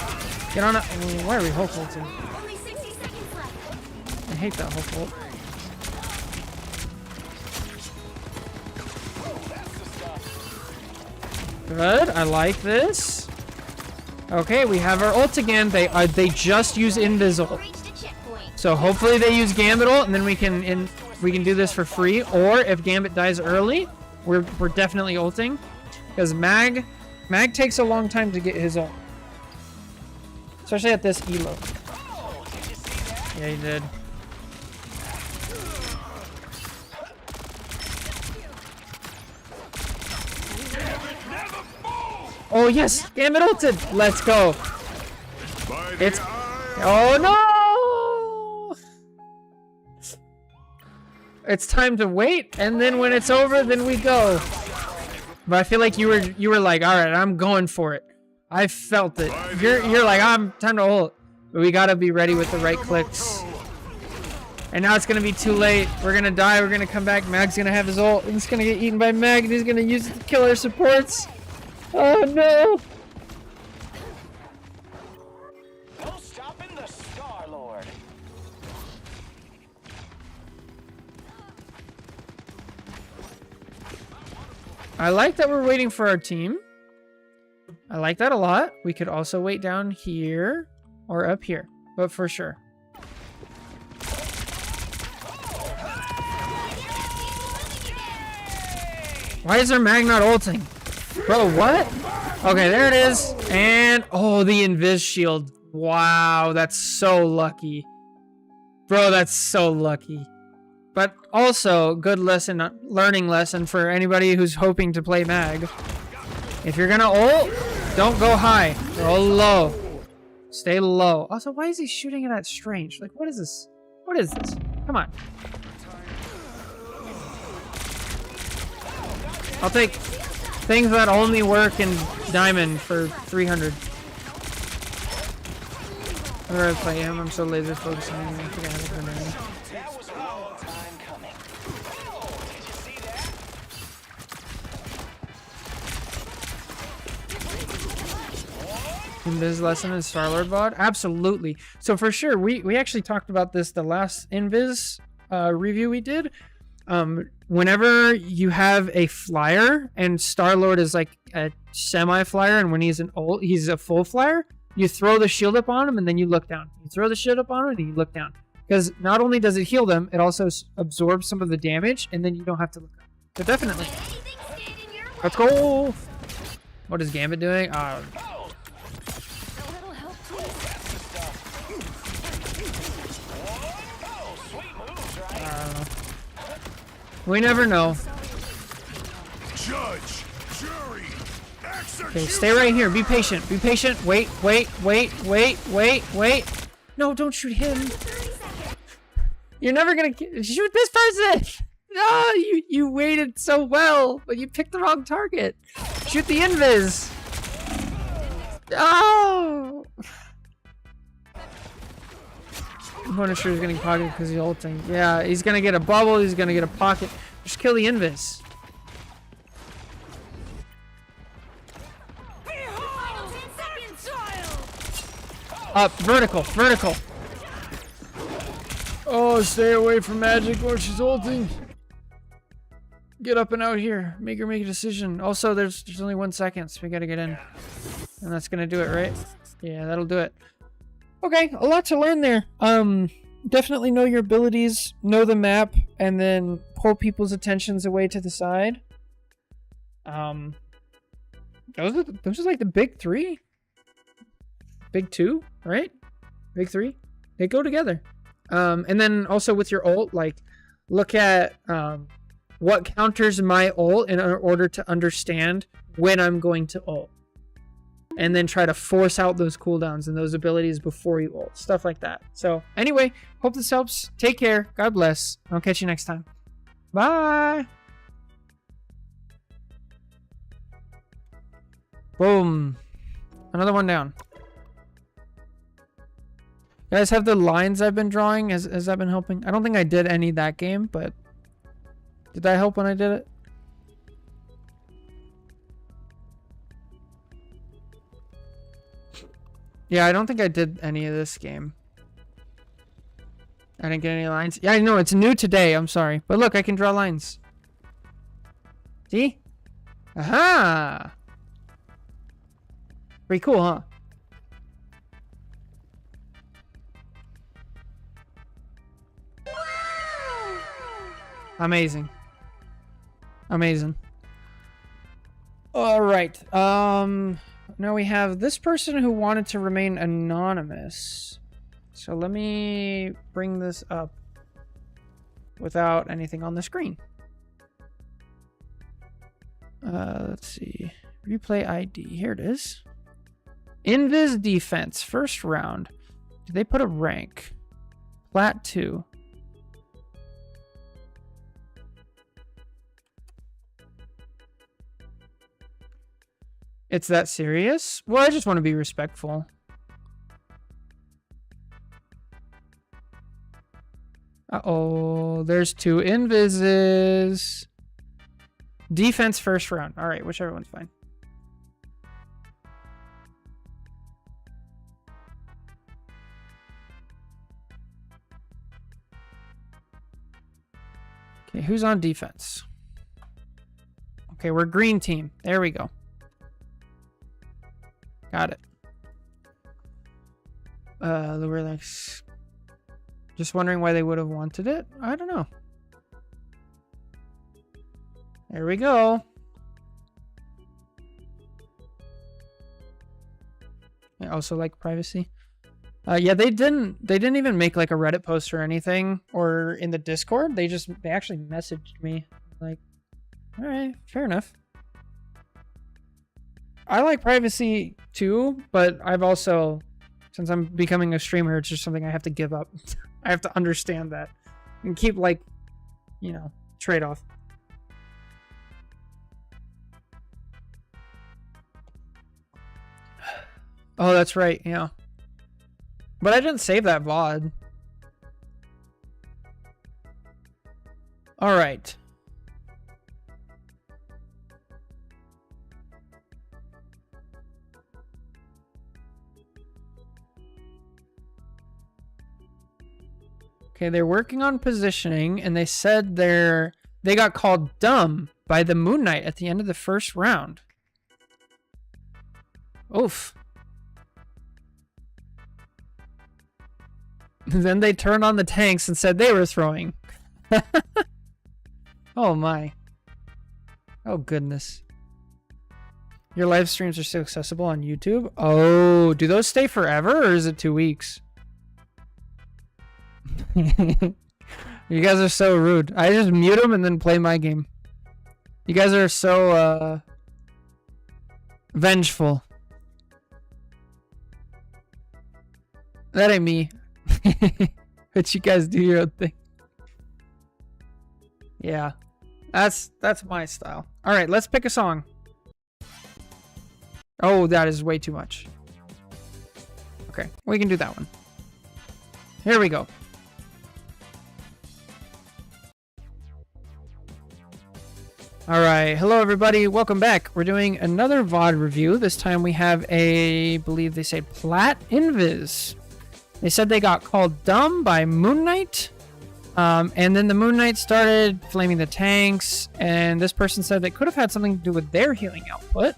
Get on up. Why are we Hulk ulting? Only 60 seconds left. I hate that Hulk ult. Good. I like this. Okay, we have our ult again. They just use Invis ult. Reached a checkpoint. So hopefully they use Gambit ult, and then we can do this for free. Or if Gambit dies early, we're definitely ulting, because Mag takes a long time to get his ult, especially at this elo. Yeah, he did. Oh yes, Gambit ulted. Let's go. It's oh no. It's time to wait, and then when it's over, then we go. But I feel like you were like, all right, I'm going for it. I felt it. You're like, I'm time to ult. But we gotta be ready with the right clicks. And now it's gonna be too late. We're gonna die. We're gonna come back. Mag's gonna have his ult. And it's gonna get eaten by Mag. And he's gonna use it to kill our supports. Oh no! No stopping the Star-Lord. I like that we're waiting for our team. I like that a lot. We could also wait down here or up here, but for sure. Why is there Mag not ulting? Bro, what? Okay, there it is. And, oh, the invis shield. Wow, that's so lucky. Bro, that's so lucky. But also, good lesson, learning lesson for anybody who's hoping to play Mag. If you're gonna ult, don't go high. Go low. Stay low. Also, why is he shooting it at strange? Like, what is this? What is this? Come on. I'll take things that only work in Diamond for 300. I'd rather play him. I'm so laser focused on him. I think I have a grenade. That was a long time coming. Oh, did you see that? Invis lesson in Star-Lord VOD? Absolutely. So for sure, we actually talked about this the last Invis review we did. Whenever you have a flyer and Star-Lord is like a semi-flyer, and when he's an ult, he's a full flyer, you throw the shield up on him and then you look down. You throw the shield up on him and you look down. Because not only does it heal them, it also absorbs some of the damage, and then you don't have to look up. So definitely. Let's go! What is Gambit doing? We never know. Judge, jury, executioner. Okay, stay right here. Be patient. Be patient. Wait. No, don't shoot him. You're never gonna shoot this person. No, you waited so well, but you picked the wrong target. Shoot the invis. Oh. I'm not sure he's getting pocketed because he's ulting. Yeah, he's gonna get a bubble. He's gonna get a pocket. Just kill the invis. Up, vertical. Oh, stay away from magic while she's ulting. Get up and out here. Make her make a decision. Also, there's only 1 second, so we gotta get in. And that's gonna do it, right? Yeah, that'll do it. Okay, a lot to learn there. Definitely know your abilities, know the map, and then pull people's attentions away to the side. Those are like the big three. Big two, right? Big three. They go together. And then also with your ult, like, look at what counters my ult in order to understand when I'm going to ult. And then try to force out those cooldowns and those abilities before you ult. Stuff like that. So, anyway, hope this helps. Take care. God bless. I'll catch you next time. Bye! Boom. Another one down. You guys have the lines I've been drawing? Has that been helping? I don't think I did any that game, but... Did that help when I did it? Yeah, I don't think I did any of this game. I didn't get any lines. Yeah, I know, it's new today. I'm sorry. But look, I can draw lines. See? Aha! Pretty cool, huh? Amazing. Amazing. All right. Now we have this person who wanted to remain anonymous. So let me bring this up without anything on the screen. Let's see. Replay ID. Here it is. Invis defense. First round. Did they put a rank? Plat 2. It's that serious? Well, I just want to be respectful. Uh-oh, there's 2 invises. Defense first round. All right, whichever one's fine. Okay, who's on defense? Okay, we're green team. There we go. Got it. We're like... Just wondering why they would have wanted it. I don't know. There we go. I also like privacy. Yeah, they didn't even make like a Reddit post or anything or in the Discord. They actually messaged me like, all right, fair enough. I like privacy too, but I've also, since I'm becoming a streamer, it's just something I have to give up. I have to understand that and keep like, you know, trade-off. Oh, that's right. Yeah. But I didn't save that VOD. All right. Okay, they're working on positioning, and they said they got called dumb by the Moon Knight at the end of the first round. Oof. Then they turned on the tanks and said they were throwing. Oh my. Oh goodness. Your live streams are still accessible on YouTube? Oh, do those stay forever or is it 2 weeks? You guys are so rude. I just mute them and then play my game. You guys are so vengeful. That ain't me. But you guys do your own thing. Yeah. That's my style. All right, let's pick a song. Oh, that is way too much. Okay, we can do that one. Here we go. All right, hello everybody, welcome back. We're doing another VOD review. This time we have I believe they say Plat Invis. They said they got called dumb by Moon Knight. And then the Moon Knight started flaming the tanks, and this person said they could have had something to do with their healing output.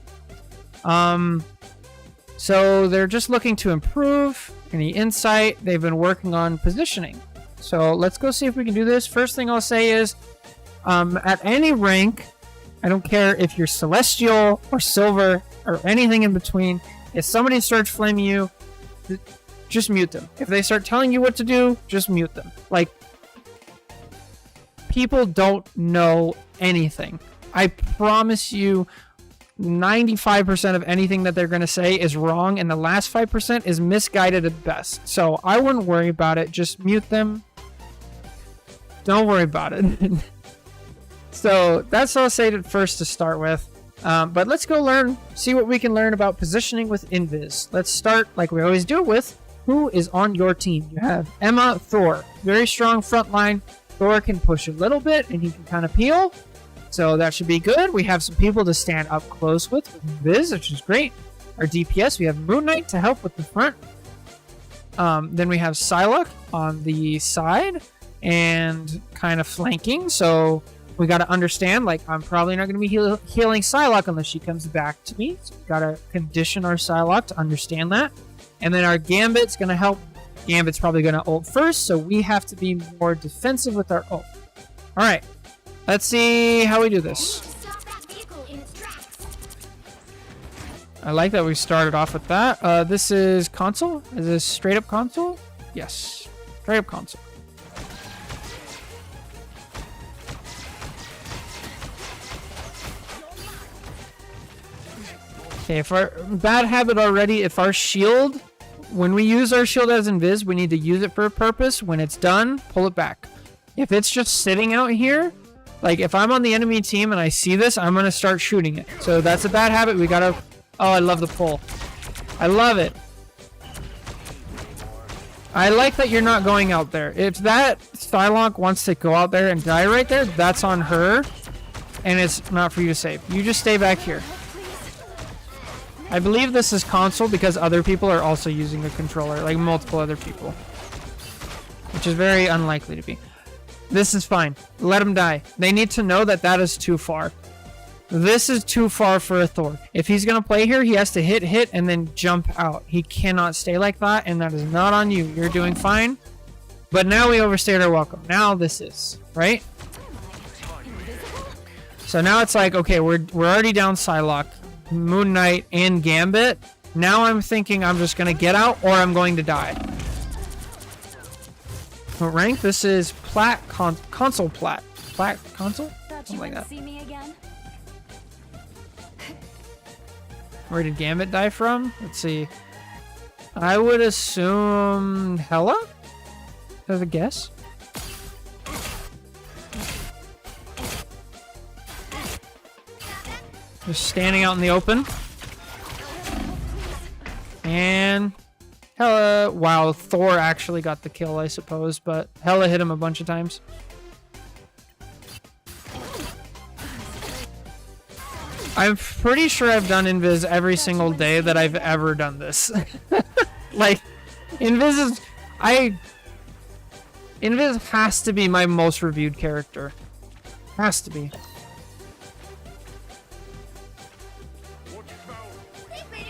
So they're just looking to improve any insight. They've been working on positioning. So let's go see if we can do this. First thing I'll say is, at any rank, I don't care if you're Celestial or Silver or anything in between, if somebody starts flaming you, just mute them. If they start telling you what to do, just mute them. Like, people don't know anything. I promise you 95% of anything that they're going to say is wrong, and the last 5% is misguided at best. So I wouldn't worry about it. Just mute them. Don't worry about it. So that's what I'll say first to start with. But let's go see what we can learn about positioning with Invis. Let's start like we always do with who is on your team. You have Emma, Thor. Very strong front line. Thor can push a little bit and he can kind of peel. So that should be good. We have some people to stand up close with Invis, which is great. Our DPS, we have Moon Knight to help with the front. Then we have Psylocke on the side and kind of flanking. So we got to understand, like, I'm probably not going to be healing Psylocke unless she comes back to me. So we got to condition our Psylocke to understand that. And then our Gambit's going to help. Gambit's probably going to ult first, so we have to be more defensive with our ult. All right, let's see how we do this. Stop that vehicle in its tracks. I like that we started off with that. This is console? Is this straight up console? Yes, straight up console. Okay, if our bad habit already, if our shield, when we use our shield as invis, we need to use it for a purpose. When it's done, pull it back. If it's just sitting out here, like if I'm on the enemy team and I see this, I'm going to start shooting it. So that's a bad habit. We got to... Oh, I love the pull. I love it. I like that you're not going out there. If that Psylocke wants to go out there and die right there, that's on her. And it's not for you to save. You just stay back here. I believe this is console because other people are also using the controller. Like multiple other people. Which is very unlikely to be. This is fine. Let them die. They need to know that that is too far. This is too far for a Thor. If he's going to play here, he has to hit, and then jump out. He cannot stay like that, and that is not on you. You're doing fine. But now we overstayed our welcome. Now this is, right? So now it's like, okay, we're already down Psylocke, Moon Knight, and Gambit. Now I'm thinking I'm just going to get out, or I'm going to die. What rank? This is Plat, Console Plat. Plat Console? Something like that. See me again? Where did Gambit die from? Let's see. I would assume Hela? As a guess. Just standing out in the open. And Hela, wow, Thor actually got the kill, I suppose, but Hela hit him a bunch of times. I'm pretty sure I've done Invis every single day that I've ever done this. Like, Invis is... Invis has to be my most reviewed character. Has to be.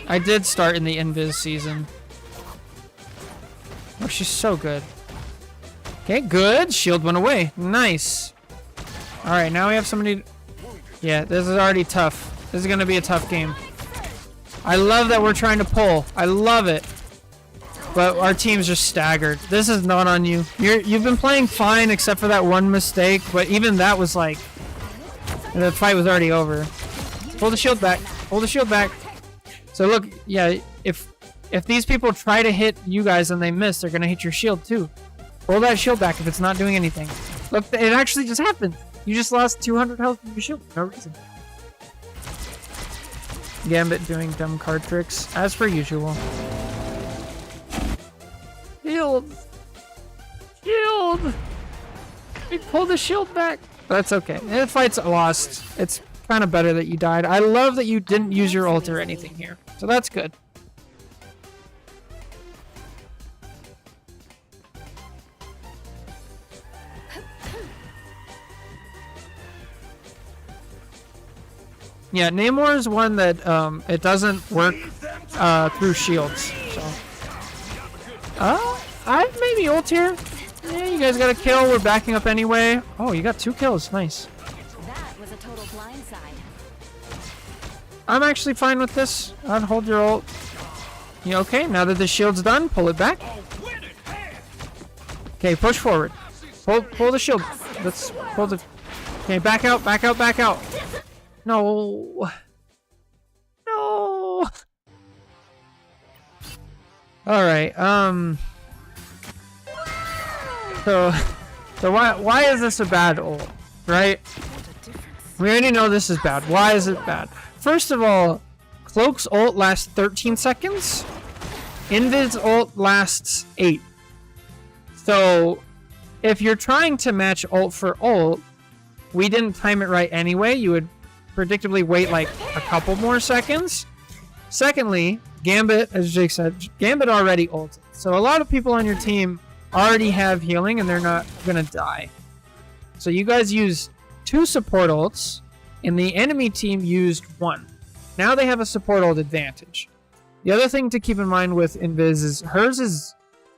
I did start in the Invis season. Oh, she's so good. Okay, good. Shield went away. Nice. Alright, now we have somebody... Yeah, this is already tough. This is going to be a tough game. I love that we're trying to pull. I love it. But our team's just staggered. This is not on you. You've been playing fine except for that one mistake, but even that was like... The fight was already over. Pull the shield back. Pull the shield back. So look, yeah, if these people try to hit you guys and they miss, they're going to hit your shield too. Pull that shield back if it's not doing anything. Look, it actually just happened. You just lost 200 health from your shield for no reason. Gambit doing dumb card tricks, as per usual. Shield! Shield! We pulled the shield back! That's okay. The fight's lost. It's kind of better that you died. I love that you didn't use your ult or anything here. So that's good. Yeah, Namor is one that it doesn't work through shields. So, I've maybe ult here. Yeah, you guys got a kill. We're backing up anyway. Oh, you got 2 kills. Nice. That was a total blindside. I'm actually fine with this. I'd hold your ult. You okay? Now that the shield's done, pull it back. Okay, push forward. Pull the shield. Let's pull the. Okay, back out, back out, back out. No. No. Alright, So why is this a bad ult, right? We already know this is bad. Why is it bad? First of all, Cloak's ult lasts 13 seconds. Invis ult lasts 8. So, if you're trying to match ult for ult, we didn't time it right anyway. You would predictably wait like a couple more seconds. Secondly, Gambit, as Jake said, Gambit already ulted. So a lot of people on your team already have healing and they're not going to die. So you guys use 2 support ults and the enemy team used 1. Now they have a support ult advantage. The other thing to keep in mind with Invis is hers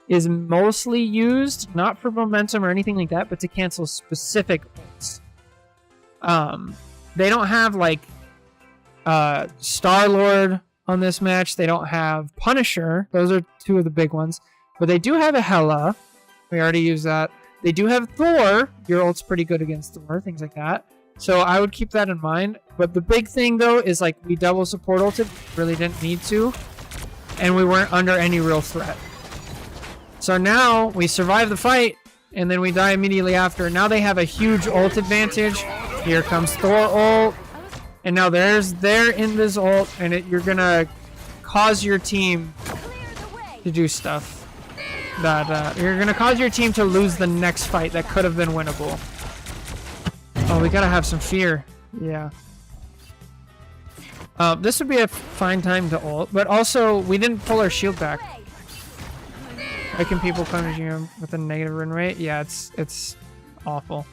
is mostly used, not for momentum or anything like that, but to cancel specific ults. They don't have like Star-Lord on this match. They don't have Punisher. Those are 2 of the big ones. But they do have a Hela. We already used that. They do have Thor. Your ult's pretty good against Thor, things like that. So I would keep that in mind. But the big thing though is like we double support ulted. Really didn't need to. And we weren't under any real threat. So now we survive the fight and then we die immediately after. Now they have a huge ult advantage. Here comes Thor ult. And now there's their Invis ult, and you're gonna cause your team to do stuff. that you're gonna cause your team to lose the next fight that could have been winnable. Oh, we gotta have some fear. Yeah. This would be a fine time to ult, but also we didn't pull our shield back. Why can people punish you with a negative run rate? Yeah, it's awful.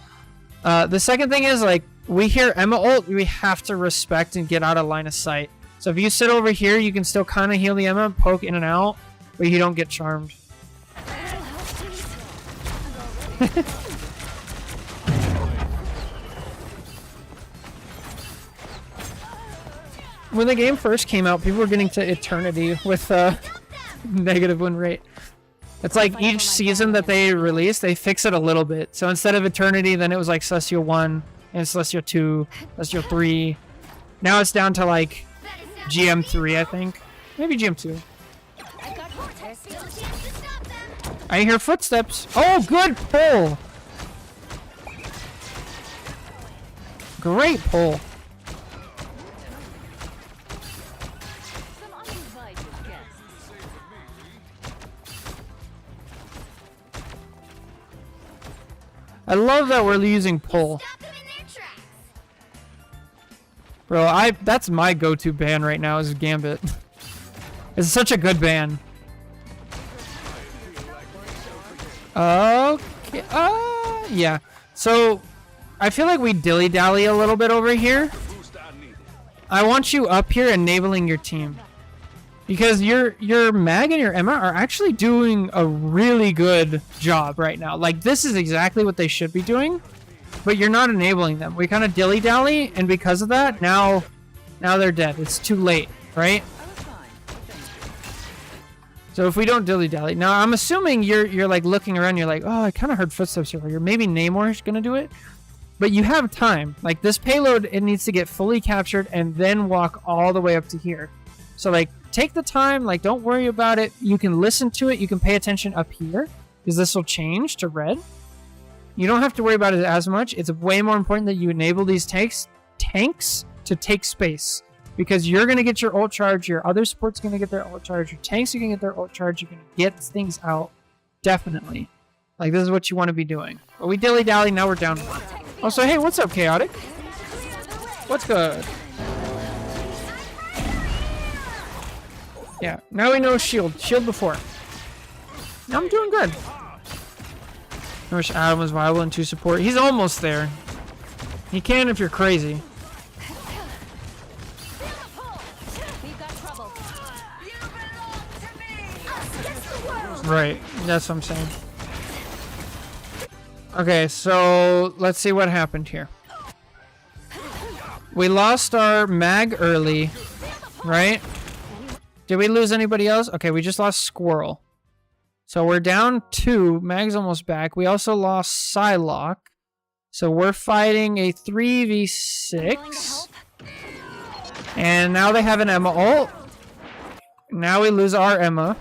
The second thing is, like, we hear Emma ult, we have to respect and get out of line of sight. So if you sit over here, you can still kind of heal the Emma, poke in and out, but you don't get charmed. When the game first came out, people were getting to Eternity with negative win rate. It's like each season that they release, they fix it a little bit. So instead of Eternity, then it was like Celestial 1 and Celestial 2, Celestial 3. Now it's down to like GM3, I think. Maybe GM2. I hear footsteps. Oh, good pull. Great pull. I love that we're using pull. Bro, that's my go-to ban right now is Gambit. It's such a good ban. Okay. Yeah. So, I feel like we dilly-dally a little bit over here. I want you up here enabling your team. Because your Mag and your Emma are actually doing a really good job right now. Like, this is exactly what they should be doing, but you're not enabling them. We kind of dilly-dally, and because of that, now they're dead. It's too late, right? So if we don't dilly-dally... Now, I'm assuming you're like, looking around, you're like, oh, I kind of heard footsteps here. Maybe Namor's gonna do it? But you have time. Like, this payload, it needs to get fully captured and then walk all the way up to here. So, like, take the time, like, don't worry about it. You can listen to it. You can pay attention up here, because this will change to red. You don't have to worry about it as much. It's way more important that you enable these tanks to take space, because you're going to get your ult charge, your other support's going to get their ult charge, your tanks are going to get their ult charge, you're going to get things out. Definitely. Like, this is what you want to be doing. But we dilly-dally, now we're down. Also, hey, what's up, Chaotic? What's good? Yeah, now we know shield. Shield before. Now I'm doing good. I wish Adam was viable in 2 support. He's almost there. He can if you're crazy. Right, that's what I'm saying. Okay, so let's see what happened here. We lost our Mag early, right? Did we lose anybody else? Okay, we just lost Squirrel. So we're down 2. Mag's almost back. We also lost Psylocke. So we're fighting a 3v6. And now they have an Emma ult. Now we lose our Emma.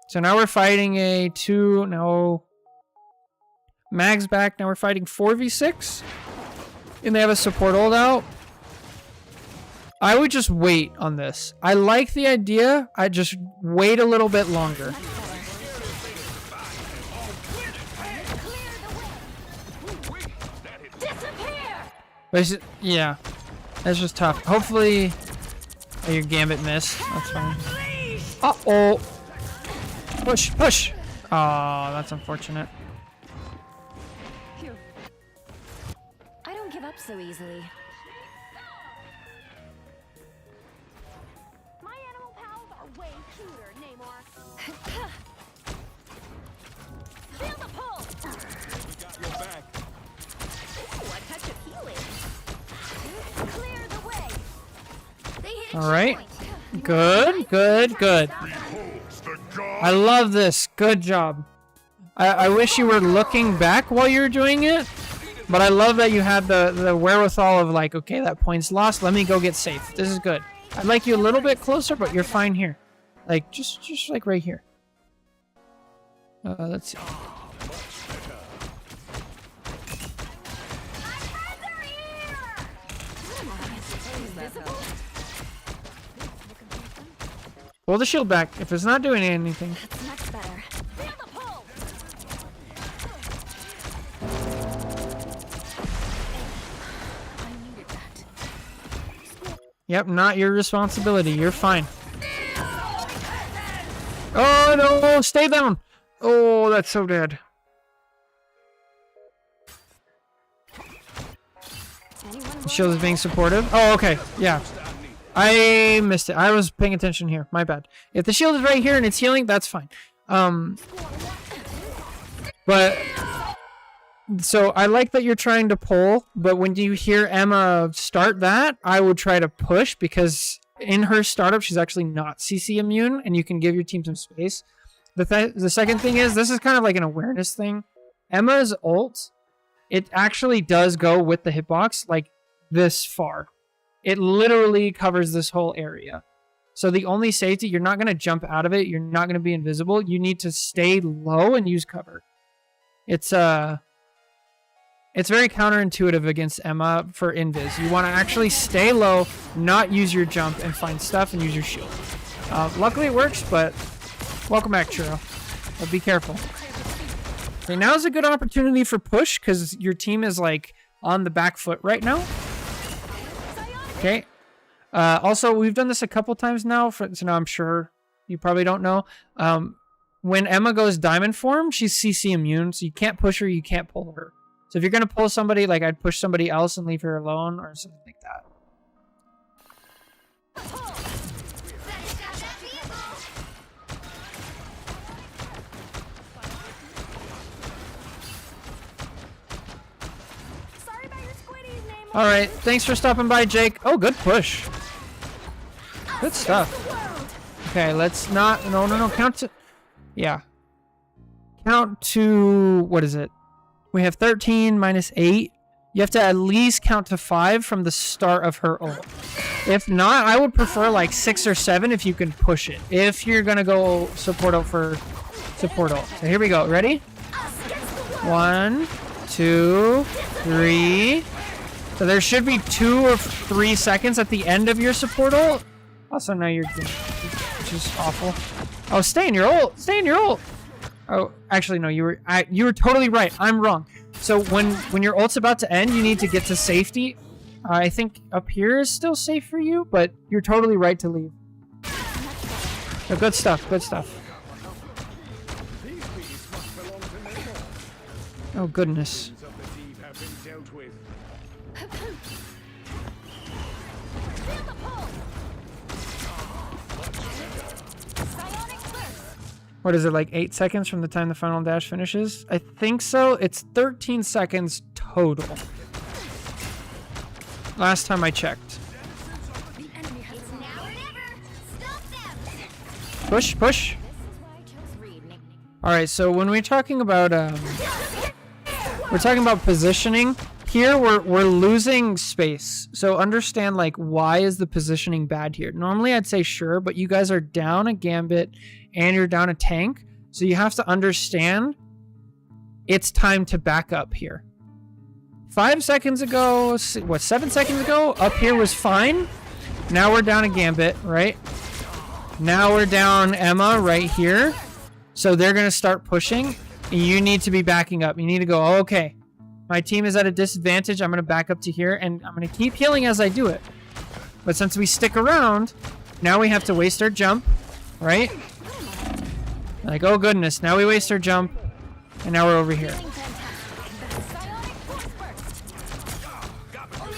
So now we're fighting a 2... No. Mag's back. Now we're fighting 4v6. And they have a support ult out. I would just wait on this. I like the idea. I just wait a little bit longer. Yeah, that's just tough. Hopefully, oh, your Gambit missed. That's fine. Uh-oh. Push, push. Oh, that's unfortunate. I don't give up so easily. My animal pals are way cuter, Namor. Feel the pull. Got your back. Ooh, a touch of healing. Clear the way. They hit All right. point. Good, good, good. Beholds the god. I love this. Good job. I wish you were looking back while you were doing it, but I love that you had the wherewithal of like, okay, that point's lost. Let me go get safe. This is good. I'd like you a little bit closer, but you're fine here. Like, just like right here. Let's see. Pull the shield back if it's not doing anything. That's much better. Feel the pull. Yep, not your responsibility. You're fine. Oh, no. Stay down. Oh, that's so dead. The shield is being supportive. Oh, okay. Yeah. I missed it. I was paying attention here. My bad. If the shield is right here and it's healing, that's fine. But so I like that you're trying to pull, but when you hear Emma start that, I would try to push because in her startup, she's actually not CC immune and you can give your team some space. The second thing is, this is kind of like an awareness thing. Emma's ult, it actually does go with the hitbox like this far. It literally covers this whole area. So the only safety, you're not going to jump out of it. You're not going to be invisible. You need to stay low and use cover. It's very counterintuitive against Emma for invis. You want to actually stay low, not use your jump, and find stuff and use your shield. Luckily it works, but welcome back, Churro. But be careful. Okay, now is a good opportunity for push because your team is like on the back foot right now. Okay. Also, we've done this a couple times now, so now I'm sure you probably don't know. When Emma goes diamond form, she's CC immune, so you can't push her, you can't pull her. So if you're going to pull somebody, like I'd push somebody else and leave her alone or something like that. All right, thanks for stopping by, Jake. Oh, good push. Good stuff. Okay, let's not... No. Count to... Yeah. Count to... What is it? We have 13 minus 8. You have to at least count to 5 from the start of her ult. If not, I would prefer like 6 or 7 if you can push it. If you're going to go support ult for support ult. So here we go. Ready? 1, 2, 3... So there should be 2 or 3 seconds at the end of your support ult. Also, now you're good, which is awful. Oh, stay in your ult. Stay in your ult. Oh, actually, no. You were totally right. I'm wrong. So when your ult's about to end, you need to get to safety. I think up here is still safe for you, but you're totally right to leave. Oh, good stuff. Good stuff. Oh goodness. What is it, like 8 seconds from the time the final dash finishes? I think so. It's 13 seconds total. Last time I checked. Push, push. Alright, so when we're talking about positioning, here we're losing space. So understand like why is the positioning bad here? Normally I'd say sure, but you guys are down a Gambit and you're down a tank. So you have to understand it's time to back up here. 5 seconds ago, what, 7 seconds ago, up here was fine. Now we're down a Gambit, right? Now we're down Emma right here. So they're going to start pushing. You need to be backing up. You need to go, oh, okay, my team is at a disadvantage. I'm going to back up to here, and I'm going to keep healing as I do it. But since we stick around, now we have to waste our jump, right? Like, oh goodness, now we waste our jump, and now we're over here.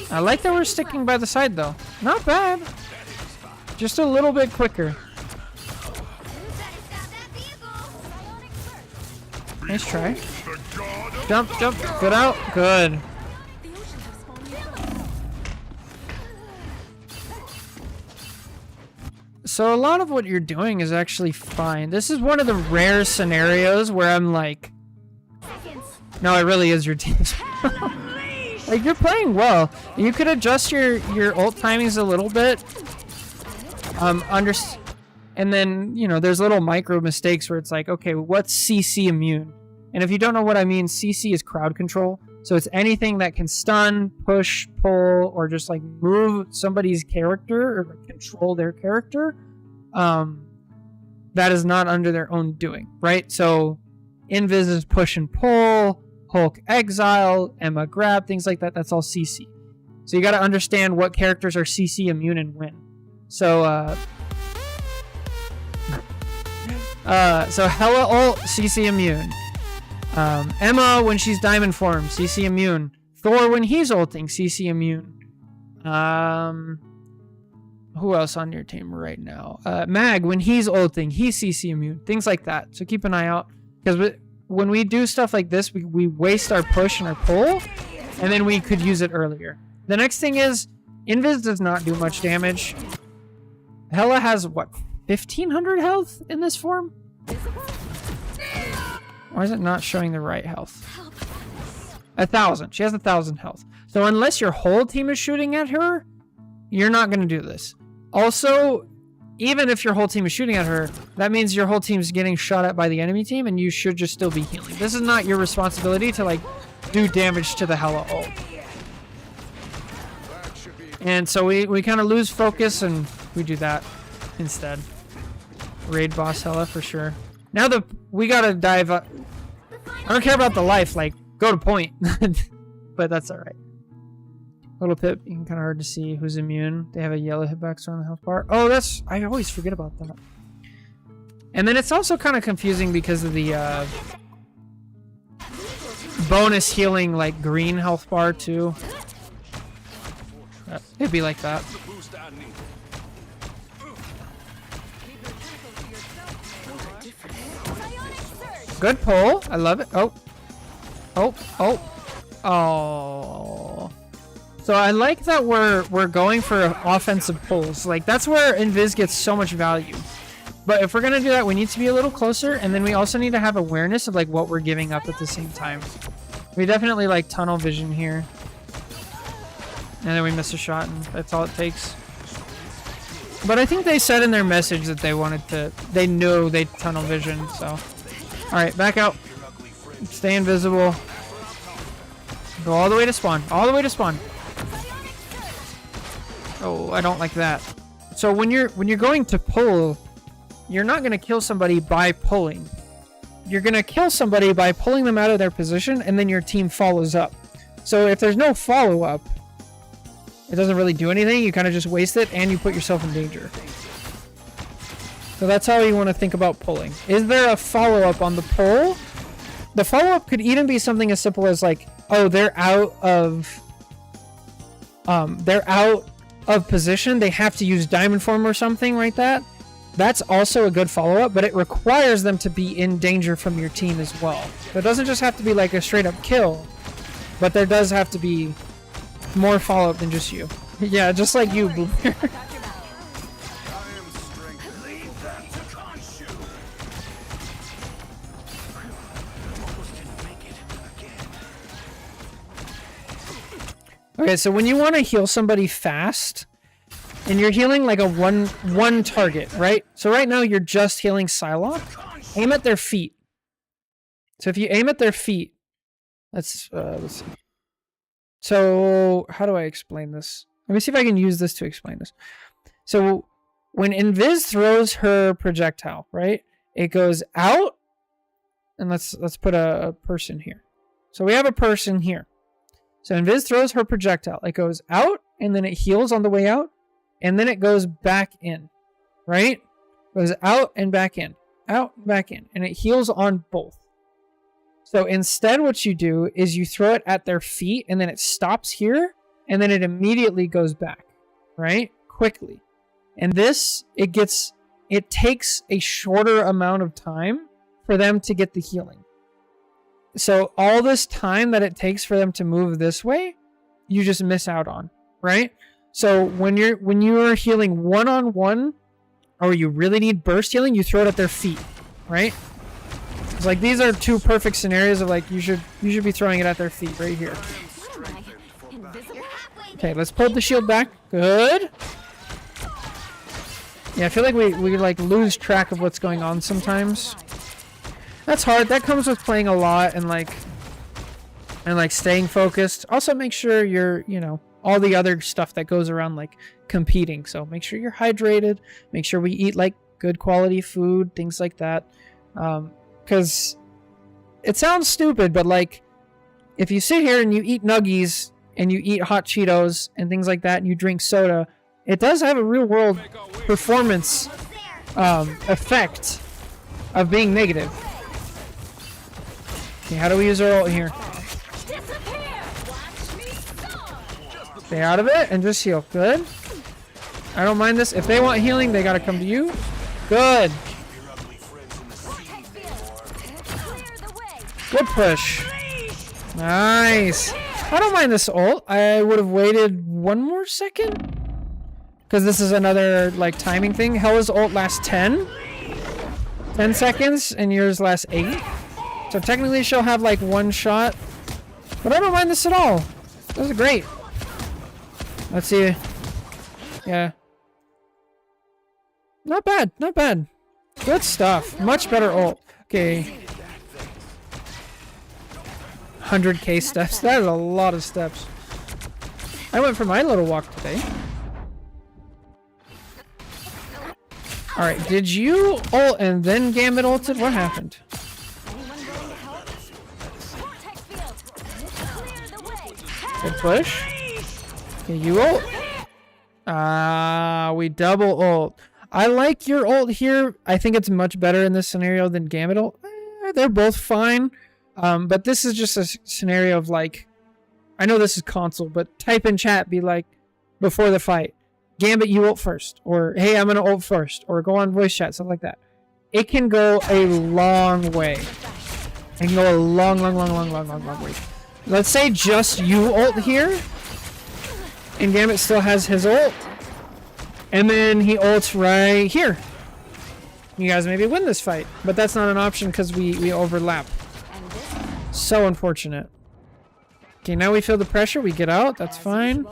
I like that we're sticking by the side, though. Not bad. Just a little bit quicker. Nice try. Jump, jump. Good out. Good. So a lot of what you're doing is actually fine. This is one of the rare scenarios where I'm like, no, it really is your team. Like, you're playing well. You could adjust your ult timings a little bit. And then, you know, there's little micro mistakes where it's like, okay, what's CC immune? And if you don't know what I mean, CC is crowd control. So it's anything that can stun, push, pull, or just like move somebody's character or control their character. That is not under their own doing, right? So Invis is push and pull, Hulk exile, Emma grab, things like that. That's all CC. So you got to understand what characters are CC immune and when. So so Hela ult, CC immune. Emma when she's diamond form, CC immune. Thor when he's ulting, CC immune. Who else on your team right now? Mag when he's ulting, he's CC immune. Things like that. So keep an eye out, because when we do stuff like this, we waste our push and our pull, and then we could use it earlier. The next thing is, Invis does not do much damage. Hela has, what, 1,500 health in this form? Why is it not showing the right health? 1,000. She has 1,000 health. So unless your whole team is shooting at her, you're not going to do this. Also, even if your whole team is shooting at her, that means your whole team is getting shot at by the enemy team, and you should just still be healing. This is not your responsibility to, like, do damage to the Hela ult. And so we kind of lose focus, and we do that instead. Raid boss Hela for sure. Now we gotta dive up. I don't care about the life, like, go to point. But that's alright. Little Pip, you can kind of hard to see who's immune. They have a yellow hitbox on the health bar. Oh, I always forget about that. And then it's also kind of confusing because of the bonus healing, like, green health bar too. It'd be like that. Good pull. I love it. Oh. So I like that we're going for offensive pulls. Like, that's where Invis gets so much value. But if we're gonna do that, we need to be a little closer, and then we also need to have awareness of, like, what we're giving up at the same time. We definitely like tunnel vision here. And then we miss a shot, and that's all it takes. But I think they said in their message that they knew they tunnel vision, so. Alright, back out. Stay invisible. Go all the way to spawn. All the way to spawn. Oh, I don't like that. So when you're going to pull, you're not gonna kill somebody by pulling. You're gonna kill somebody by pulling them out of their position, and then your team follows up. So if there's no follow-up, it doesn't really do anything. You kind of just waste it, and you put yourself in danger. So that's how you want to think about pulling. Is there a follow-up on the pull? The follow-up could even be something as simple as, like, oh, they're out of position. They have to use diamond form or something like that. That's also a good follow-up, but it requires them to be in danger from your team as well. So it doesn't just have to be like a straight-up kill, but there does have to be more follow-up than just you. Yeah, just like you, Boomer. Okay, so when you want to heal somebody fast, and you're healing like a one target, right? So right now you're just healing Psylocke. Aim at their feet. So if you aim at their feet, let's see. So how do I explain this? Let me see if I can use this to explain this. So when Invis throws her projectile, right? It goes out, and let's put a person here. So we have a person here. So Invis throws her projectile. It goes out, and then it heals on the way out, and then it goes back in, right? Goes out and back in, out, back in, and it heals on both. So instead what you do is you throw it at their feet, and then it stops here, and then it immediately goes back, right? Quickly. And this, it takes a shorter amount of time for them to get the healing. So all this time that it takes for them to move this way, you just miss out on, right? So when you are healing one-on-one, or you really need burst healing, you throw it at their feet, right? It's like these are two perfect scenarios of, like, you should be throwing it at their feet right here. Okay, let's pull the shield back. Good. Yeah, I feel like we like lose track of what's going on sometimes. That's hard. That comes with playing a lot and like staying focused. Also make sure you're, all the other stuff that goes around like competing. So make sure you're hydrated. Make sure we eat like good quality food, things like that. Because it sounds stupid, but like if you sit here and you eat nuggies and you eat hot Cheetos and things like that, and you drink soda, it does have a real world performance effect of being negative. Okay, how do we use our ult here? Stay out of it and just heal. Good. I don't mind this. If they want healing, they gotta come to you. Good. Good push. Nice. I don't mind this ult. I would have waited one more second. Because this is another, like, timing thing. Hella's ult lasts 10 seconds, and yours lasts 8. So technically she'll have, like, one shot. But I don't mind this at all. This is great. Let's see. Yeah. Not bad. Not bad. Good stuff. Much better ult. Okay. 100k steps. That is a lot of steps. I went for my little walk today. Alright, did you ult and then Gambit ulted? What happened? Good push. Okay, you ult. We double ult. I like your ult here. I think it's much better in this scenario than Gambit ult. They're both fine. But this is just a scenario of like, I know this is console, but type in chat, be like, before the fight, Gambit, you ult first, or hey, I'm gonna ult first, or go on voice chat, stuff like that. It can go a long way. It can go a long way. Let's say just you ult here, and Gambit still has his ult, and then he ults right here. You guys maybe win this fight, but that's not an option because we overlap. So unfortunate. Okay, now we feel the pressure. We get out. That's fine.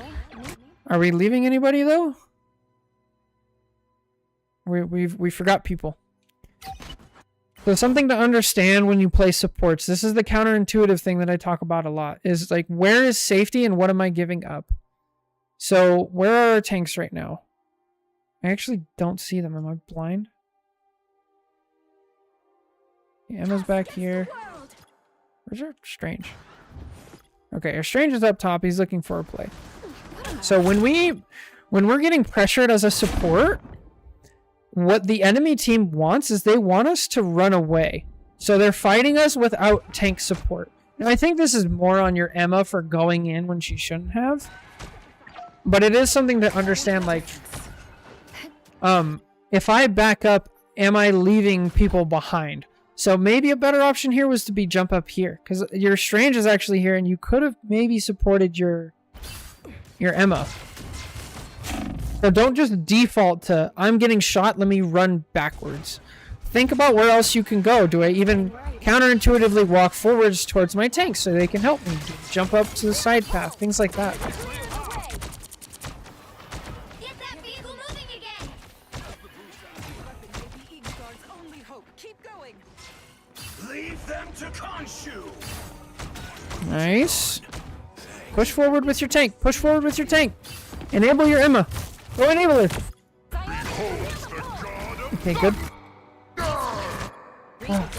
Are we leaving anybody though? We forgot people. So something to understand when you play supports. This is the counterintuitive thing that I talk about a lot. Is like, where is safety and what am I giving up? So where are our tanks right now? I actually don't see them. Am I blind? Yeah, Emma's back here. Where's our Strange? Okay, our Strange is up top. He's looking for a play. So when we're getting pressured as a support, what the enemy team wants is they want us to run away. So they're fighting us without tank support. And I think this is more on your Emma for going in when she shouldn't have. But it is something to understand, like, if I back up, am I leaving people behind? So maybe a better option here was to be jump up here, because your Strange is actually here, and you could have maybe supported your Emma. So don't just default to, I'm getting shot, let me run backwards. Think about where else you can go. Do I even counterintuitively walk forwards towards my tanks so they can help me? Jump up to the side path, things like that. Nice. Push forward with your tank. Push forward with your tank. Enable your Emma. Go enable her. Okay, good. Oh,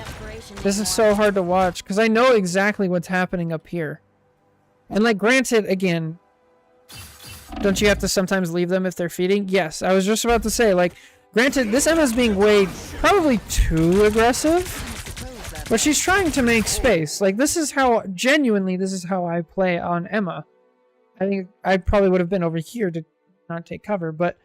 this is so hard to watch because I know exactly what's happening up here. And like, granted, again, don't you have to sometimes leave them if they're feeding? Yes, I was just about to say, like, granted, this Emma's being way probably too aggressive. But she's trying to make space. Like, this is how, genuinely, this is how I play on Emma. I think I probably would have been over here to not take cover, but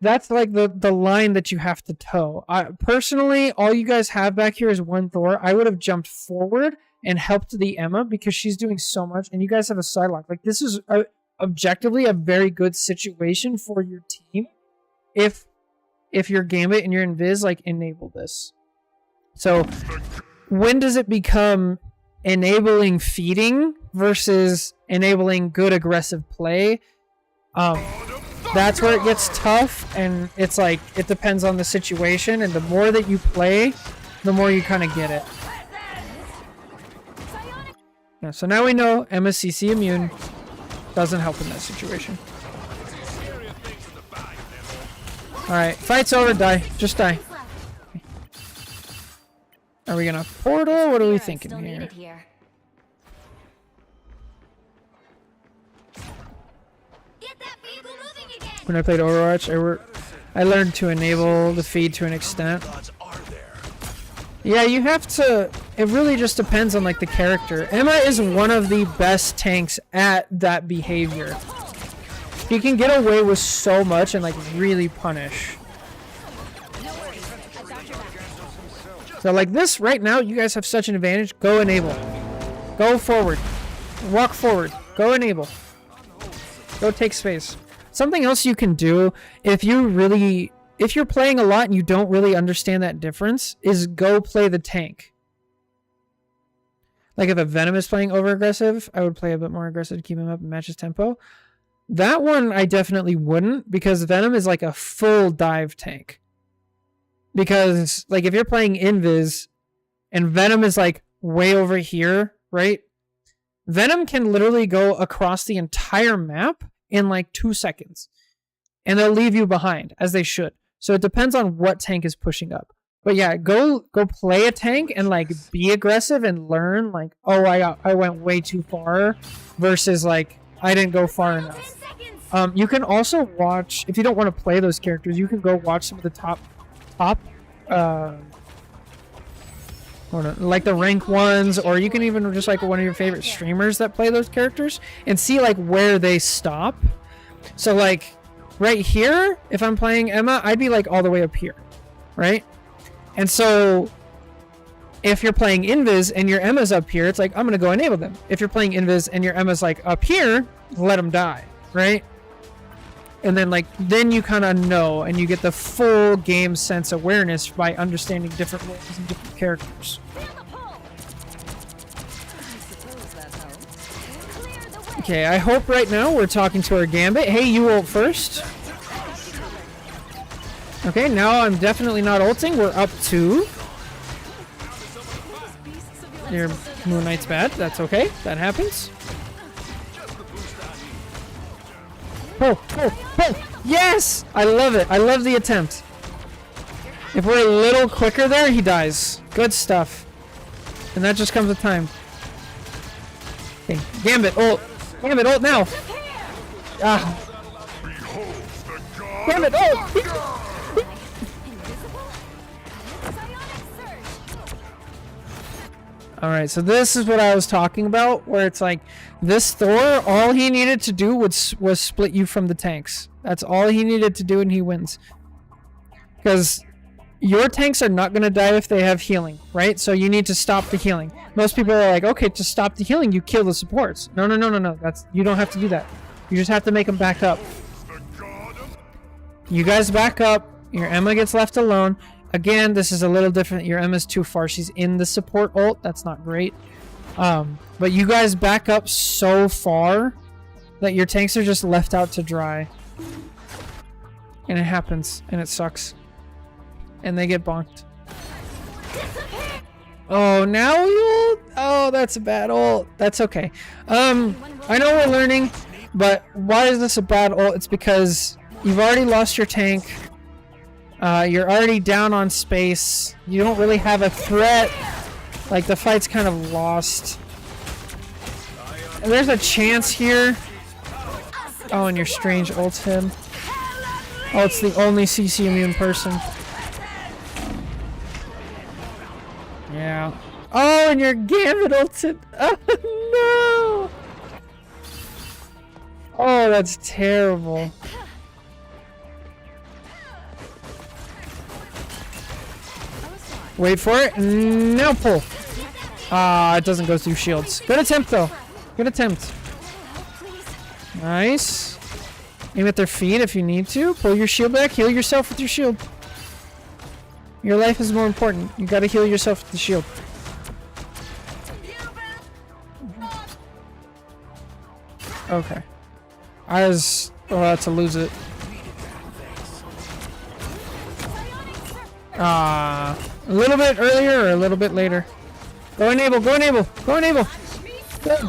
that's like the line that you have to toe. Personally, all you guys have back here is one Thor. I would have jumped forward and helped the Emma because she's doing so much, and you guys have a side lock. Like, this is objectively a very good situation for your team if your Gambit and your Invis, like, enable this. So when does it become enabling feeding versus enabling good aggressive play? That's where it gets tough, and it's like, it depends on the situation, and the more that you play, the more you kind of get it. Yeah, so now we know Emma's CC immune doesn't help in that situation. Alright, fight's over, die. Just die. Are we gonna portal? What are we thinking here? when I played Overwatch, I learned to enable the feed to an extent. Yeah, you have to. It really just depends on like the character. Emma is one of the best tanks at that behavior. He can get away with so much and like really punish. So like this right now, you guys have such an advantage. Go enable. Go forward. Walk forward. Go enable. Go take space. Something else you can do if you're playing a lot and you don't really understand that difference is go play the tank. Like if a Venom is playing over aggressive, I would play a bit more aggressive to keep him up and match his tempo. That one I definitely wouldn't, because Venom is like a full dive tank. Because like if you're playing Invis and Venom is like way over here, right? Venom can literally go across the entire map in like 2 seconds. And they'll leave you behind, as they should. So it depends on what tank is pushing up. But yeah, go play a tank and like be aggressive and learn like, oh, I went way too far versus like I didn't go far enough. You can also watch, if you don't want to play those characters, you can go watch some of the top like the rank ones, or you can even just like one of your favorite streamers that play those characters and see like where they stop. So like right here, if I'm playing Emma, I'd be like all the way up here, right? And so if you're playing Invis and your Emma's up here, it's like I'm gonna go enable them. If you're playing Invis and your Emma's like up here, let them die, right? And then like then you kind of know and you get the full game sense awareness by understanding different roles and different characters. Okay, I hope right now we're talking to our Gambit. Hey, you ult first. Okay, now I'm definitely not ulting. We're up 2. Your Moon Knight's bad. That's okay. That happens. Oh, oh, oh! Yes! I love it. I love the attempt. If we're a little quicker there, he dies. Good stuff. And that just comes with time. Okay, Gambit, ult. Gambit, ult now! Ah. Gambit, ult! Alright, so this is what I was talking about, where it's like, this Thor, all he needed to do was split you from the tanks. That's all he needed to do and he wins. Because your tanks are not going to die if they have healing, right? So you need to stop the healing. Most people are like, okay, to stop the healing, you kill the supports. No, no, no, no, no. You don't have to do that. You just have to make them back up. You guys back up. Your Emma gets left alone. Again, this is a little different. Your Emma's too far. She's in the support ult. That's not great. But you guys back up so far that your tanks are just left out to dry. And it happens. And it sucks. And they get bonked. Oh, now you ult? Oh, that's a bad ult. That's okay. I know we're learning, but why is this a bad ult? It's because you've already lost your tank. You're already down on space. You don't really have a threat. Like, the fight's kind of lost. And there's a chance here. Oh, and your strange ults him. Oh, it's the only CC immune person. Yeah. Oh, and your Gambit ulted. Oh, no! Oh, that's terrible. Wait for it. Now pull. Ah, it doesn't go through shields. Good attempt, though. Good attempt. Nice. Aim at their feet if you need to. Pull your shield back. Heal yourself with your shield. Your life is more important. You gotta heal yourself with the shield. Okay. I was about to lose it. Ah. A little bit earlier or a little bit later? Go enable, go enable, go enable! Good.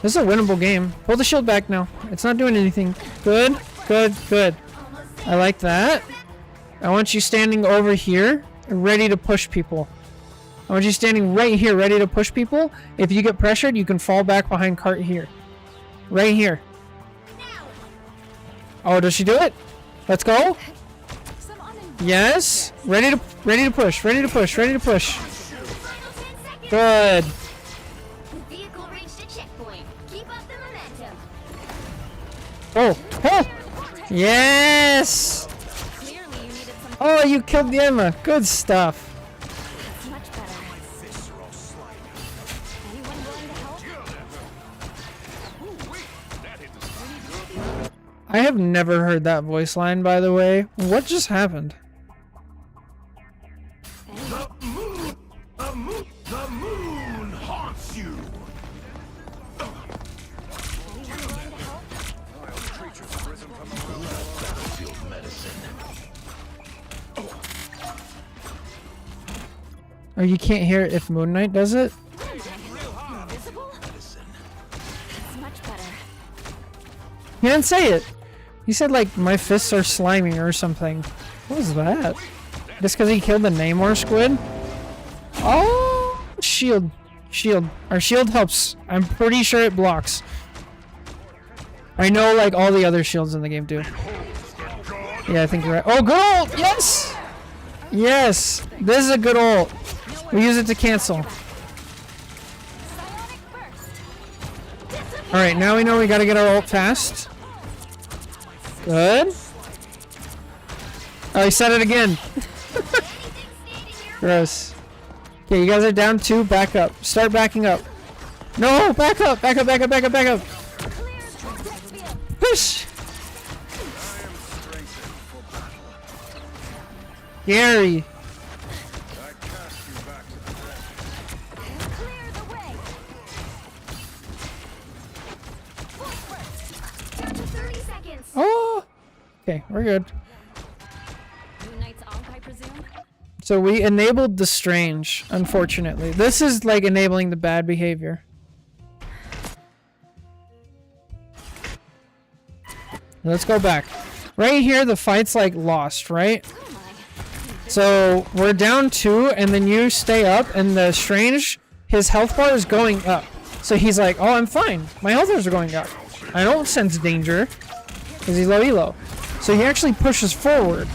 This is a winnable game. Pull the shield back now. It's not doing anything. Good, good, good. I like that. I want you standing over here, ready to push people. I want you standing right here, ready to push people. If you get pressured, you can fall back behind cart here. Right here. Oh, does she do it? Let's go. Yes. Ready to push. Ready to push. Ready to push. Good. The vehicle reached a checkpoint. Keep up the momentum. Oh. Oh. Yes. Clearly, you needed some. Oh, you killed the Emma. Good stuff. That's much better. Anyone willing to help? I have never heard that voice line, by the way. What just happened? The moon haunts you. Oh, you can't hear it if Moon Knight does it? Invisible? That's much better. He didn't say it. He said, like, my fists are slimy or something. What was that? Just because he killed the Namor squid? Oh, shield. Shield. Our shield helps. I'm pretty sure it blocks. I know, like, all the other shields in the game do. Yeah, I think you're right. Oh, good ult! Yes! Yes! This is a good ult. We use it to cancel. Alright, now we know we gotta get our ult fast. Good. Oh, he said it again. Gross. Okay, you guys are down 2. Back up. Start backing up. No! Back up! Back up, back up, back up, back up! Push! Gary! Clear the way. Down to 30 seconds. Oh! Okay, we're good. Moon Knight's Ankh, I presume? So we enabled the strange, unfortunately. This is like enabling the bad behavior. Let's go back. Right here, the fight's like lost, right? So we're down 2, and then you stay up, and the strange, his health bar is going up. So he's like, oh, I'm fine. My health bars are going up. I don't sense danger, because he's low elo. So he actually pushes forward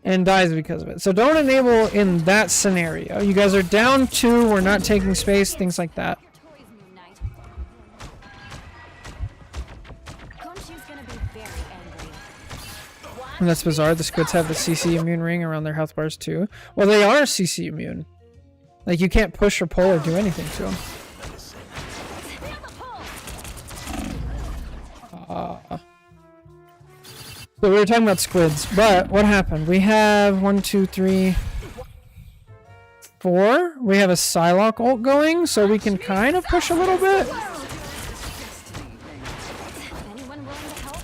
and dies because of it. So don't enable in that scenario. You guys are down 2, we're not taking space, things like that. Toys, Moon Knight. Khonshu's gonna be very angry. And that's bizarre. The squids have the CC immune ring around their health bars too. Well, they are CC immune. Like, you can't push or pull or do anything to them. Feel the pull. So we were talking about squids, but what happened? We have 1, 2, 3, 4. We have a Psylocke ult going, so we can kind of push a little bit. Anyone willing to help?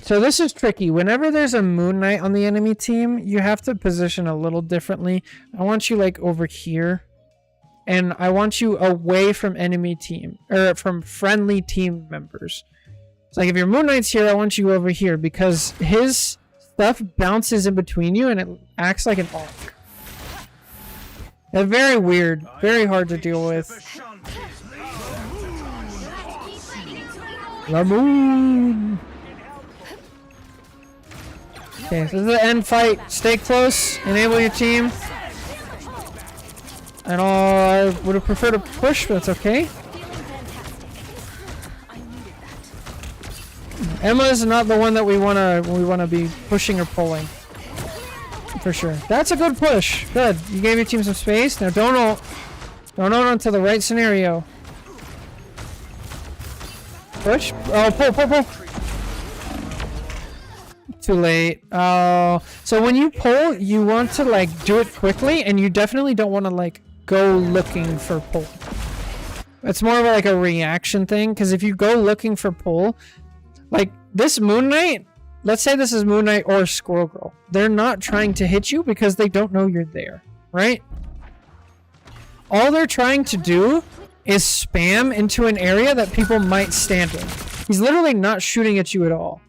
So this is tricky. Whenever there's a Moon Knight on the enemy team, you have to position a little differently. I want you like over here. And I want you away from enemy team, or from friendly team members. It's like if your Moon Knight's here, I want you over here because his stuff bounces in between you and it acts like an ult. They're very weird, very hard to deal with. The moon. Okay, so this is the end fight. Stay close, enable your team. And I would have preferred to push, but it's okay. Emma is not the one that we wanna be pushing or pulling. For sure. That's a good push. Good. You gave your team some space. Now don't ult. Don't ult onto the right scenario. Push. Oh, pull. Too late. Oh. So when you pull, you want to like do it quickly, and you definitely don't want to like go looking for pull. It's more of like a reaction thing, because if you go looking for pull, like this Moon Knight, let's say this is Moon Knight or Squirrel Girl. They're not trying to hit you because they don't know you're there, right? All they're trying to do is spam into an area that people might stand in. He's literally not shooting at you at all.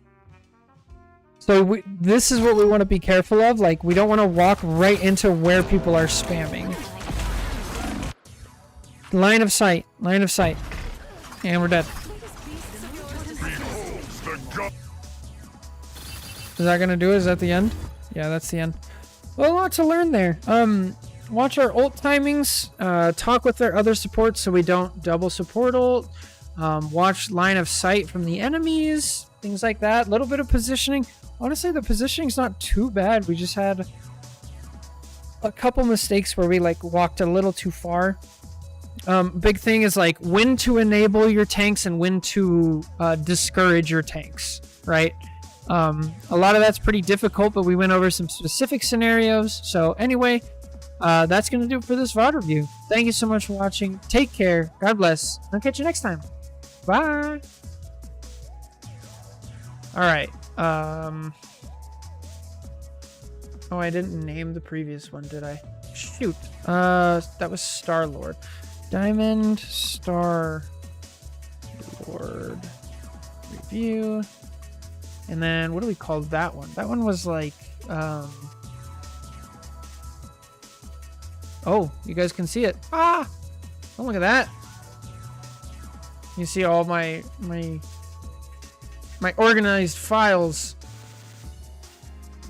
So this is what we want to be careful of. Like, we don't want to walk right into where people are spamming. Line of sight. Line of sight. And we're dead. Is that gonna do it? Is that the end? Yeah, that's the end. Well, a lot to learn there. Watch our ult timings. Talk with our other supports so we don't double support ult. Watch line of sight from the enemies. Things like that. A little bit of positioning. Honestly, the positioning's not too bad. We just had a couple mistakes where we like walked a little too far. Big thing is like when to enable your tanks and when to discourage your tanks, right? A lot of that's pretty difficult, but we went over some specific scenarios. So anyway, that's going to do it for this VOD review. Thank you so much for watching. Take care. God bless. I'll catch you next time. Bye. All right. Oh, I didn't name the previous one, did I? Shoot. That was Star-Lord. Diamond Star-Lord review. And then what do we call that one? That one was like, oh, you guys can see it. Ah! Oh, look at that. You see all my organized files.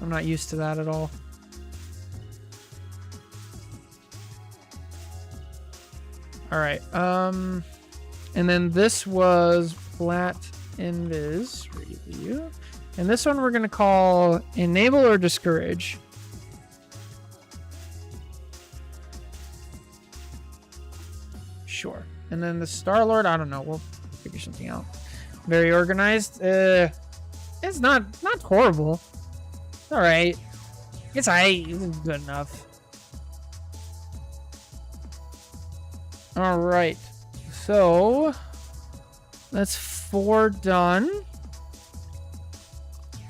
I'm not used to that at all. All right. And then this was Flat Invis review. And this one we're going to call Enable or Discourage. Sure. And then the Star-Lord, I don't know. We'll figure something out. Very organized. It's not horrible. It's all right. It's good enough. All right. So that's 4 done.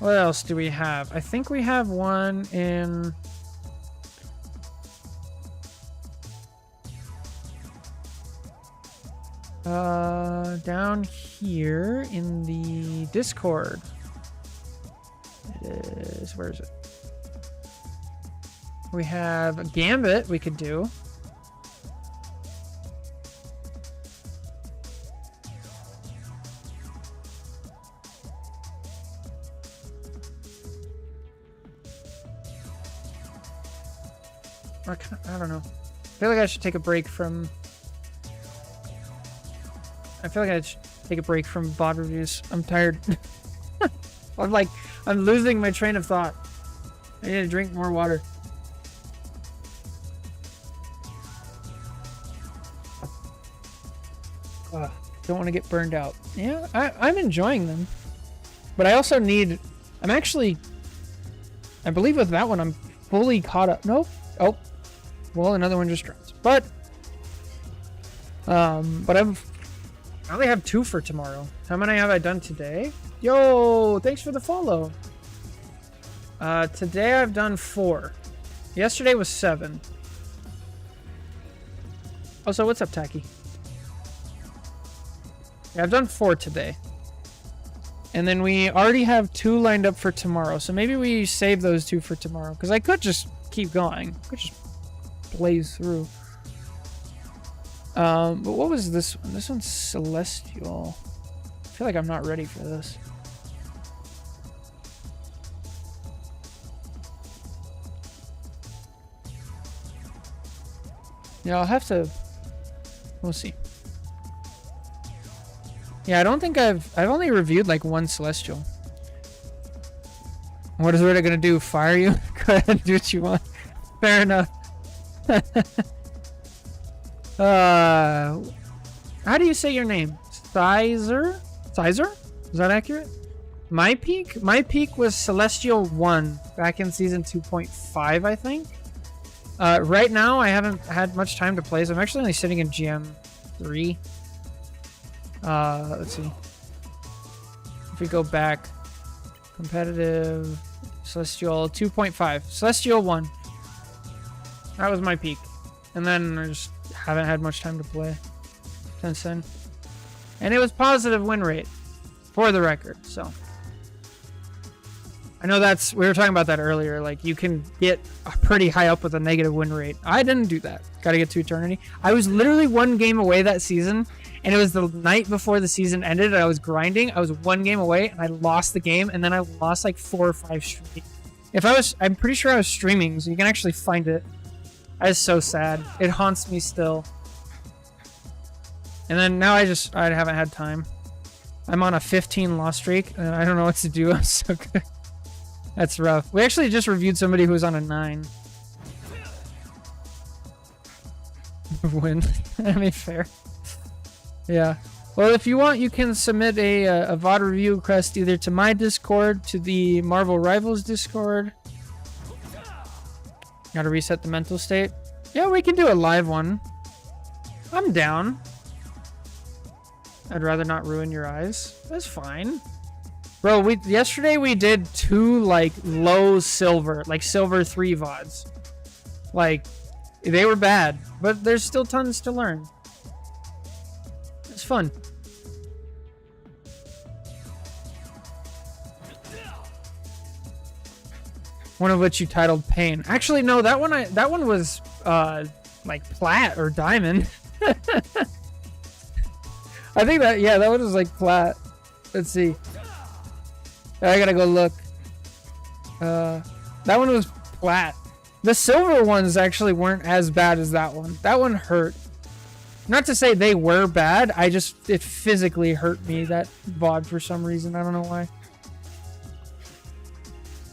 What else do we have? I think we have one in... down here in the Discord. It is... Where is it? We have a Gambit we could do. I don't know. I feel like I should take a break from... I feel like I should take a break from VOD reviews. I'm tired. I'm losing my train of thought. I need to drink more water. Don't want to get burned out. Yeah, I'm enjoying them. But I also need... I believe with that one, I'm fully caught up. Nope. Oh. Well, another one just dropped. But I only have 2 for tomorrow. How many have I done today? Yo, thanks for the follow. Today I've done 4. Yesterday was 7. Also, what's up, Tacky? Yeah, I've done 4 today. And then we already have 2 lined up for tomorrow. So maybe we save those 2 for tomorrow. Because I could just keep going. I could just blaze through. But what was this one? This one's Celestial. I feel like I'm not ready for this. Yeah, I'll have to... We'll see. Yeah, I don't think I've only reviewed like 1 Celestial. What is Rita gonna do? Fire you? Go ahead and do what you want. Fair enough. How do you say your name? Sizer? Sizer? Is that accurate? My peak? My peak was Celestial 1 back in season 2.5, I think. Right now, I haven't had much time to play, so I'm actually only sitting in GM 3. Let's see. If we go back, competitive, Celestial 2.5, Celestial 1. That was my peak. And then I just haven't had much time to play since then. And it was positive win rate, for the record, so. I know we were talking about that earlier. Like, you can get pretty high up with a negative win rate. I didn't do that. Got to get to eternity. I was literally 1 game away that season, and it was the night before the season ended. And I was grinding. I was 1 game away, and I lost the game, and then I lost like 4 or 5 straight. I'm pretty sure I was streaming, so you can actually find it. That is so sad. It haunts me still. And then now I haven't had time. I'm on a 15 loss streak, and I don't know what to do. I'm so good. That's rough. We actually just reviewed somebody who was on a 9. Win. I mean, fair. Yeah. Well, if you want, you can submit a VOD review request either to my Discord, to the Marvel Rivals Discord. Gotta reset the mental state. Yeah, we can do a live one. I'm down. I'd rather not ruin your eyes. That's fine. Bro, yesterday we did 2 like low silver, like silver 3 VODs. Like, they were bad, but there's still tons to learn. It's fun. One of which you titled Pain. Actually, no, that one was like plat or diamond. I think that one was like plat. Let's see. I gotta go look. That one was plat. The silver ones actually weren't as bad as that one. That one hurt. Not to say they were bad. It physically hurt me, that VOD, for some reason. I don't know why.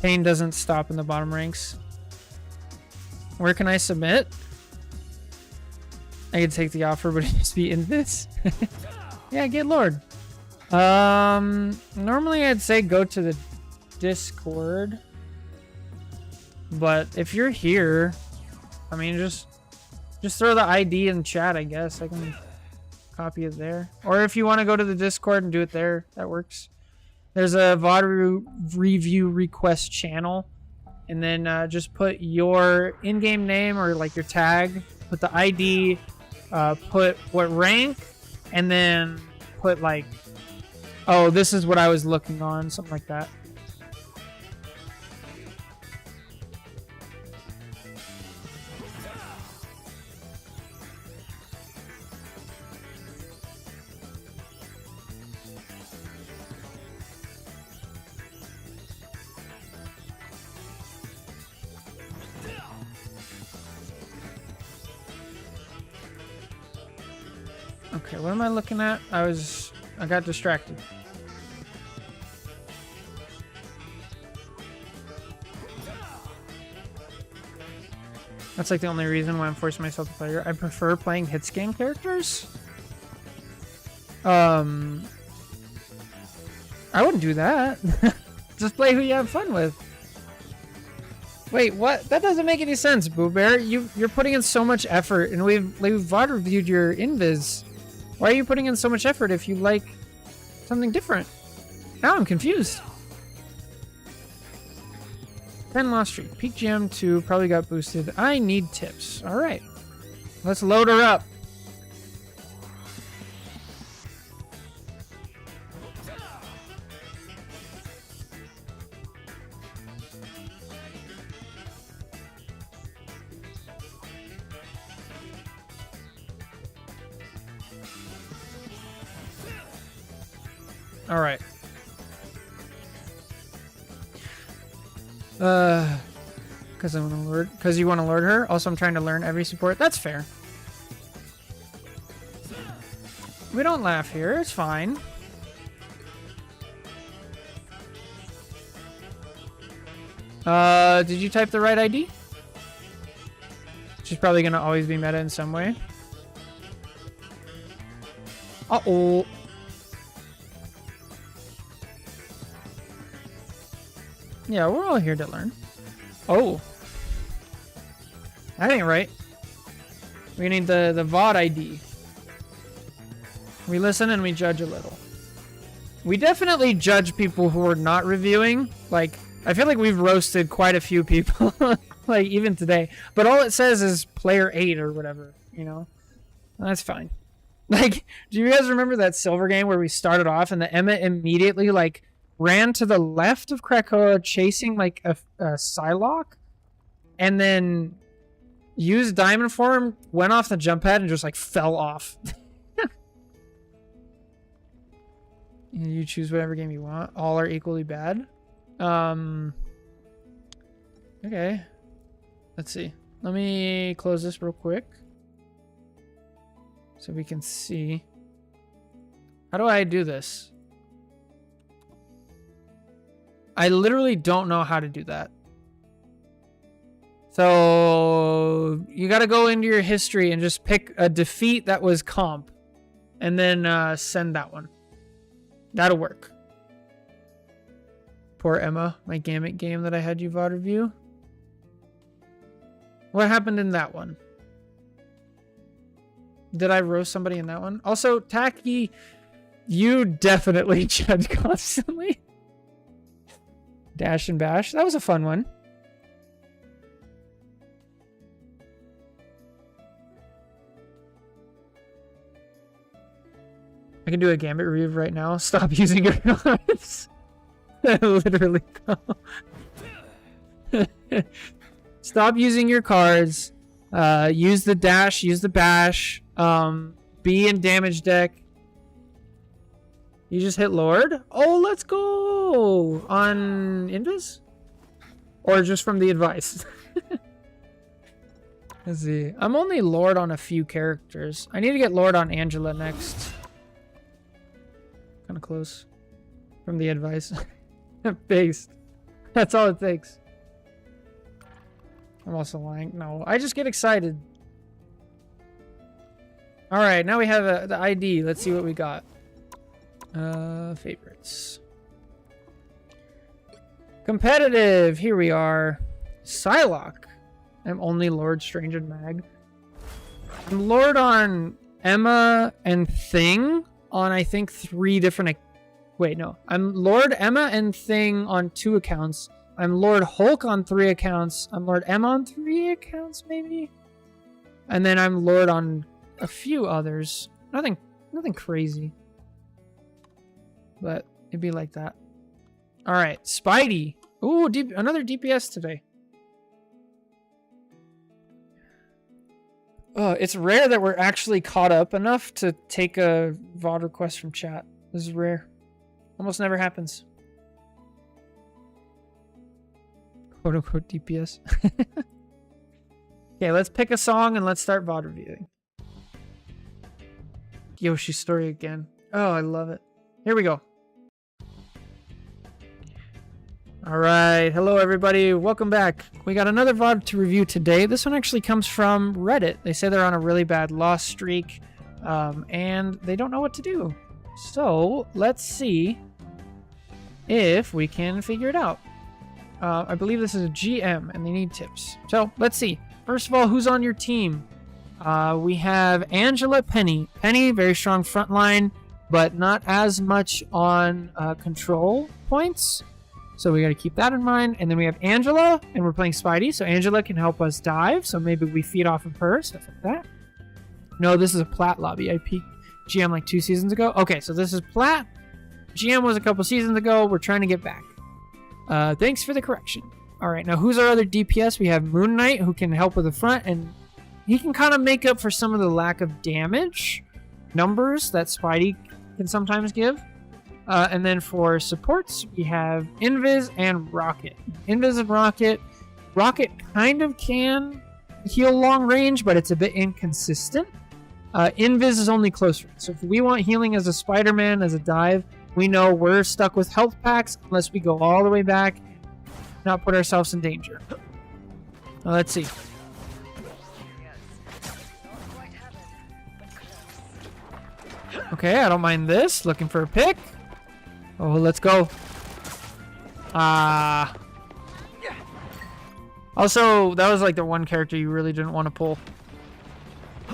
Pain doesn't stop in the bottom ranks. Where can I submit? I could take the offer, but it must be in this. Yeah, get Lord. Normally I'd say go to the Discord. But if you're here, I mean, just throw the ID in chat, I guess. I can copy it there. Or if you want to go to the Discord and do it there, that works. There's a VOD review request channel. And then just put your in-game name or like your tag. Put the ID. Put what rank. And then put like, oh, this is what I was looking on. Something like that. Okay, what am I looking at? I got distracted. That's like the only reason why I'm forcing myself to play her. I prefer playing hit scan characters. I wouldn't do that. Just play who you have fun with. Wait, what? That doesn't make any sense, Boo Bear. You're putting in so much effort, and we've VOD reviewed your invis. Why are you putting in so much effort if you like something different? Now I'm confused. 10 lost streak. Peak gem 2 probably got boosted. I need tips. All right. Let's load her up. All right. Because you want to lord her. Also, I'm trying to learn every support. That's fair. We don't laugh here. It's fine. Did you type the right ID? She's probably gonna always be meta in some way. Uh-oh. Yeah, we're all here to learn. Oh. That ain't right. We need the VOD ID. We listen and we judge a little. We definitely judge people who are not reviewing. Like, I feel like we've roasted quite a few people. Like, even today. But all it says is player 8 or whatever, you know? That's fine. Like, do you guys remember that silver game where we started off and the Emma immediately, like, ran to the left of Krakoa chasing like a Psylocke, and then used Diamond Form, went off the jump pad, and just like fell off. You choose whatever game you want. All are equally bad. Okay. Let's see. Let me close this real quick so we can see. How do I do this? I literally don't know how to do that. So you got to go into your history and just pick a defeat that was comp and then send that one. That'll work. Poor Emma, my Gamut game that I had you VOD review. What happened in that one? Did I roast somebody in that one? Also, Taki, you definitely judge constantly. Dash and Bash. That was a fun one. I can do a Gambit review right now. Stop using your cards. Literally. Stop using your cards. Use the dash. Use the bash. Be in damage deck. You just hit Lord? Oh, let's go! On Invis? Or just from the advice? Let's see. I'm only Lord on a few characters. I need to get Lord on Angela next. Kind of close. From the advice. Based. That's all it takes. I'm also lying. No, I just get excited. Alright, now we have the ID. Let's see what we got. Favorites. Competitive. Here we are. Psylocke. I'm only Lord, Strange, and Mag. I'm Lord on Emma and Thing on, I think, 3 different... Wait, no. I'm Lord Emma and Thing on 2 accounts. I'm Lord Hulk on 3 accounts. I'm Lord Emma on 3 accounts, maybe? And then I'm Lord on a few others. Nothing crazy. But it'd be like that. Alright, Spidey. Ooh, another DPS today. It's rare that we're actually caught up enough to take a VOD request from chat. This is rare. Almost never happens. Quote unquote DPS. Okay, let's pick a song and let's start VOD reviewing. Yoshi's Story again. Oh, I love it. Here we go. Alright, hello everybody, welcome back. We got another VOD to review today. This one actually comes from Reddit. They say they're on a really bad loss streak, and they don't know what to do. So, let's see if we can figure it out. I believe this is a GM, and they need tips. So, let's see. First of all, who's on your team? We have Angela, Penny. Penny, very strong front line, but not as much on control points. So we got to keep that in mind. And then we have Angela, and we're playing Spidey. So Angela can help us dive. So maybe we feed off of her, stuff like that. No, this is a Plat lobby. I peaked GM like 2 seasons ago. Okay, so this is Plat. GM was a couple seasons ago. We're trying to get back. Thanks for the correction. All right, now who's our other DPS? We have Moon Knight, who can help with the front, and he can kind of make up for some of the lack of damage numbers that Spidey can sometimes give. And then for supports, we have Invis and Rocket. Invis and Rocket. Rocket kind of can heal long range, but it's a bit inconsistent. Invis is only close range. So if we want healing as a Spider-Man, as a dive, we know we're stuck with health packs unless we go all the way back, not put ourselves in danger. Now, let's see. Okay, I don't mind this. Looking for a pick. Oh, let's go. Also, that was like the one character you really didn't want to pull.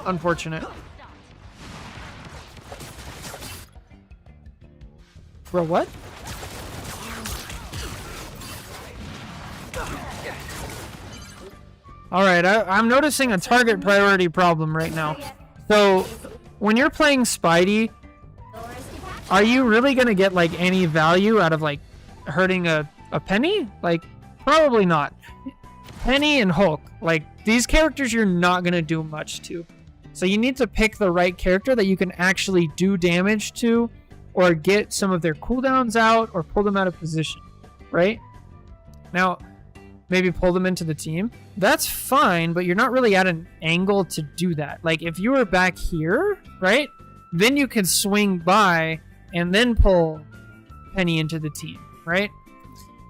Unfortunate. Bro, what? Alright, I'm noticing a target priority problem right now. So, when you're playing Spidey, are you really going to get like any value out of like hurting a Penny? Like, probably not. Penny and Hulk, like, these characters you're not going to do much to. So you need to pick the right character that you can actually do damage to, or get some of their cooldowns out, or pull them out of position, right? Now, maybe pull them into the team. That's fine, but you're not really at an angle to do that. Like, if you were back here, right? Then you can swing by and then pull Penny into the team, right?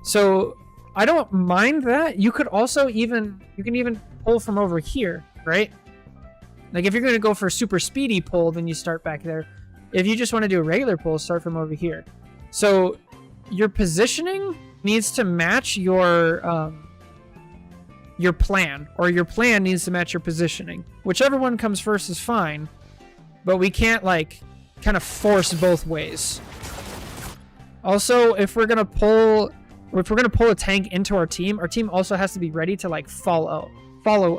So I don't mind that. You could also you can even pull from over here, right? Like, if you're going to go for a super speedy pull, then you start back there. If you just want to do a regular pull, start from over here. So your positioning needs to match your plan, or your plan needs to match your positioning. Whichever one comes first is fine, but we can't, like, kind of force both ways. Also, if we're gonna pull a tank into our team also has to be ready to, like, follow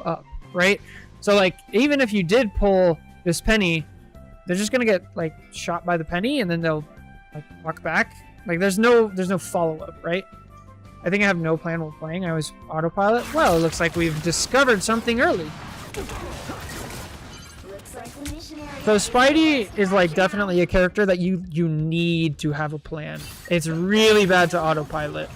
up, right? So, like, even if you did pull this Penny, they're just gonna get, like, shot by the Penny, and then they'll, like, walk back. Like, there's no follow-up, right? I think I have no plan while playing. I always autopilot. Well, it looks like we've discovered something early. So Spidey is, like, definitely a character that you need to have a plan. It's really bad to autopilot.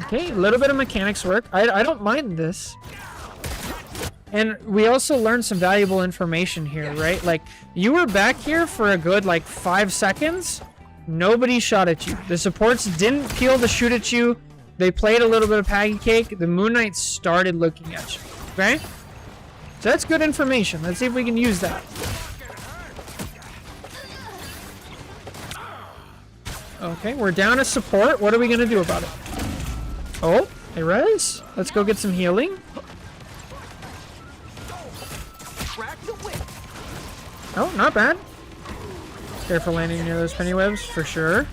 Okay, a little bit of mechanics work. I don't mind this. And we also learned some valuable information here, right? Like, you were back here for a good, like, 5 seconds. Nobody shot at you. The supports didn't peel to shoot at you. They played a little bit of patty cake. The Moon Knight started looking at you. Okay? So that's good information. Let's see if we can use that. Okay, we're down a support. What are we going to do about it? Oh, a res. Let's go get some healing. Oh, not bad. Careful landing near those penny webs, for sure.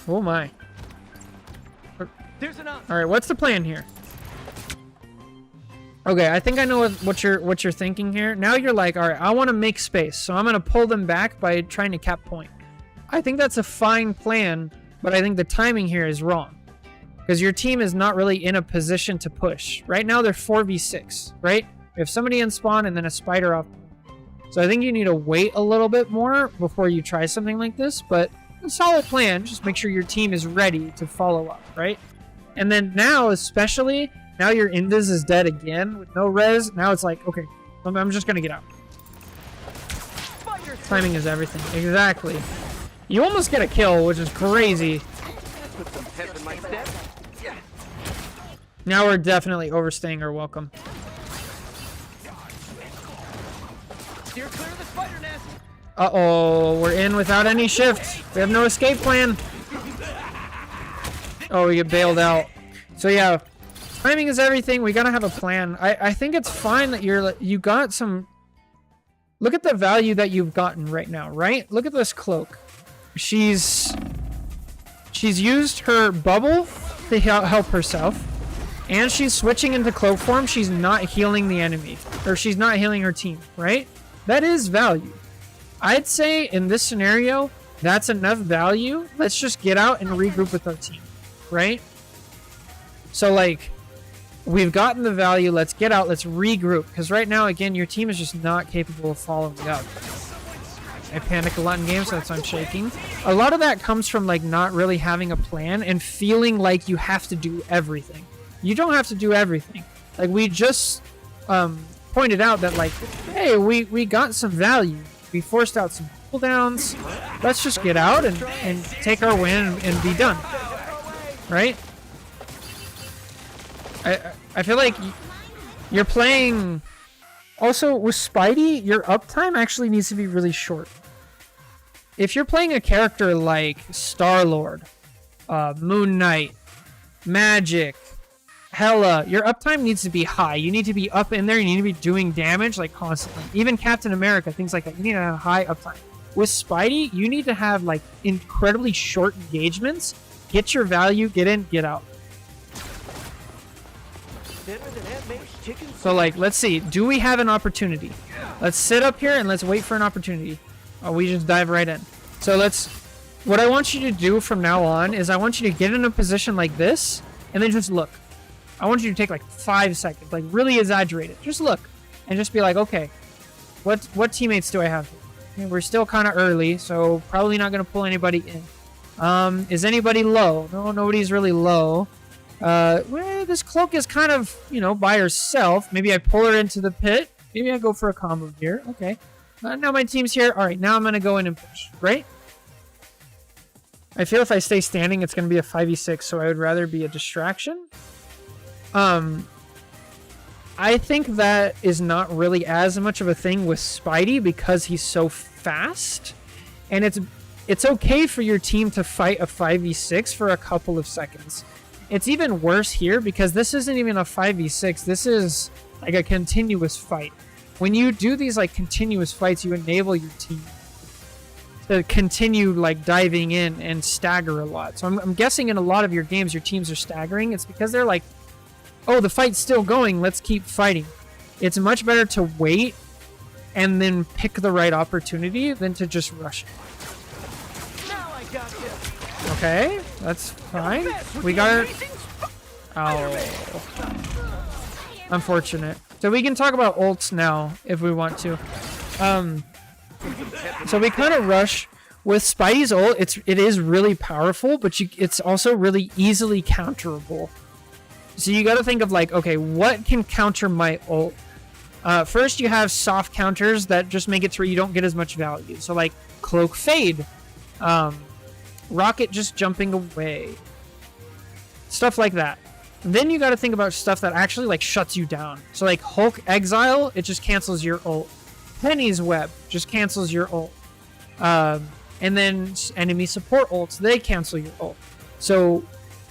Oh my. Alright, what's the plan here? Okay, I think I know what you're thinking here. Now you're like, alright, I want to make space, so I'm going to pull them back by trying to cap point. I think that's a fine plan, but I think the timing here is wrong. Because your team is not really in a position to push. Right now they're 4v6, right? We have somebody in spawn and then a spider off. So I think you need to wait a little bit more before you try something like this, but a solid plan. Just make sure your team is ready to follow up, right? And then now, especially, now your Invis is dead again with no res. Now it's like, okay, I'm just going to get out. Timing is everything. Exactly. You almost get a kill, which is crazy. Now we're definitely overstaying our welcome. Uh-oh, we're in without any shift. We have no escape plan. Oh, we get bailed out. So yeah, timing is everything. We gotta have a plan. I think it's fine that you got some... Look at the value that you've gotten right now, right? Look at this cloak. She's used her bubble to help herself. And she's switching into cloak form. She's not healing the enemy. Or she's not healing her team, right? That is value. I'd say in this scenario, that's enough value. Let's just get out and regroup with our team, right? So, like, we've gotten the value. Let's get out. Let's regroup. Because right now, again, your team is just not capable of following up. I panic a lot in games, so that's why I'm shaking. A lot of that comes from, like, not really having a plan and feeling like you have to do everything. You don't have to do everything. Like, we just pointed out that, like, hey, we got some value. We forced out some cooldowns. Let's just get out and take our win and be done. Right? I feel like you're playing... Also, with Spidey, your uptime actually needs to be really short. If you're playing a character like Star-Lord, Moon Knight, Magic, Hela, your uptime needs to be high. You need to be up in there. You need to be doing damage, like, constantly. Even Captain America, things like that. You need to have high uptime. With Spidey, you need to have, like, incredibly short engagements. Get your value, get in, get out. Thinner than animation. So like, let's see. Do we have an opportunity? Let's sit up here and let's wait for an opportunity. Oh, we just dive right in. So what I want you to do from now on is I want you to get in a position like this and then just look. I want you to take like 5 seconds, like really exaggerate it. Just look and just be like, okay, what teammates do I have here? Okay, we're still kind of early, so probably not going to pull anybody in. Is anybody low? No, nobody's really low. Well, this cloak is kind of, by herself. Maybe I pull her into the pit. Maybe I go for a combo here. Okay. Now my team's here. All right, now I'm going to go in and push, right? I feel if I stay standing, it's going to be a 5v6, so I would rather be a distraction. I think that is not really as much of a thing with Spidey because he's so fast. And it's okay for your team to fight a 5v6 for a couple of seconds. It's even worse here because this isn't even a 5v6. This is like a continuous fight. When you do these like continuous fights, you enable your team to continue like diving in and stagger a lot. So I'm guessing in a lot of your games, your teams are staggering. It's because they're like, oh, the fight's still going. Let's keep fighting. It's much better to wait and then pick the right opportunity than to just rush it. Okay, that's fine. We got it. Oh. Unfortunate. So we can talk about ults now if we want to. So we kind of rush with Spidey's ult. It is really powerful, but it's also really easily counterable. So you got to think of like, okay, what can counter my ult? First, you have soft counters that just make it to where you don't get as much value. So like Cloak Fade, Rocket just jumping away, stuff like that. And then you got to think about stuff that actually like shuts you down. So like Hulk Exile, it just cancels your ult. Penny's Web just cancels your ult. And then enemy support ults, they cancel your ult. So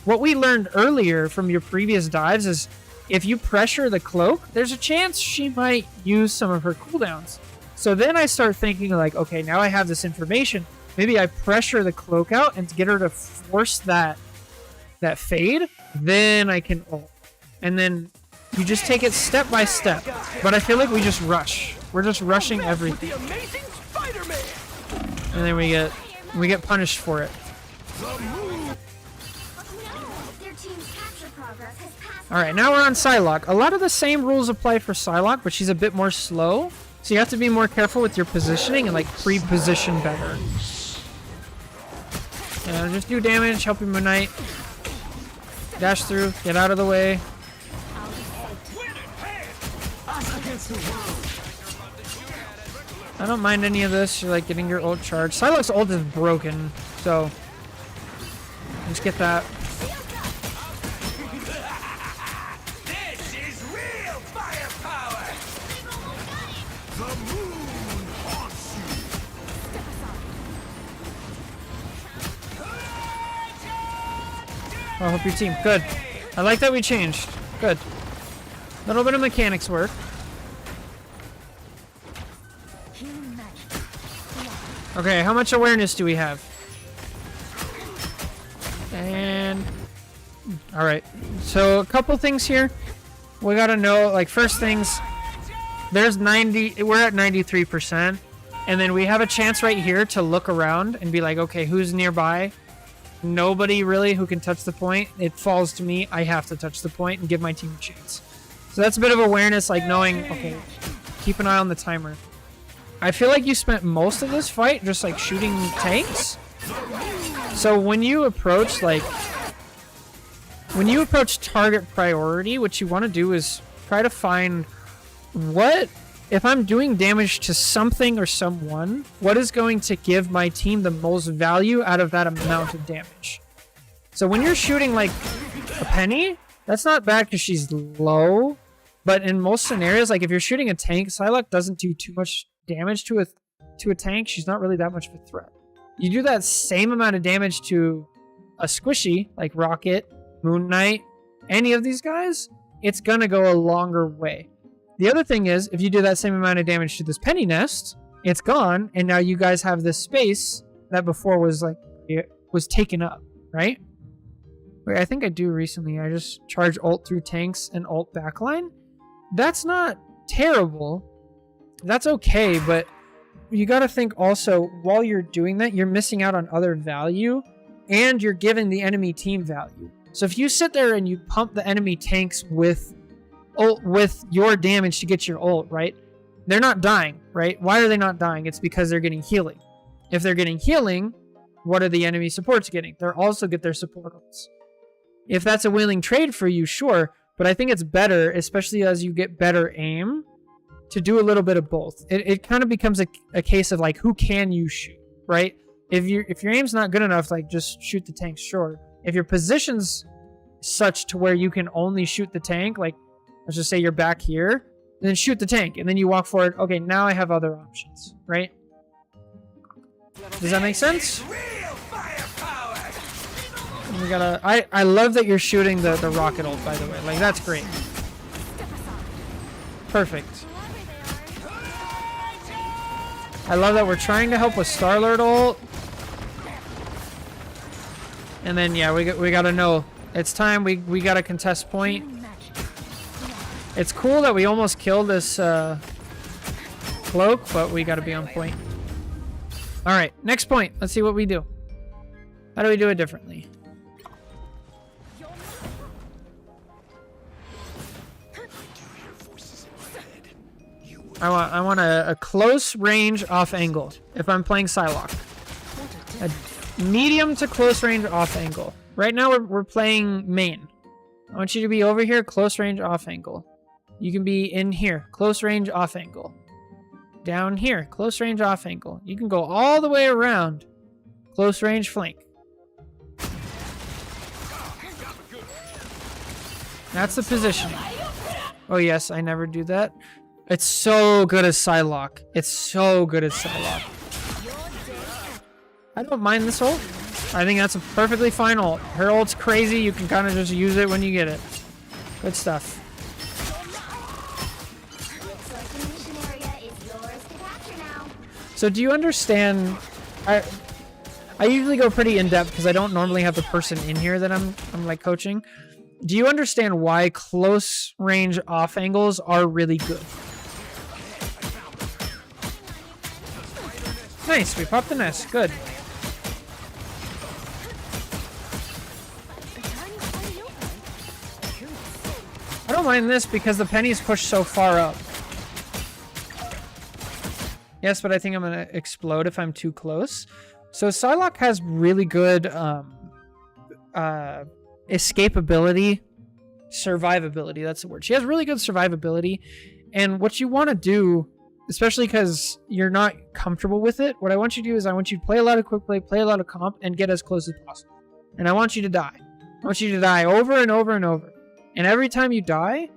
what we learned earlier from your previous dives is if you pressure the cloak, there's a chance she might use some of her cooldowns. So then I start thinking like, okay, now I have this information. Maybe I pressure the cloak out and to get her to force that fade, then I can ult. And then you just take it step by step. But I feel like we just rush. We're just rushing everything. And then we get punished for it. Alright, now we're on Psylocke. A lot of the same rules apply for Psylocke, but she's a bit more slow. So you have to be more careful with your positioning and like pre-position better. Just do damage, help your Moon Knight. Dash through, get out of the way. I don't mind any of this. You're like getting your ult charged. Psylocke's ult is broken, so just get that. This is real firepower. The moon haunts you. I'll help your team. Good. I like that we changed. Good. A little bit of mechanics work. Okay, how much awareness do we have? And all right, so a couple things here we gotta know. Like first things, there's 90, we're at 93%, and then we have a chance right here to look around and be like, okay, who's nearby? Nobody really who can touch the point. It falls to me. I have to touch the point and give my team a chance. So that's a bit of awareness, like knowing, okay, keep an eye on the timer. I feel like you spent most of this fight just like shooting tanks. So when you approach target priority, what you want to do is try to find if I'm doing damage to something or someone, what is going to give my team the most value out of that amount of damage. So when you're shooting like a Penny, that's not bad because she's low. But in most scenarios, like if you're shooting a tank, Psylocke doesn't do too much damage to a tank. She's not really that much of a threat. You do that same amount of damage to a squishy like Rocket, Moon Knight, any of these guys, it's gonna go a longer way. The other thing is, if you do that same amount of damage to this Penny Nest, it's gone, and now you guys have this space that before was like was taken up, right? Wait, I think I do recently. I just charge ult through tanks and ult backline. that's not terrible. That's okay, but you got to think also, while you're doing that, you're missing out on other value, and you're giving the enemy team value. So if you sit there and you pump the enemy tanks with your damage to get your ult, right? They're not dying, right? Why are they not dying? It's because they're getting healing. If they're getting healing, what are the enemy supports getting? They're also get their support ults. If that's a willing trade for you, sure, but I think it's better, especially as you get better aim, to do a little bit of both. It kind of becomes a case of like, who can you shoot, right? If your aim's not good enough, like just shoot the tank, sure. If your position's such to where you can only shoot the tank, like let's just say you're back here, then shoot the tank, and then you walk forward. Okay, now I have other options, right? Does that make sense? We gotta. I love that you're shooting the rocket ult, by the way. Like that's great. Perfect. I love that we're trying to help with Star-Lord ult. And then yeah, we gotta know it's time. We gotta contest point. It's cool that we almost killed this cloak, but we gotta be on point. All right, next point. Let's see what we do. How do we do it differently? I want a close range off angle if I'm playing Psylocke. A medium to close range off angle. Right now we're playing main. I want you to be over here, close range off angle. You can be in here, close range off angle. Down here, close range off angle. You can go all the way around, close range flank. That's the positioning. Oh yes, I never do that. It's so good as Psylocke. It's so good as Psylocke. I don't mind this ult. I think that's a perfectly fine ult. Her ult's crazy. You can kind of just use it when you get it. Good stuff. So do you understand? I usually go pretty in depth because I don't normally have the person in here that I'm like coaching. Do you understand why close range off angles are really good? Nice, we popped the nest. Good. I don't mind this because the pennies push so far up. Yes, but I think I'm gonna explode if I'm too close. So Psylocke has really good escapability, survivability. That's the word. She has really good survivability, and what you want to do, especially because you're not comfortable with it, what I want you to do is I want you to play a lot of quick play, play a lot of comp, and get as close as possible. And I want you to die. I want you to die over and over and over. And every time you die,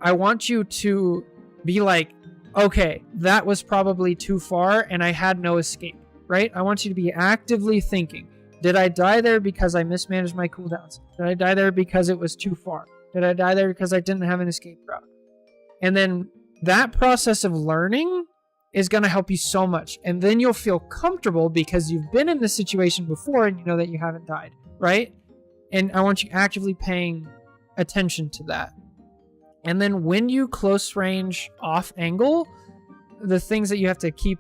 I want you to be like, okay, that was probably too far and I had no escape, right? I want you to be actively thinking, did I die there because I mismanaged my cooldowns? Did I die there because it was too far? Did I die there because I didn't have an escape route? And then that process of learning is going to help you so much. And then you'll feel comfortable because you've been in this situation before and you know that you haven't died, right? And I want you actively paying attention to that. And then when you close range off angle, the things that you have to keep.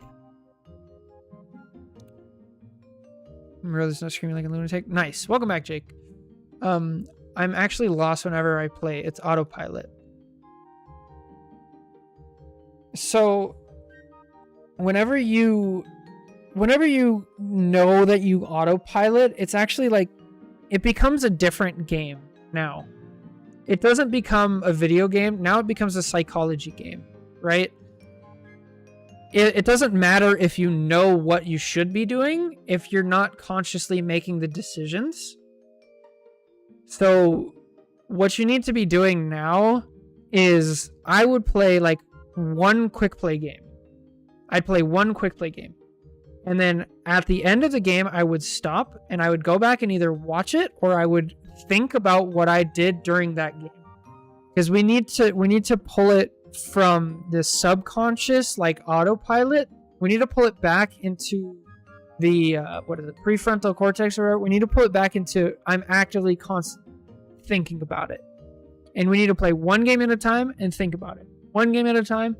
Remember, there's no screaming like a lunatic. Nice. Welcome back, Jake. I'm actually lost whenever I play. It's autopilot. So whenever you know that you autopilot, it's actually like it becomes a different game now. It doesn't become a video game. Now it becomes a psychology game, right? It doesn't matter if you know what you should be doing if you're not consciously making the decisions. So what you need to be doing now is I would play like one quick play game. I'd play one quick play game. And then at the end of the game, I would stop and I would go back and either watch it or I would think about what I did during that game. Because we need to pull it from the subconscious, like autopilot. We need to pull it back into the prefrontal cortex, or we need to pull it back into I'm actively constantly thinking about it. And we need to play one game at a time and think about it. One game at a time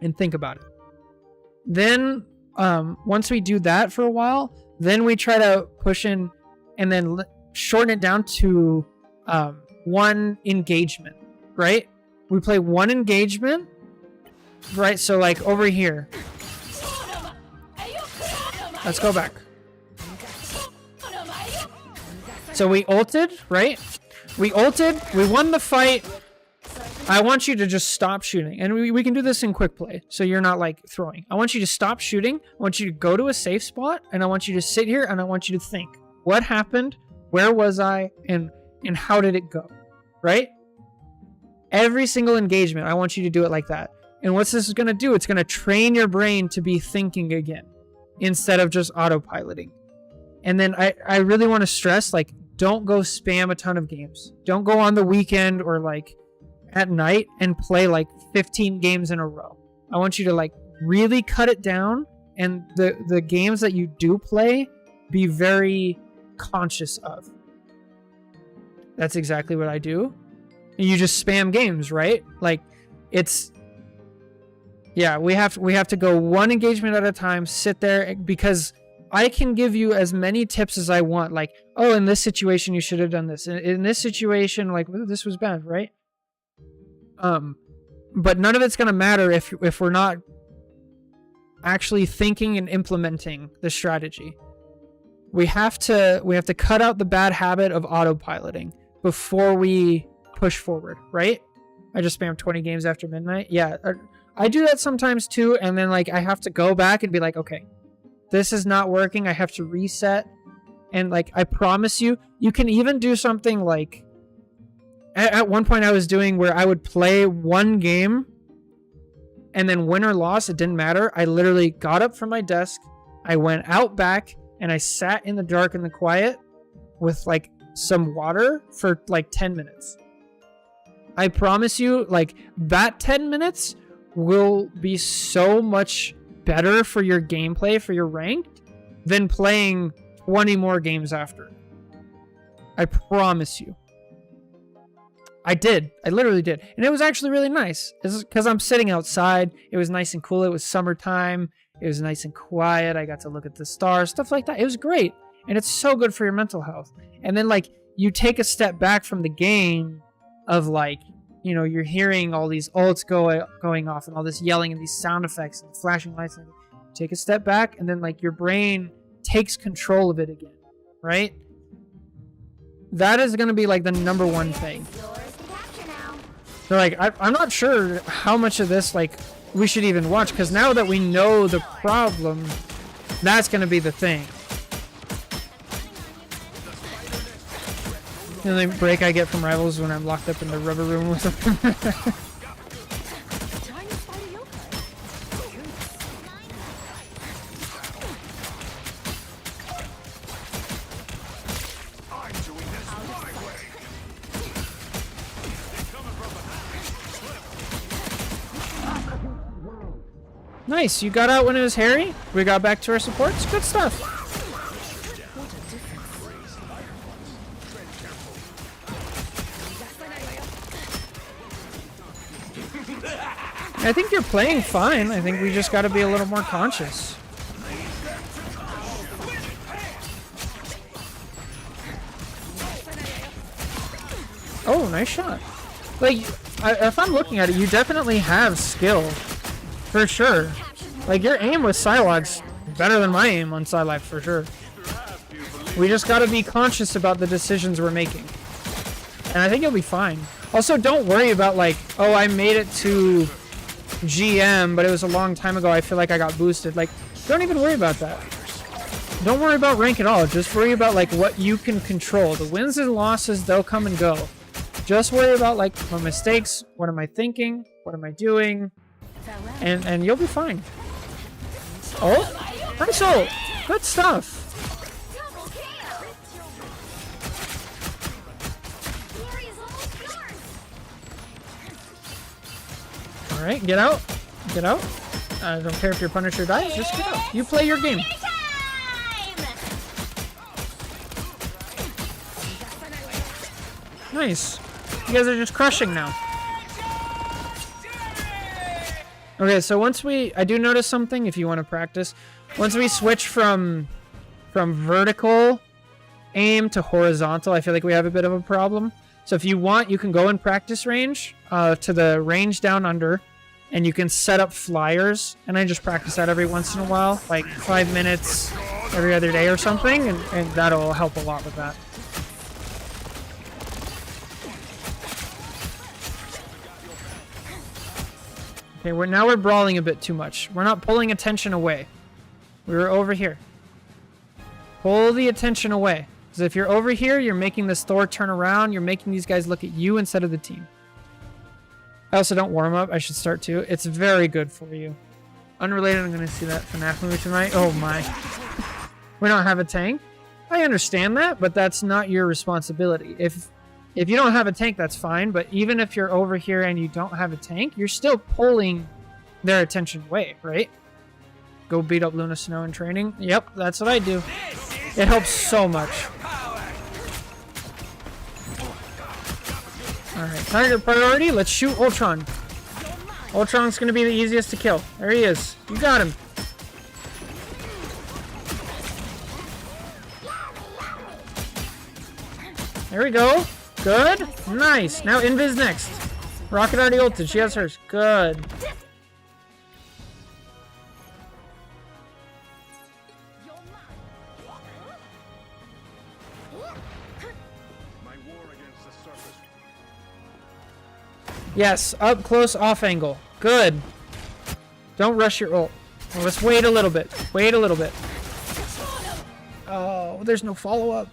and think about it. Then once we do that for a while, then we try to push in and then shorten it down to one engagement, right? We play one engagement, right? So like over here. Let's go back. So we ulted, right? We ulted, we won the fight. I want you to just stop shooting. And we can do this in quick play, so you're not like throwing. I want you to stop shooting. I want you to go to a safe spot, and I want you to sit here, and I want you to think. What happened? Where was I? And how did it go? Right? Every single engagement, I want you to do it like that. And what's this going to do? It's going to train your brain to be thinking again, instead of just autopiloting. And then I really want to stress, like, don't go spam a ton of games. Don't go on the weekend or like at night and play like 15 games in a row. I want you to like really cut it down, and the games that you do play, be very conscious of. That's exactly what I do. And you just spam games, right? Like it's, yeah, we have to go one engagement at a time, sit there, because I can give you as many tips as I want. Like, oh, in this situation, you should have done this. In this situation, like, this was bad, right? But none of it's going to matter if we're not actually thinking and implementing the strategy. We have to cut out the bad habit of autopiloting before we push forward, right? I just spammed 20 games after midnight. Yeah, I do that sometimes too, and then like I have to go back and be like, okay, this is not working. I have to reset. And like, I promise you, you can even do something like, at one point I was doing where I would play one game and then win or loss, it didn't matter. I literally got up from my desk, I went out back, and I sat in the dark and the quiet with like some water for like 10 minutes. I promise you, like, that 10 minutes will be so much better for your gameplay, for your ranked, than playing 20 more games after. I promise you. I did. I literally did. And it was actually really nice. It's because I'm sitting outside. It was nice and cool. It was summertime. It was nice and quiet. I got to look at the stars, stuff like that. It was great. And it's so good for your mental health. And then like you take a step back from the game of like, you know, you're hearing all these ults going off and all this yelling and these sound effects and flashing lights. And take a step back, and then like your brain takes control of it again, right? That is going to be like the number one thing. So like, I'm not sure how much of this like we should even watch, because now that we know the problem, that's going to be the thing. The only break I get from rivals when I'm locked up in the rubber room with them. Nice, you got out when it was hairy. We got back to our supports. Good stuff. I think you're playing fine. I think we just got to be a little more conscious. Oh, nice shot. Like, if I'm looking at it, you definitely have skill. For sure. Like, your aim with Psylocke's better than my aim on Psylocke, for sure. We just gotta be conscious about the decisions we're making. And I think you'll be fine. Also, don't worry about, like, oh, I made it to GM, but it was a long time ago. I feel like I got boosted. Like, don't even worry about that. Don't worry about rank at all. Just worry about, like, what you can control. The wins and losses, they'll come and go. Just worry about, like, my mistakes. What am I thinking? What am I doing? And you'll be fine. Oh, nice ult. Good stuff. All right, get out. Get out. I don't care if your Punisher dies. Just get out. You play your game. Nice. You guys are just crushing now. Okay, so once I do notice something if you want to practice. Once we switch from vertical aim to horizontal, I feel like we have a bit of a problem. So if you want, you can go in practice range to the range down under, and you can set up flyers, and I just practice that every once in a while, like 5 minutes every other day or something, and that'll help a lot with that. Okay, now we're brawling a bit too much. We're not pulling attention away. We were over here. Pull the attention away. Because if you're over here, you're making this Thor turn around. You're making these guys look at you instead of the team. I also don't warm up. I should start too. It's very good for you. Unrelated, I'm going to see that FNAF movie tonight. Oh my. We don't have a tank. I understand that, but that's not your responsibility. If you don't have a tank, that's fine. But even if you're over here and you don't have a tank, you're still pulling their attention away, right? Go beat up Luna Snow in training. Yep, that's what I do. It helps so much. Alright, target priority. Let's shoot Ultron. Ultron's going to be the easiest to kill. There he is. You got him. There we go. Good. Nice. Now Invis next. Rocket already ulted. She has hers. Good. Yes, up close, off angle. Good. Don't rush your ult. Well, let's wait a little bit. Wait a little bit. Oh, there's no follow-up.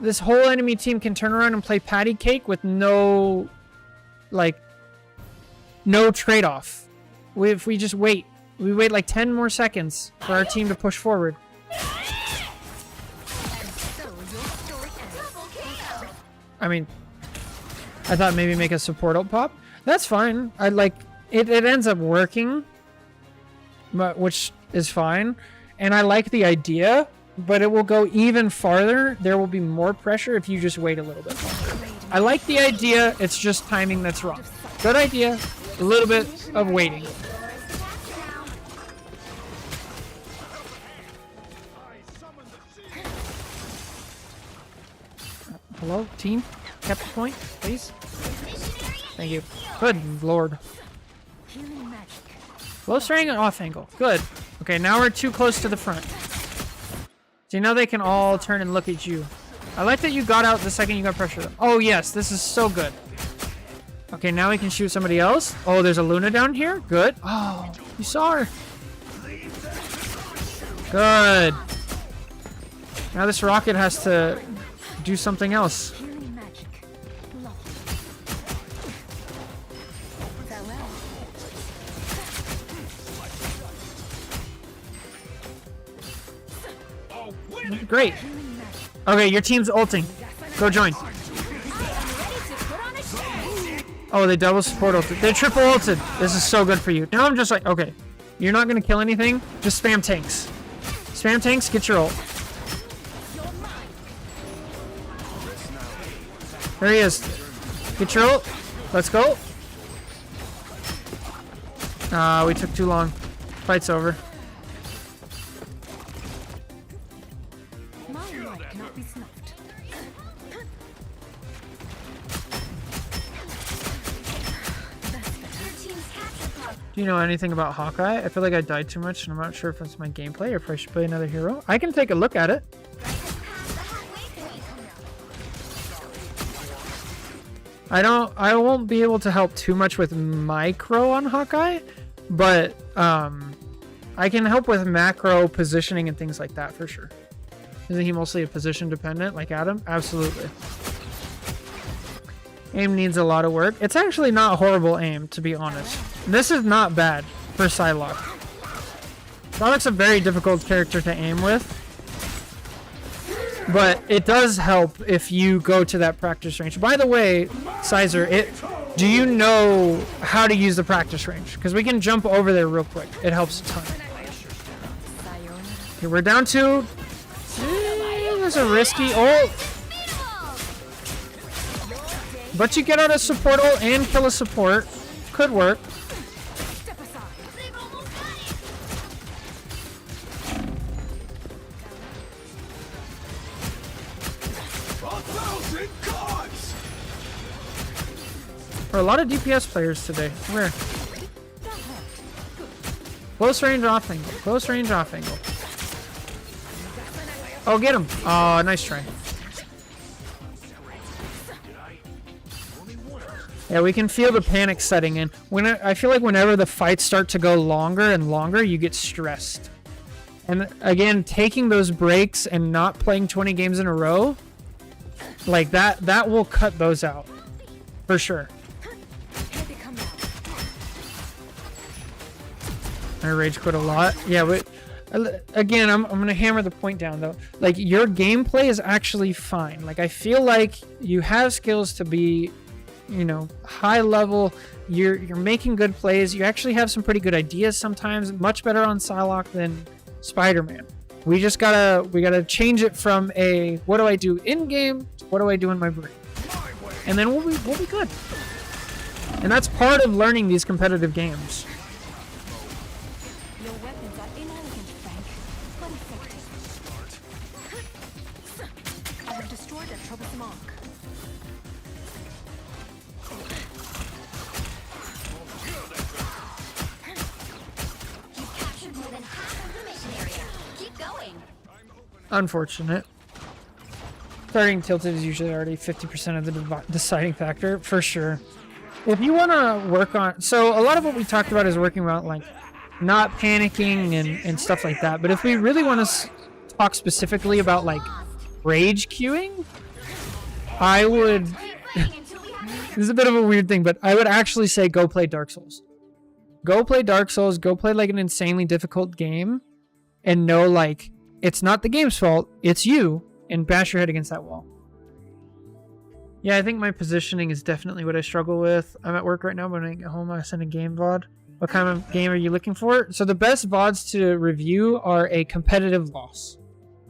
This whole enemy team can turn around and play patty cake with no, like, no trade-off. If we just wait. We wait like 10 more seconds for our team to push forward. I mean, I thought maybe make a support ult pop. That's fine. I like it. It ends up working, but which is fine. And I like the idea, but it will go even farther. There will be more pressure if you just wait a little bit longer. I like the idea. It's just timing that's wrong. Good idea. A little bit of waiting. Hello, team? Capture point, please. Thank you. Good lord. Low string and off angle. Good. Okay, now we're too close to the front. See, now they can all turn and look at you. I like that you got out the second you got pressure. Oh, yes. This is so good. Okay, now we can shoot somebody else. Oh, there's a Luna down here. Good. Oh, you saw her. Good. Now this rocket has to do something else. Great. Okay, your team's ulting. Go join. Oh, they double support ulted. They triple ulted. This is so good for you. Now I'm just like, okay, you're not going to kill anything. Just spam tanks. Spam tanks, get your ult. There he is. Get your ult. Let's go. We took too long. Fight's over. Do you know anything about Hawkeye? I feel like I died too much and I'm not sure if it's my gameplay or if I should play another hero. I can take a look at it. I won't be able to help too much with micro on Hawkeye, but I can help with macro positioning and things like that for sure. Isn't he mostly a position dependent like Adam? Absolutely. Aim needs a lot of work. It's actually not horrible aim, to be honest. This is not bad for Psylocke. Psylocke's a very difficult character to aim with, but it does help if you go to that practice range. By the way, Sizer, do you know how to use the practice range? Because we can jump over there real quick. It helps a ton. Okay, we're down to... There's a risky ult. But you get out a support ult and kill a support. Could work. Step aside. They've almost got it. 1,000 gods! For a lot of DPS players today. Where? Close range off angle. Close range off angle. Oh, get him. Oh, nice try. Yeah, we can feel the panic setting in. I feel like whenever the fights start to go longer and longer, you get stressed. And again, taking those breaks and not playing 20 games in a row, like that will cut those out. For sure. Here they come now. I rage quit a lot. Yeah, but again, I'm gonna hammer the point down though. Like, your gameplay is actually fine. Like, I feel like you have skills to be, you know, high level. You're making good plays. You actually have some pretty good ideas sometimes. Much better on Psylocke than Spider-Man. We gotta change it from a what do I do in game to what do I do in my brain, and then we'll be good. And that's part of learning these competitive games. Your weapons are inelegant, Frank, but effective. I have destroyed a troublesome arc. You've captured more than half of the mission area. Keep going. Unfortunate. Starting tilted is usually already 50% of the deciding factor, for sure. If you want to work on... So, a lot of what we talked about is working around, like, not panicking and stuff like that. But if we really want to talk specifically about, like, rage queuing, I would... This is a bit of a weird thing, but I would actually say go play Dark Souls. Go play Dark Souls, go play, like, an insanely difficult game, and know, like, it's not the game's fault, it's you, and bash your head against that wall. Yeah, I think my positioning is definitely what I struggle with. I'm at work right now, but when I get home, I send a game VOD. What kind of game are you looking for? So the best VODs to review are a competitive loss.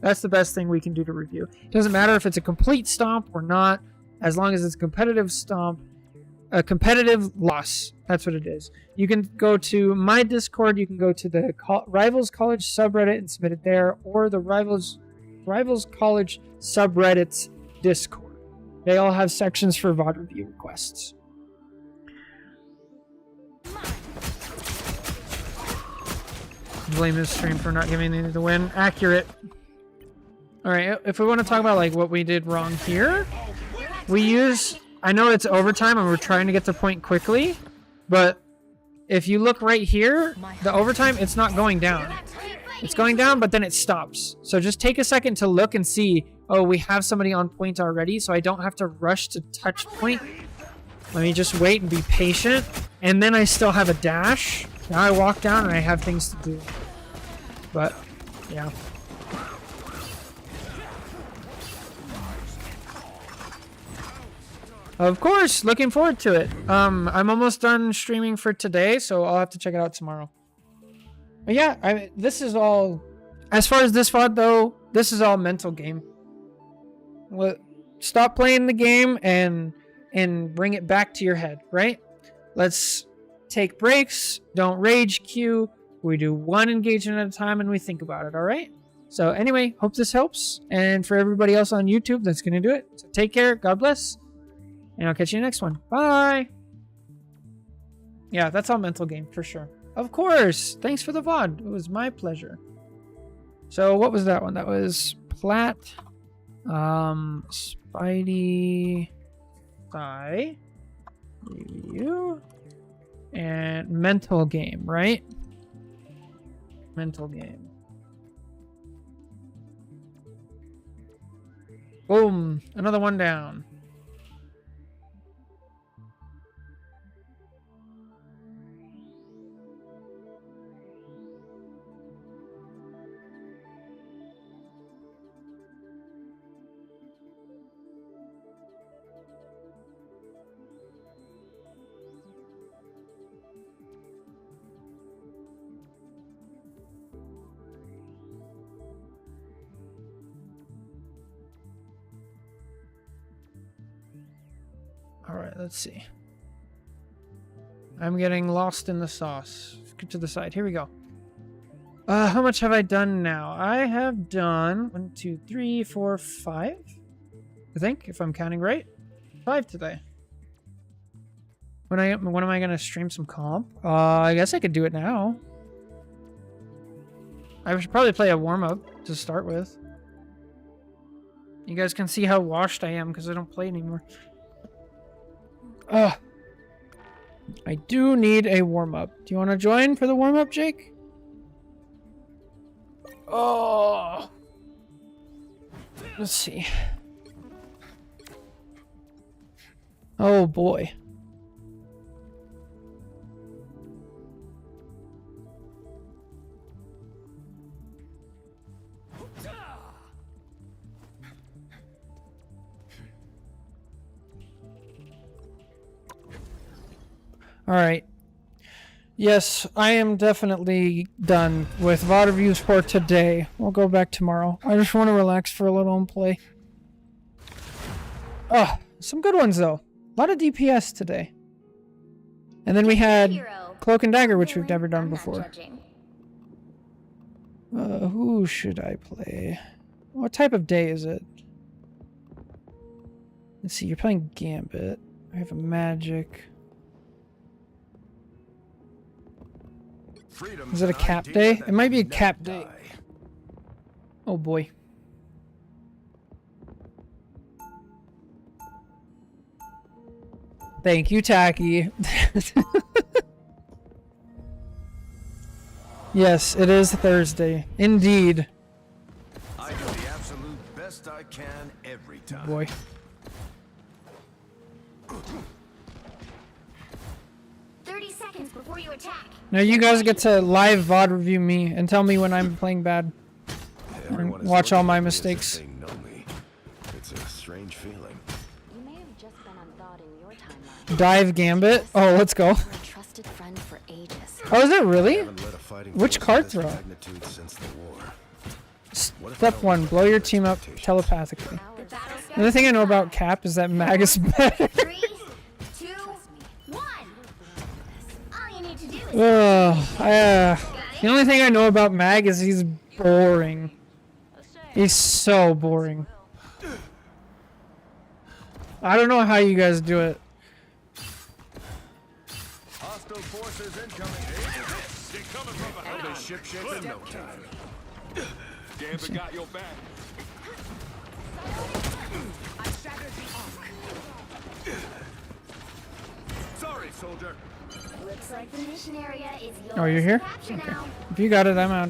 That's the best thing we can do to review. It doesn't matter if it's a complete stomp or not, as long as it's a competitive stomp, a competitive loss. That's what it is. You can go to my Discord, you can go to the Rivals College subreddit and submit it there, or the Rivals College subreddit's Discord. They all have sections for VOD review requests. Blame this stream for not giving me the win. Accurate. Alright, if we want to talk about like what we did wrong here, we use... I know it's overtime and we're trying to get the point quickly, but if you look right here, the overtime, it's not going down. It's going down, but then it stops. So just take a second to look and see, oh, we have somebody on point already, so I don't have to rush to touch point. Let me just wait and be patient. And then I still have a dash. Now I walk down and I have things to do. But, yeah. Of course, looking forward to it. I'm almost done streaming for today, so I'll have to check it out tomorrow. But yeah, this is all... As far as this VOD, though, this is all mental game. Stop playing the game and bring it back to your head, right? Let's take breaks. Don't rage queue. We do one engagement at a time and we think about it, all right? So anyway, hope this helps. And for everybody else on YouTube, that's going to do it. So take care. God bless. And I'll catch you in the next one. Bye. Yeah, that's all mental game for sure. Of course. Thanks for the VOD. It was my pleasure. So what was that one? That was Plat. Spidey. Thigh. You. And mental game, right? Mental game. Boom. Another one down. Alright, let's see. I'm getting lost in the sauce. Get to the side. Here we go. How much have I done now? I have done 1, 2, 3, 4, 5. I think, if I'm counting right. 5 today. When am I gonna stream some comp? I guess I could do it now. I should probably play a warm-up to start with. You guys can see how washed I am because I don't play anymore. I do need a warm-up. Do you want to join for the warm-up, Jake? Oh. Let's see. Oh boy. All right. Yes, I am definitely done with VOD reviews for today. We'll go back tomorrow. I just want to relax for a little and play. Oh, some good ones though. A lot of DPS today. And then we had Hero. Cloak and Dagger, which we've Villain, never done I'm not before. judging. Who should I play? What type of day is it? Let's see, you're playing Gambit. I have a Magic. Is it a cap day? It might be a cap day. Oh boy. Thank you, Tacky. Yes, it is Thursday. Indeed. I do the absolute best I can every time. Boy. Before you attack. Now you guys get to live VOD review me and tell me when I'm playing bad. Everyone is Watch all looking my at me as if mistakes. they know me. It's a strange feeling. You may have just been unthawed in your timeline. Dive Gambit. Oh, let's go. You're a trusted friend for ages. Oh, is it really? Haven't led a fighting Which force card of this throw? magnitude since the war. Step 1. Blow your team up telepathically. Another thing I know about Cap is that Mag is better. 3, 2, 1. All you need to do is The only thing I know about Mag is he's boring. He's so boring. I don't know how you guys do it. Hostile forces incoming. They're coming from behind. They'll be ship shape in no time. Gambit got your back. Sorry, soldier. Looks like the mission area is yours. Oh, you're here? to capture Okay. now. If you got it, I'm out.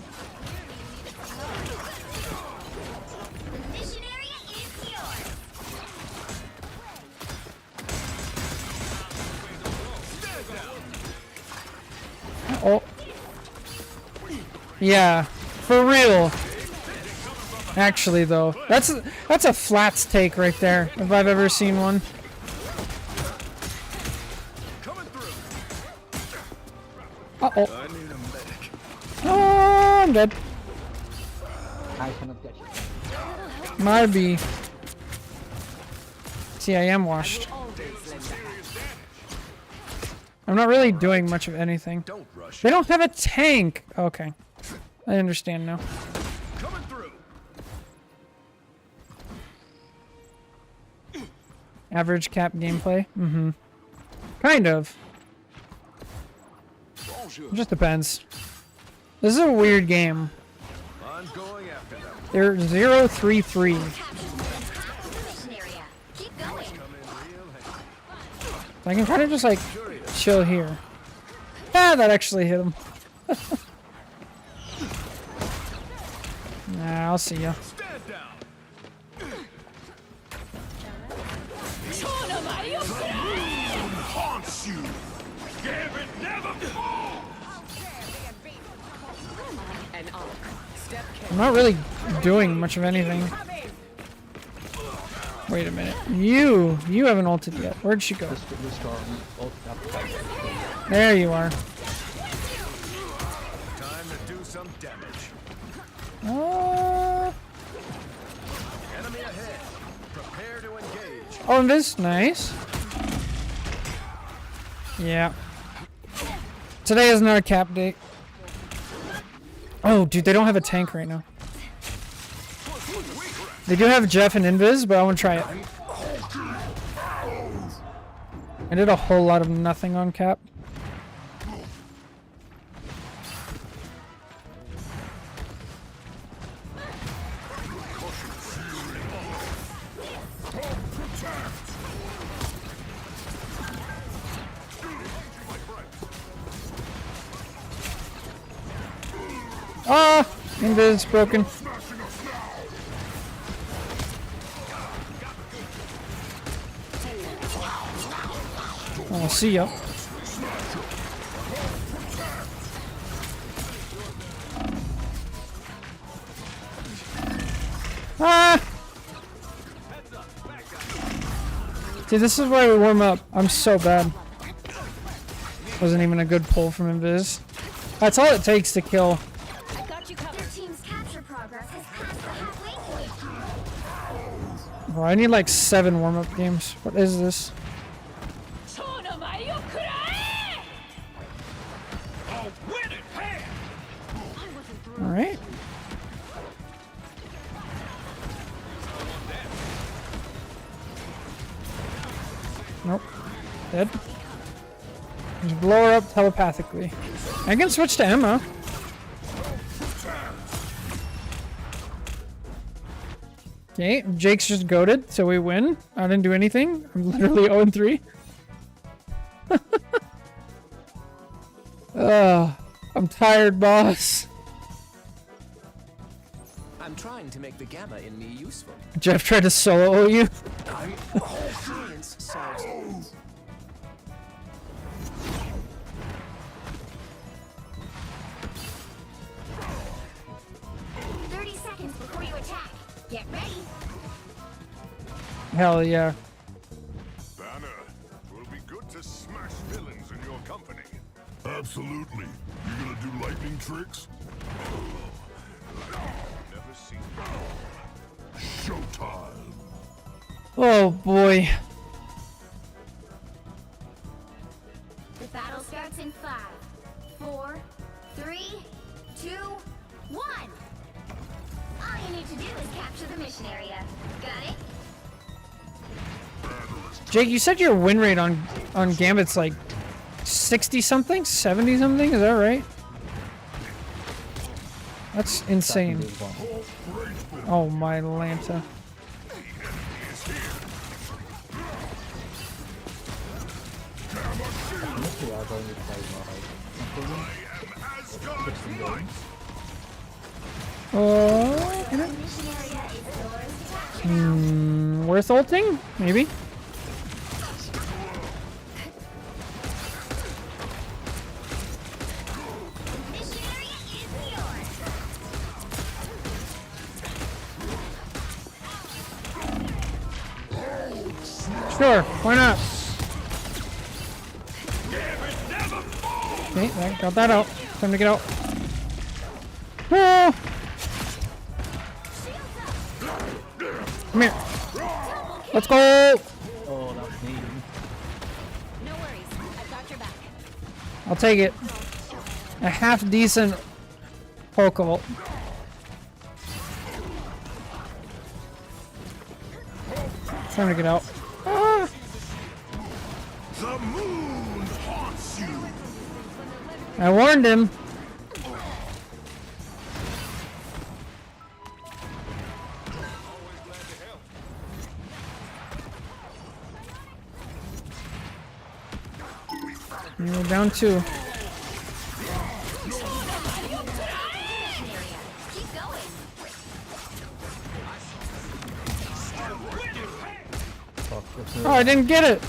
The mission area is yours. Oh. Yeah. For real. Actually, though, that's a Flats take right there, if I've ever seen one. Uh-oh. I need a medic. Oh, I'm dead. I cannot get you. Might be. See, I am washed. I'm not really doing much of anything. Don't rush. They don't have a tank. Okay. I understand now. Coming through. Average Cap gameplay? Mm-hmm. Kind of. It just depends. This is a weird game. I'm going after them. They're 0-3-3. Mission area. Keep going. I can kind of just like chill here. Ah, that actually hit him. Nah, I'll see ya. Stand down. Haunts you. Gambit never falls. I'm not really doing much of anything. Wait a minute. You haven't ulted yet. Where'd she go? There you are. Time to do some damage. Oh, Enemy ahead. Prepare to engage. oh, this nice. Yeah. Today is not a cap date. Oh, dude, they don't have a tank right now. They do have Jeff and Invis, but I want to try it. I did a whole lot of nothing on cap. Ah! Invis broken. Oh, see ya. Ah! See, this is why we warm up. I'm so bad. Wasn't even a good pull from Invis. That's all it takes to kill. I've got you covered. Their team's capture progress has passed the halfway point. Bro, I need like 7 warm-up games. What is this? Alright. Nope. Dead. Just blow her up telepathically. I can switch to Emma. Okay, Jake's just goated, so we win. I didn't do anything. I'm literally 0-3. I'm tired, boss. I'm trying to make the gamma in me useful. Jeff tried to solo you. Science solves things. Before you attack, get ready. Hell yeah. Banner, it will be good to smash villains in your company. Absolutely. You gonna do lightning tricks? Never seen. Showtime. Oh boy. The battle starts in 5, 4, 3, 2, 1. All you need to do is capture the mission area. Got it? Jake, you said your win rate on Gambit's like 60 something, 70 something, is that right? That's insane. Oh my Lanta. Oh, can it? Worth ulting? Maybe. Sure, why not? Okay, right, got that out. Time to get out. Oh! Come here. Let's go! Oh, that was me. No worries. I've got your back. I'll take it. A half decent poke ult. Time to get out. Ah. The moon haunts you. I warned him. You're down 2. Keep going. Oh, I didn't get it.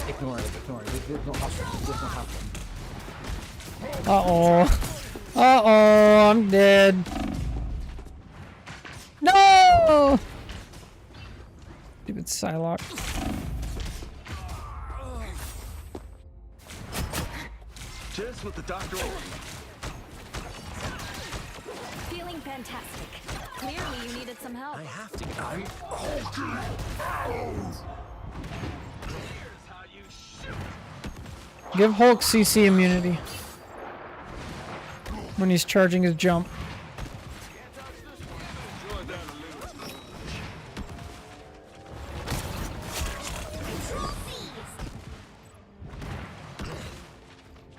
Ignore it, ignore it. This don't happen. This don't happen. Uh-oh. Uh-oh, I'm dead. No! Stupid Psylocke. Just what the doctor ordered. Feeling fantastic. Clearly you needed some help. I have to get I'm holding arrows. Give Hulk CC immunity when he's charging his jump.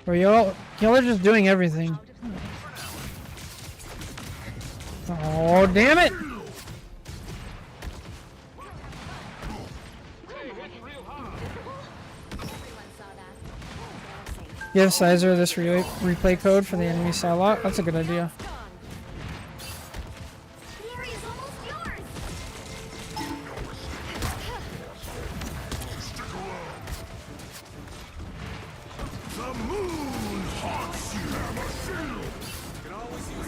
Bro, y'all are just doing everything. Oh, damn it! Give Sizer this replay code for the enemy Psylocke. That's a good idea. The area's almost yours. The moon haunts you.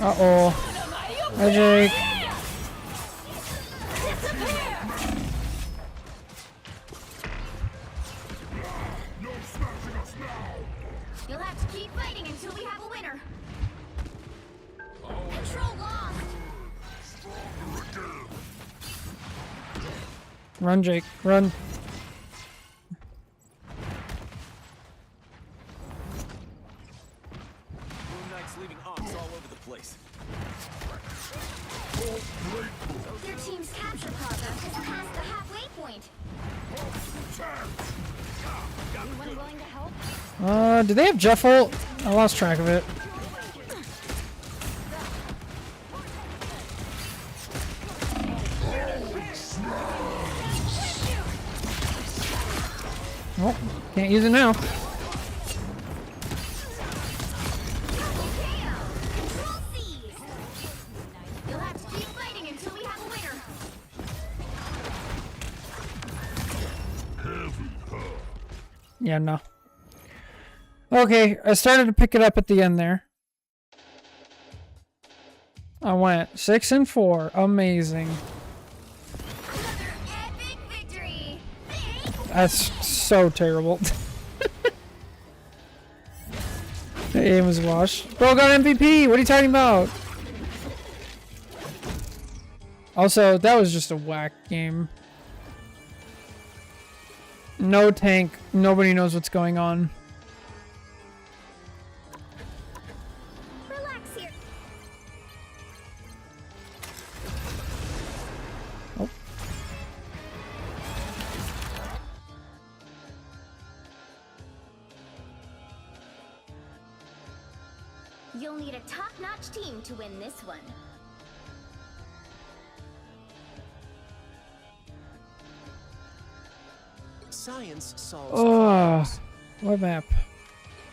Uh-oh. Hi, Jake. No smashing us now. You'll have to keep fighting until we have a winner. Control lost. Run, Jake. Run. Moon Knight's leaving arcs all over the place. Their team's capture progress has passed the halfway point. Anyone willing to help? Do they have Jeff ult? I lost track of it. Oh, can't use it now. Control seize. You'll have to keep fighting until we have a winner. Yeah, no. Okay, I started to pick it up at the end there. I went 6 and 4. Amazing. Another epic victory. That's so terrible. The aim was washed. Bro got MVP! What are you talking about? Also, that was just a whack game. No tank. Nobody knows what's going on. Relax here. Oh. You'll need a top-notch team to win this one. Science solves Oh, problems. what map?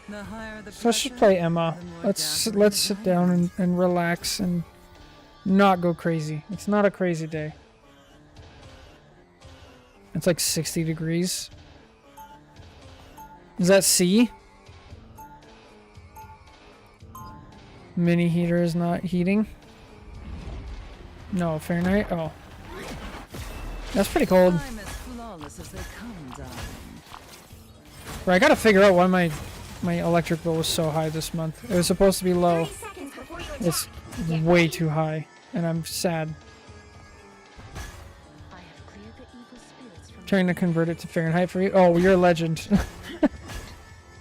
The higher the So I should pressure, play Emma. the more Let's dazzling sit the down light. and relax and not go crazy. It's not a crazy day. It's like 60 degrees. Is that C? Mini heater is not heating. No, Fahrenheit. Oh, that's pretty cold. I'm as flawless as they come, darling. Right, I gotta figure out why my electric bill was so high this month. It was supposed to be low. 30 seconds before you attack. It's way too high, and I'm sad. I have cleared the evil spirits from Trying to convert it to Fahrenheit for you. Oh, you're a legend.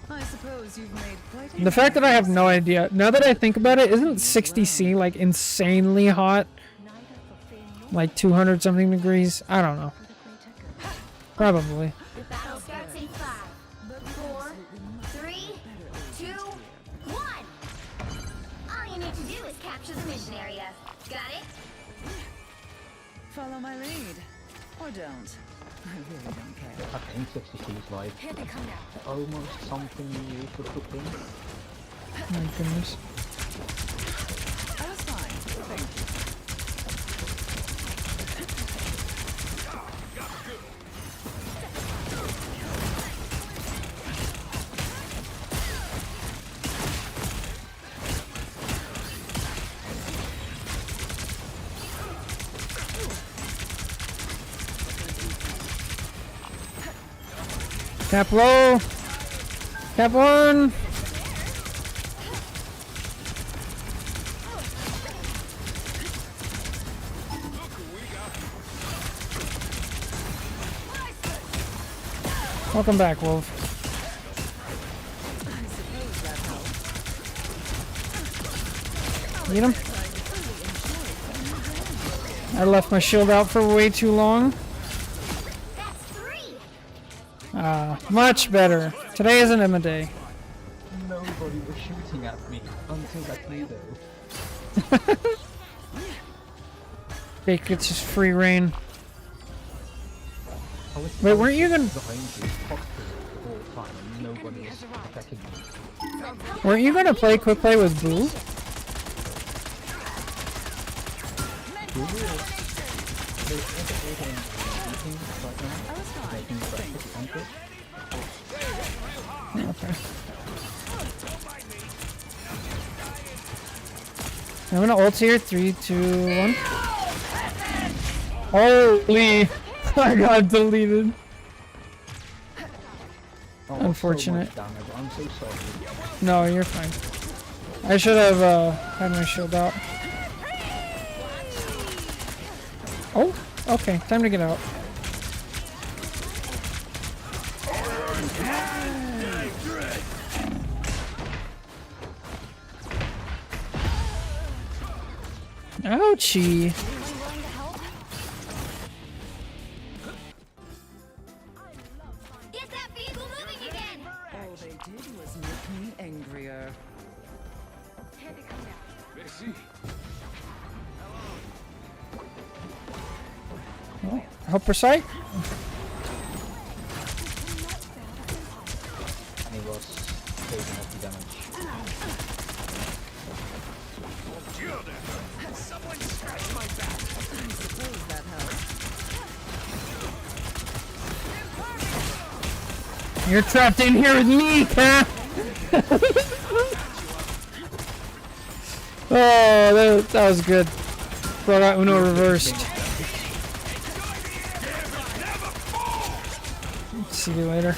I suppose you've made quite a The fact that I have no idea. Now that I think about it, isn't 60C like insanely hot? neither for fear nor Like 200 something degrees? I don't know. for the greater good. Probably. The battle starts in 5, 4, 3, 2, 1. All you need to do is capture the mission area. Got it? Follow my lead. Or don't. I really don't care. I think 60C is like Here they come now. almost something you could put in. My goodness. I was fine. Thank you. Cap low. Cap 1. Welcome back, Wolf. Get him. I left my shield out for way too long. That's 3. Ah, much better. Today isn't Emma Day. Nobody was shooting at me until that window. Jake gets his free reign. I was Wait, weren't you gonna behind you, cockpit the whole time, and nobody was attacking me. weren't you gonna play quick play with Boo? Okay. I'm gonna ult here. 3, 2, 1. Holy! I got deleted. Oh, Unfortunate. So much damage. I'm so sorry. No, you're fine. I should have had my shield out. Oh, okay. Time to get out. Ouchie. Get that vehicle moving again. All they did was make me angrier. Help her sight. And he was taking up the damage. Suppose that helps. You're trapped in here with me, cat. Oh, that was good. Bro, I got Uno reversed. See you later.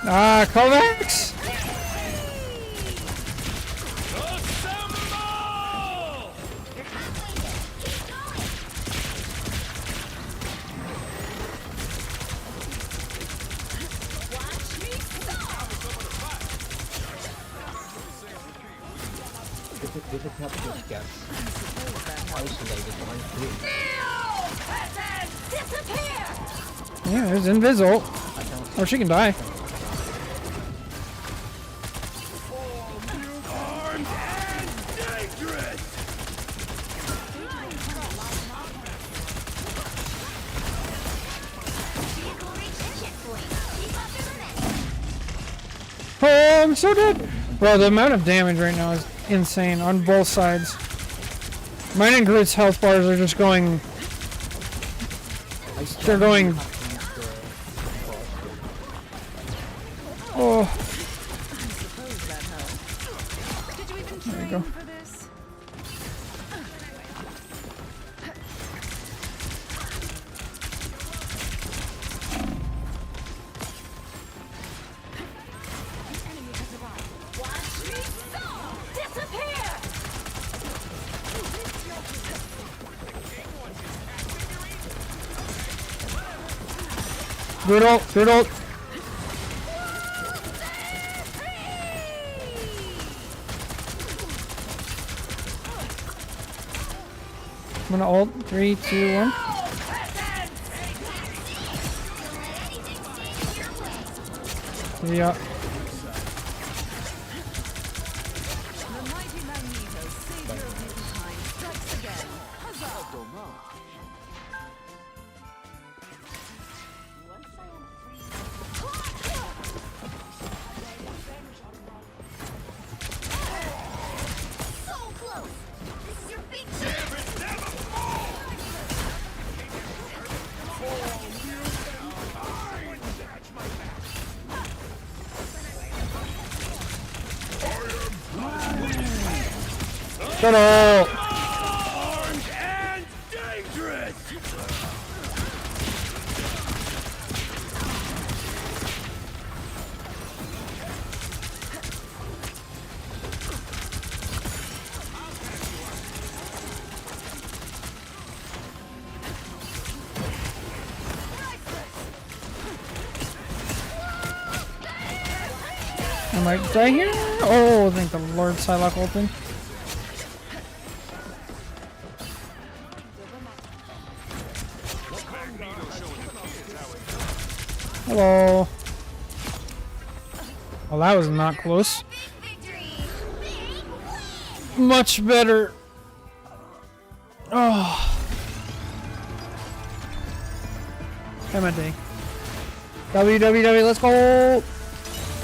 Ah, Kovacs! Did it help just get isolated by three? Yeah, there's Invisol. Or she can die. Oh, I'm so dead. Bro, the amount of damage right now is insane on both sides. Mine and Groot's health bars are just going. They're going. Oh. There you go. Good ult, good ult. I'm gonna ult. 3, 2, 1. Yeah. The mighty Magneto, savior of mankind, strikes again. Huzzah! So close. This is your big chance. Good ult. Armed and dangerous! I might die here. Oh, thank the Lord, Psylocke ulting. Hello. Well, that was not close. Much better. Oh. Come on, day. WWW, let's go.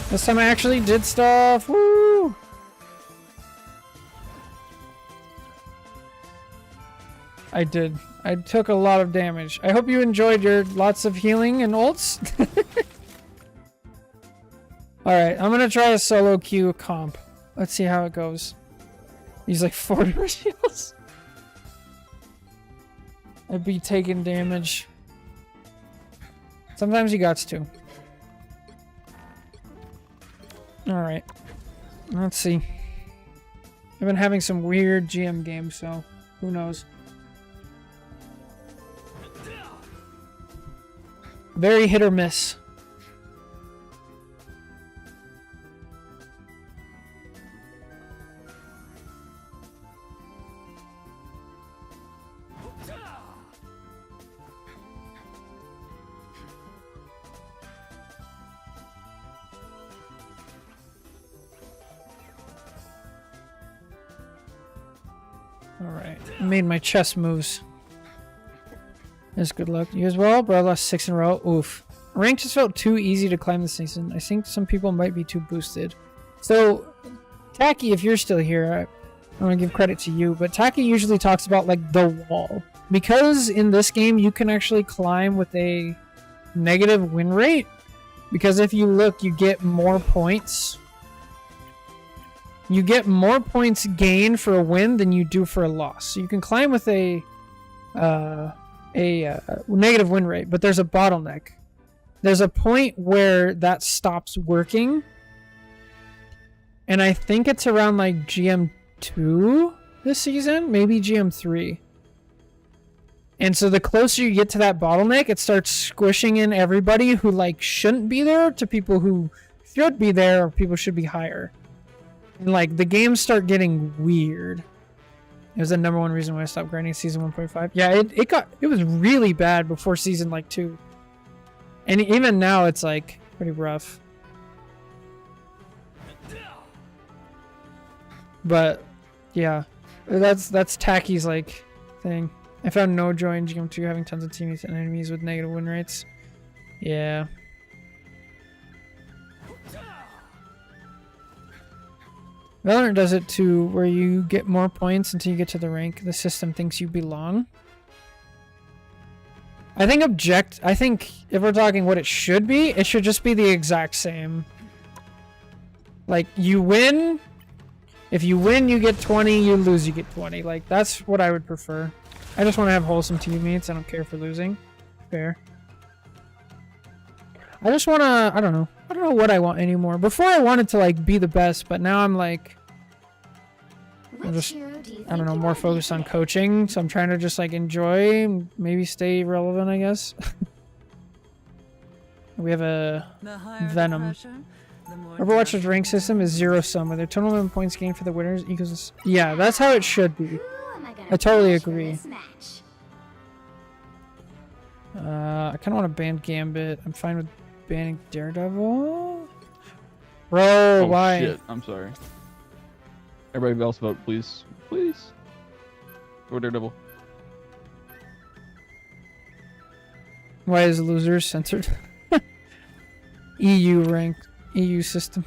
This time I actually did stuff. Woo! I did. I took a lot of damage. I hope you enjoyed your lots of healing and ults. Alright, I'm gonna try a solo queue comp. Let's see how it goes. He's like 40 shields. I'd be taking damage. Sometimes he gots to. Alright. Let's see. I've been having some weird GM games, so who knows. Very hit or miss. Alright, I made my chess moves. That's good luck. You as well, but I lost 6 in a row. Oof. Rank just felt too easy to climb this season. I think some people might be too boosted. So, Taki, if you're still here, I want to give credit to you, but Taki usually talks about like the wall. Because in this game you can actually climb with a negative win rate. Because if you look, you get more points. You get more points gained for a win than you do for a loss. So you can climb with a negative win rate, but there's a bottleneck. There's a point where that stops working, and I think it's around like GM2 this season, maybe GM3. And so the closer you get to that bottleneck, it starts squishing in everybody who like shouldn't be there to people who should be there, or people should be higher. And like the games start getting weird. It was the #1 reason why I stopped grinding season 1.5. Yeah, it was really bad before season like 2. And even now it's like pretty rough. But yeah, that's Taki's like thing. I found no joy in GM2 having tons of teammates and enemies with negative win rates. Yeah. Valorant does it too, where you get more points until you get to the rank the system thinks you belong. I think if we're talking what it should be, it should just be the exact same. Like, you win. If you win, you get 20. You lose, you get 20. Like, that's what I would prefer. I just want to have wholesome teammates. I don't care for losing. Fair. I just want to, I don't know what I want anymore. Before I wanted to like be the best, but now I'm like, I'm just, I don't know, more focused on coaching. So I'm trying to just like enjoy, maybe stay relevant, I guess. We have a Venom. Overwatch's rank system is 0-sum, where their total number of points gained for the winners equals. Yeah, that's how it should be. I totally agree. I kind of want to ban Gambit. I'm fine with banning Daredevil. Bro, why? Shit, I'm sorry. Everybody else vote, please. Please. Go Daredevil. Why is losers censored? EU ranked. EU system.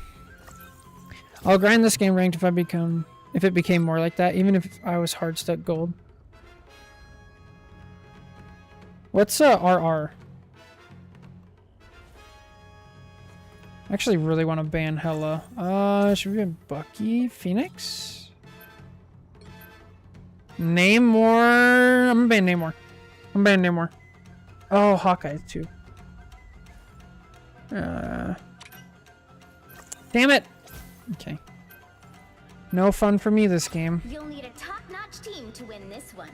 I'll grind this game ranked if it became more like that, even if I was hard stuck gold. What's RR? I actually really want to ban Hella. Should we ban Bucky? Phoenix? Namor? I'm gonna ban Namor. I'm banning Namor. Oh, Hawkeye too. Damn it! Okay. No fun for me this game. You'll need a top-notch team to win this one.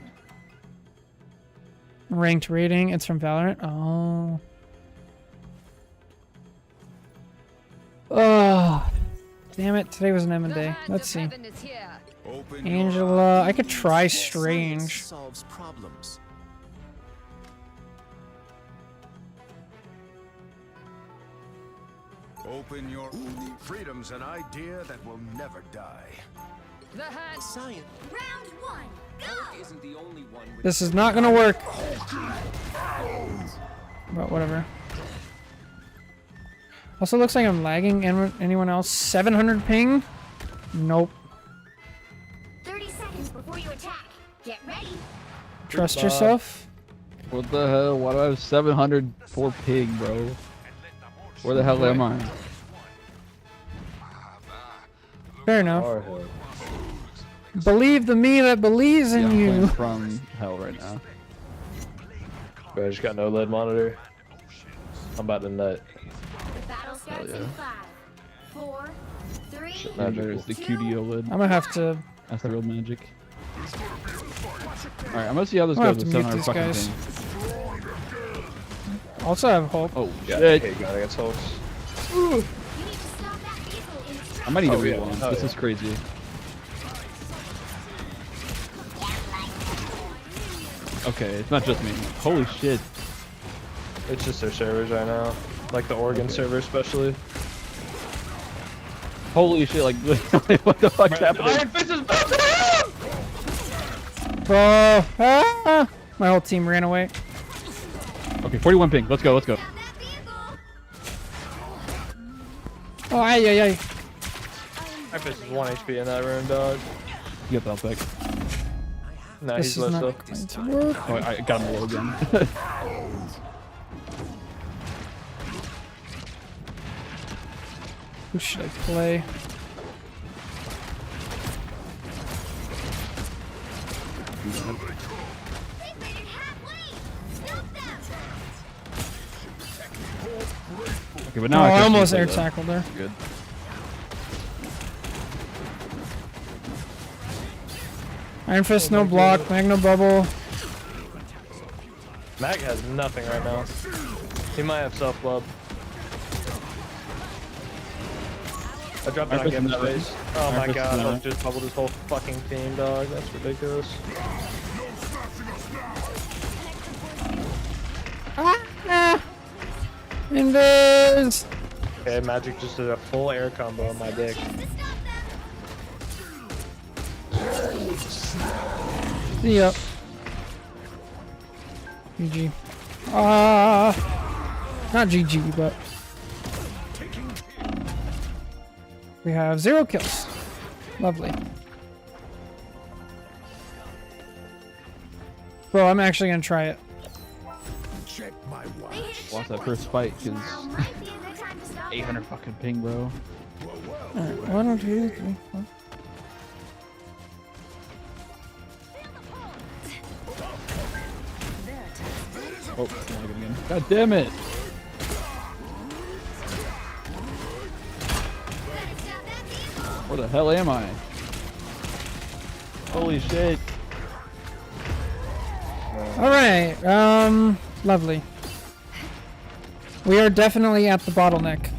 Ranked rating. It's from Valorant. Oh. Oh. Damn it, today was an Emma day. hand Let's of see. heaven is here. Open your Angela, eyes. I could try Strange. Solves problems. Open your... Freedom's an idea that will never die. The hand. Science Round one, go! isn't the only one with This is not gonna work. But whatever. Also looks like I'm lagging. Anyone else? 700 ping? Nope. 30 seconds before you attack. Get ready. Trust yourself. What the hell? Why do I have 704 ping, bro? Where the hell am I? Fair enough. Believe the me that believes Yeah, in I'm playing you. from hell right now. Bro, I just got no LED monitor. I'm about to nut. The battle starts in 5, 4, 3, And there's the QD OLED. I'm gonna have to. That's the real magic. Alright, I'm gonna see how this I'm gonna goes have with to mute 700 these fucking guys. ping. Also have hope. Oh, Yeah, shit. okay, God, I got talks. you need to stop that vehicle in its I tracks. might need to Oh, yeah. rewind. Oh, This yeah. is crazy. Okay, it's not just me. Holy shit. It's just their servers right now. Like the Oregon server especially. Holy shit, like, literally, what the fuck's happening? Iron Fist is back! Bro. Ah! My whole team ran away. Okay, 41 ping. Let's go, let's go. Stop that vehicle. Oh, ay, ay, ay. Iron Fist is 1 HP in that room, dog. You get that back. Nah, This he's is low not still. going to work. Oh, I got him low again. Who should I play? They made it halfway. Stop them. Okay, but Oh, now I I can almost actually air play that. tackled her. Good. Iron Fist, no block. Magna Bubble. Mac has nothing right now. He might have self club. I dropped it on Iron Fist Game's is not face. Oh Iron my Fist is god, not I just bubbled his whole fucking team, dog. That's ridiculous. Ah! Invis! Okay, Magic just did a full air combo on my dick. See ya. GG. Not GG, but we have 0 kills. Lovely. Bro, I'm actually gonna try it. Check my watch. Watch that first fight, because Now might be a good time to stop 800 fucking ping, bro. Alright, 1, 2, 3, 4. Oh, lagging again. God damn it! Where the hell am I? Holy shit. Alright, lovely. We are definitely at the bottleneck.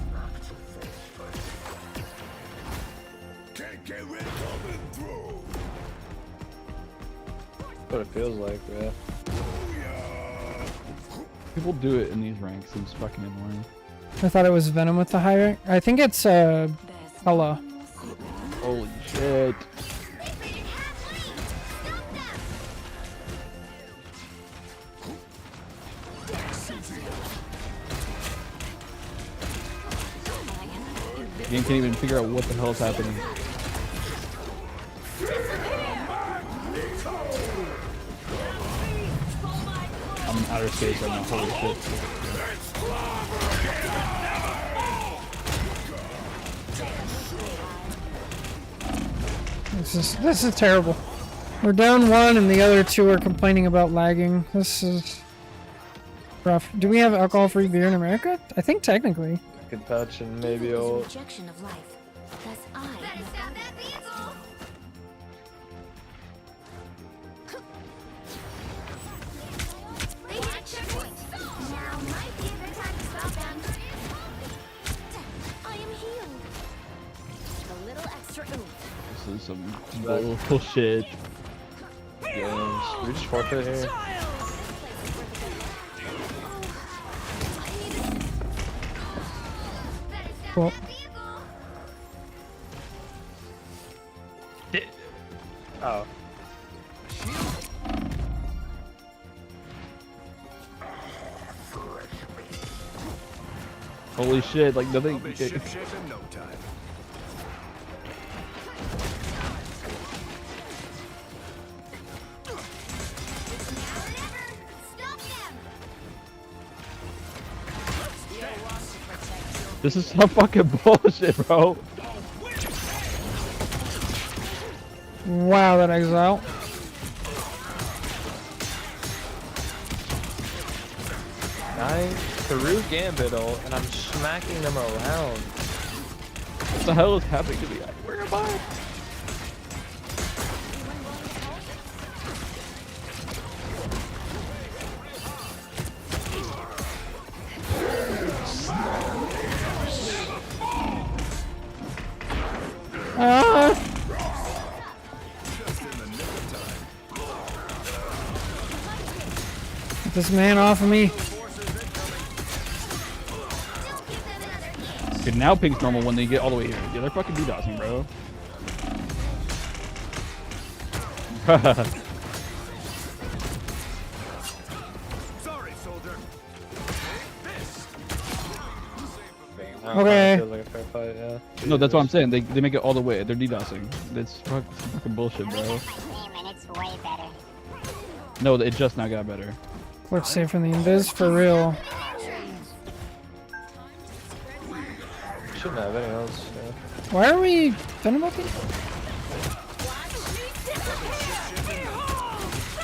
Can't get rid coming through. That's what it feels like, yeah. People do it in these ranks, it's fucking annoying. I thought it was Venom with the high rank. I think it's, Hella. Holy shit. The game can't even figure out what the hell is happening. I'm in outer space right now, holy shit. This is terrible. We're down 1 and the other 2 are complaining about lagging. This is rough. Do we have alcohol-free beer in America? I think technically. Good touch and maybe There's a I'll... rejection of life. Thus I Better stop that vehicle. They hit checkpoint. Now might be a good time to stop them. I am healed. The back. Bullshit. Games. We just forfeit here. Cool. Oh. Holy shit! Like nothing. Ship in no time. Stop them! This is some fucking bullshit, bro. Wow, that exile. I threw Gambittle and I'm smacking them around. What the hell is happening to me? Where am I? Ah! Get this man off of me. Okay, now ping's normal when they get all the way here. Yeah, they're fucking DDoSing, bro. Sorry, soldier. Okay. Feels like a fair fight, yeah. No, that's what I'm saying. They make it all the way. They're DDoSing. That's fucking bullshit, bro. And it's way better. No, it just now got better. Looks safe from the invis for real. Shouldn't have any else. Yeah. Why are we done about these?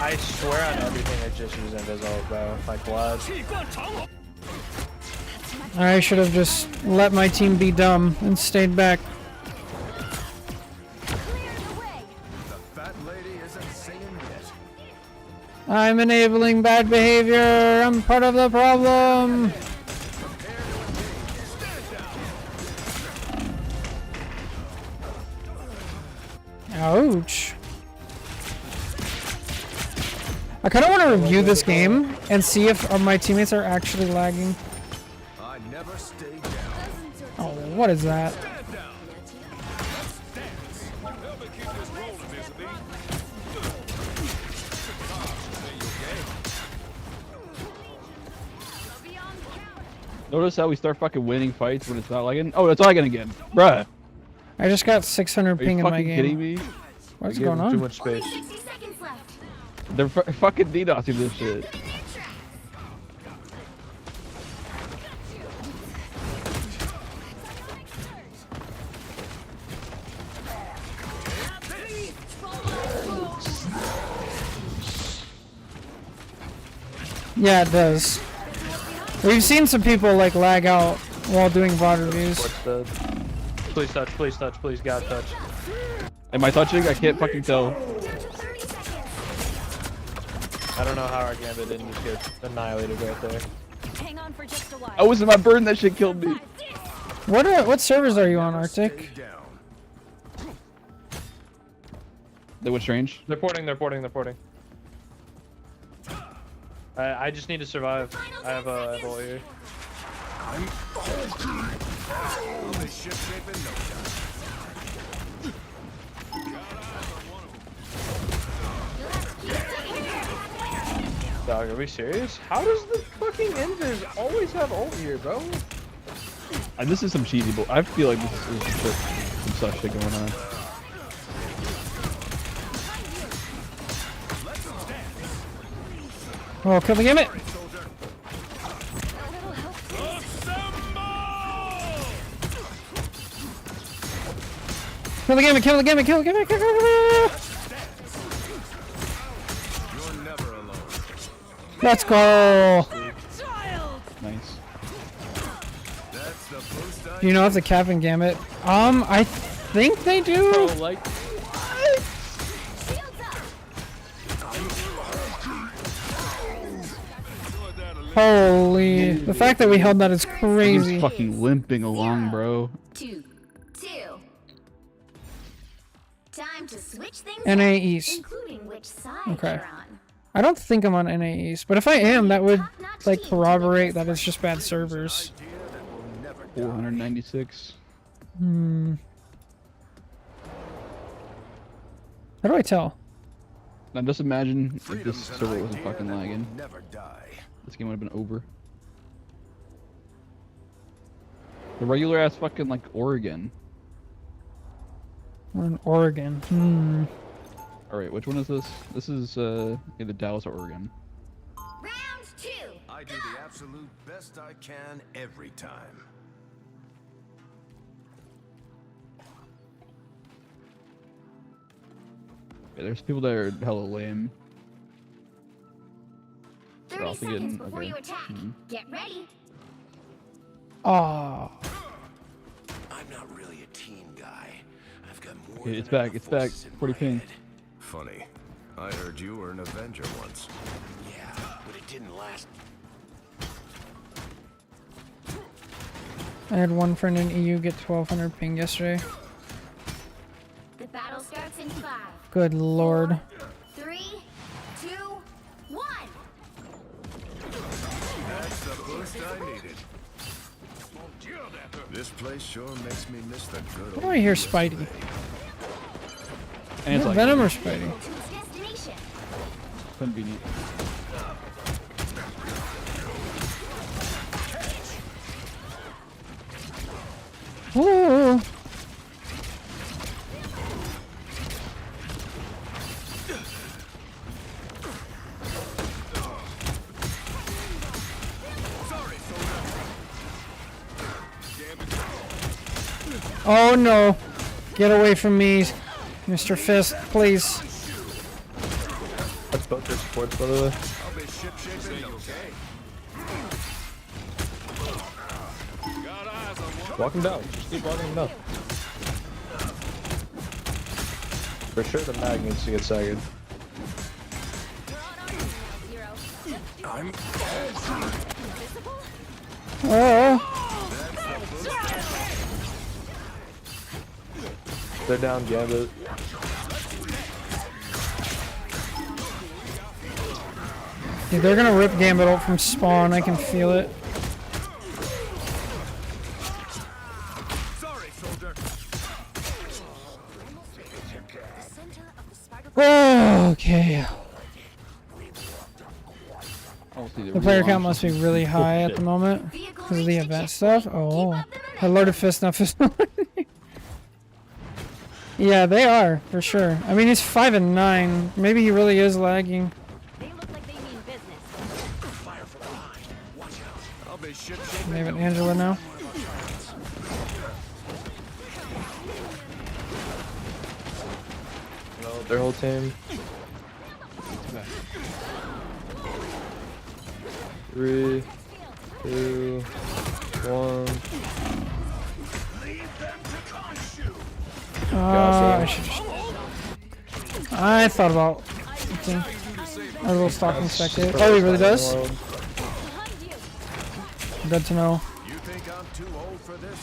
I swear on everything I just used Invisible, bro. Like what? I should have just let my team be dumb and stayed back. The fat lady isn't singing yet. I'm enabling bad behavior. I'm part of the problem. Ouch. I kind of want to review this game and see if my teammates are actually lagging. I never stay down. Oh, what is that? Stand down. Dance. Help me keep this rolling, Disney. Notice how we start fucking winning fights when it's not lagging? Oh, it's lagging again. Bruh. I just got 600 Are ping you in my fucking kidding game. me? What's Give going them too on? much space. 60 seconds left. They're fucking DDoSing this shit. Yeah, it does. We've seen some people like lag out while doing VOD reviews. What's the... Please touch, please touch, please God touch. Am I touching? I can't fucking tell. 30 seconds. I don't know how our Gambit didn't just get annihilated right there. Hang on for just a while. I was in my burn, that shit killed me. What servers are you on, Arctic? Stay down. They were strange. They're porting, they're porting, they're porting. I just need to survive. I have a ult here. I'll be ship shape in no time. Dog, are we serious? How does the fucking Invis always have ult here, bro? This is some cheesy bull. I feel like this is some such shit going on. Oh, kill the gimmick! Kill the gimmick! Kill the gimmick! Kill the gimmick! Kill the gimmick! You're never alone. Let's go! Nice. That's the boost I Do you know if the cap and gambit? I think they do. Bro, like, Shields up. Holy! The fact that we held that is he's crazy. fucking limping along, bro. 2, 2. Time to switch things NA up, East. including which side Okay. you're on. I don't think I'm on NA East, but if I am, that would like corroborate that it's just bad servers. 496. Hmm. How do I tell? Now just imagine if this Freedom's an server wasn't idea fucking that will lagging. never die. This game would have been over. The regular ass fucking like Oregon. We're in Oregon. Hmm. Alright, which one is this? This is either Dallas or Oregon. Round 2. I do the absolute best I can every time. Yeah, there's people that are hella lame. 30 also seconds getting- before okay. you attack. Mhm. Get ready. Oh. I'm not really a team guy. I've got more Okay, than it's back, enough it's back. voices in 40 my ping. head. Funny. I heard you were an Avenger once. Yeah, but it didn't last. I had one friend in EU get 1200 ping yesterday. The battle starts in 5. Good lord. 3, 2, 1. That's the boost I needed. This place sure makes me miss the good How do I hear Spidey? And it's like Venom or Spidey? To its destination. convenient. Ooh. Oh no. Get away from me, Mr. Fist, please. That's both their supports, by the way. I'll be ship shaping, okay? Walk him down. Just keep walking him down. For sure, the mag needs to get staggered. I'm Oh. They're down Gambit. Dude, they're gonna rip Gambit out from spawn. I can feel it. sorry, soldier. Oh, okay. Oh, see, The player count must be really high at the moment because of the event stuff. Oh, I loaded Fist now. Fist. Yeah, they are for sure. I mean, he's 5 and 9. Maybe he really is lagging. They look like they mean business. I'll be ship shaping. They have an Angela now. No, their whole team. 3, 2, 1. I should just... I thought about a little stalking spectate. Oh, he really does? Good to know. You think I'm too old for this?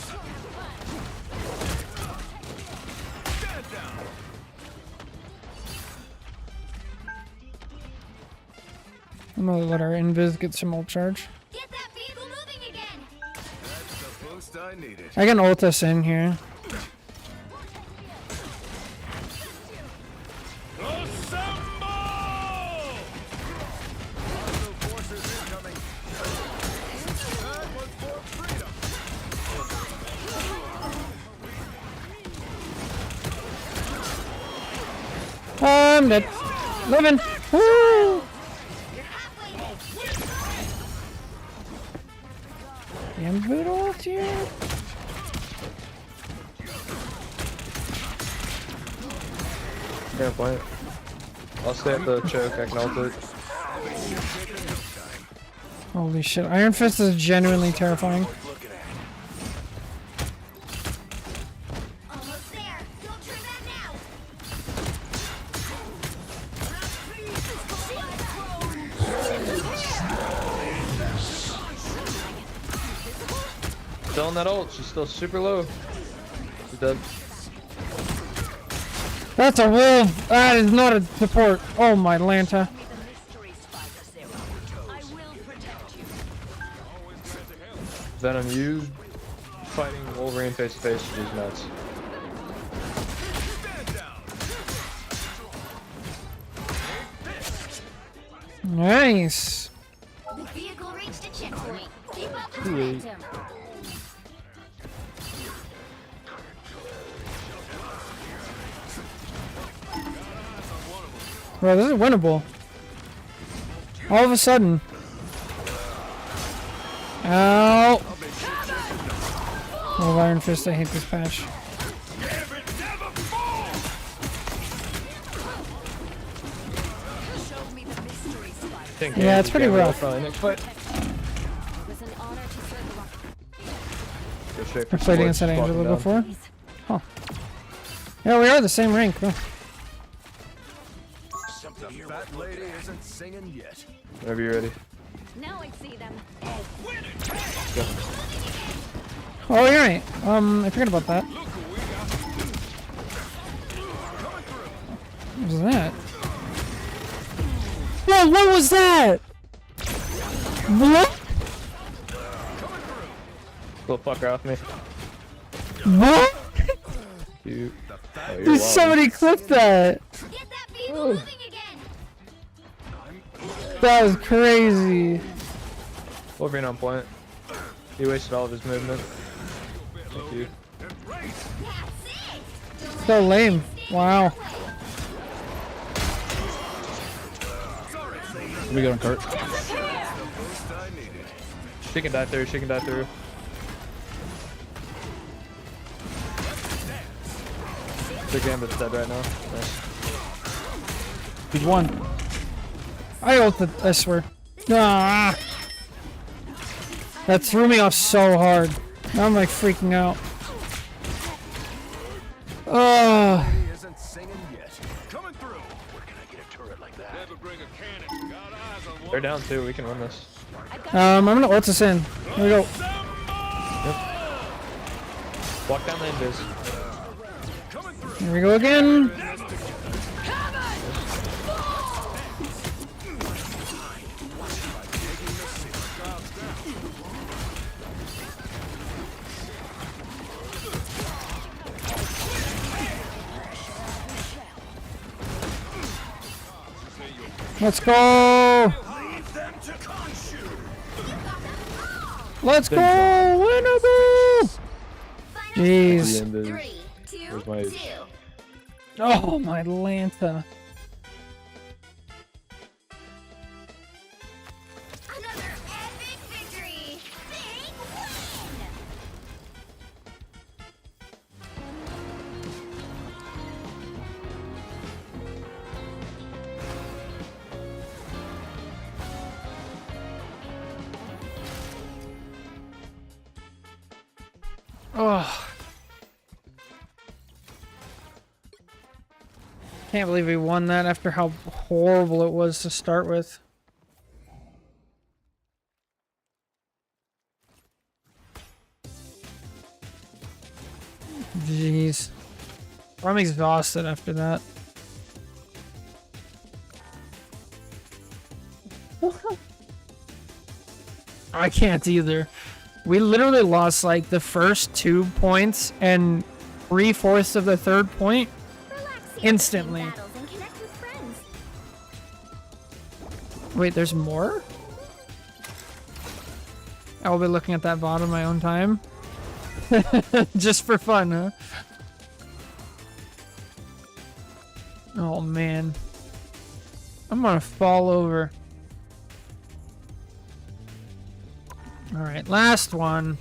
Stand down. I'm gonna let our invis get some ult charge. Get that vehicle moving again. That's the boost I needed. I can ult us in here. I'm dead. Living. Woo! Gambit ult here. Can't play it. I'll stay at the choke. I can ult it. Holy shit. Iron Fist is genuinely terrifying. Almost there. Don't turn back now. Still in that ult. She's still super low. She's dead. That's a wolf. That is not a support. Oh my Lanta. Venom, you fighting Wolverine face to face is nuts. Nice. The vehicle reached a checkpoint. Keep up the momentum. Bro, this is winnable. All of a sudden. Ow. Oh, Iron Fist, I hate this patch. Yeah, it's pretty rough. Next fight. It was an honor to serve the I played against that Angela before. Huh. Yeah, we are the same rank. Huh? The fat lady isn't singing yet. Whenever you're ready. Now I see them. Oh, you're right. I forgot about that. What was that? Whoa, what was that? What? Little fucker off me. What? You. Oh, you're Did somebody clip that? Get that vehicle moving again. That was crazy. Wolverine on point. He wasted all of his movement. Thank you. So lame. Wow. We got on cart. She can die through, she can die through. The Gambit's dead right now. Nice. He's one. I ulted, I swear. Ah! That threw me off so hard. Now I'm like freaking out. Oh. Isn't singing yet. Coming through. Where can I get a turret like that? Never bring a cannon. Got eyes on one. They're down too, we can win this. I'm gonna ult us in. Here we go. Yep. Walk down the invis. Here we go again. Let's go! Let's go! Winnable! Jeez. The invis. 3, 2, Where's my 2. Oh, my Lanta. Another epic victory. Big win. Oh. Can't believe we won that after how horrible it was to start with. Jeez. I'm exhausted after that. I can't either. We literally lost like the first 2 points and 3/4 of the third point instantly. Wait, there's more? I will be looking at that VOD on my own time. Just for fun, huh? Oh man. I'm gonna fall over. Alright, last one.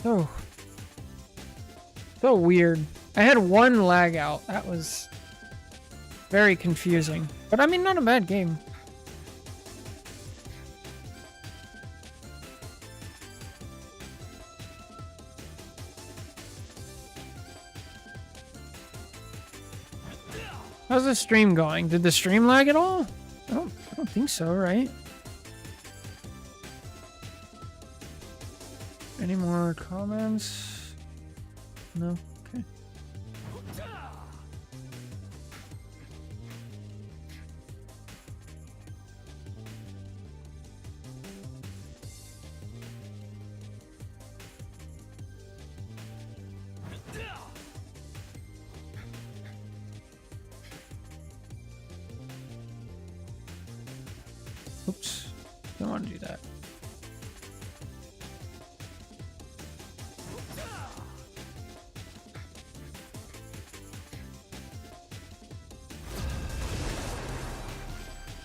Oh, so weird. I had one lag out. That was very confusing. But I mean, not a bad game. How's the stream going? Did the stream lag at all? I don't think so, right? Any more comments? No? Okay. Oops. Don't want to do that.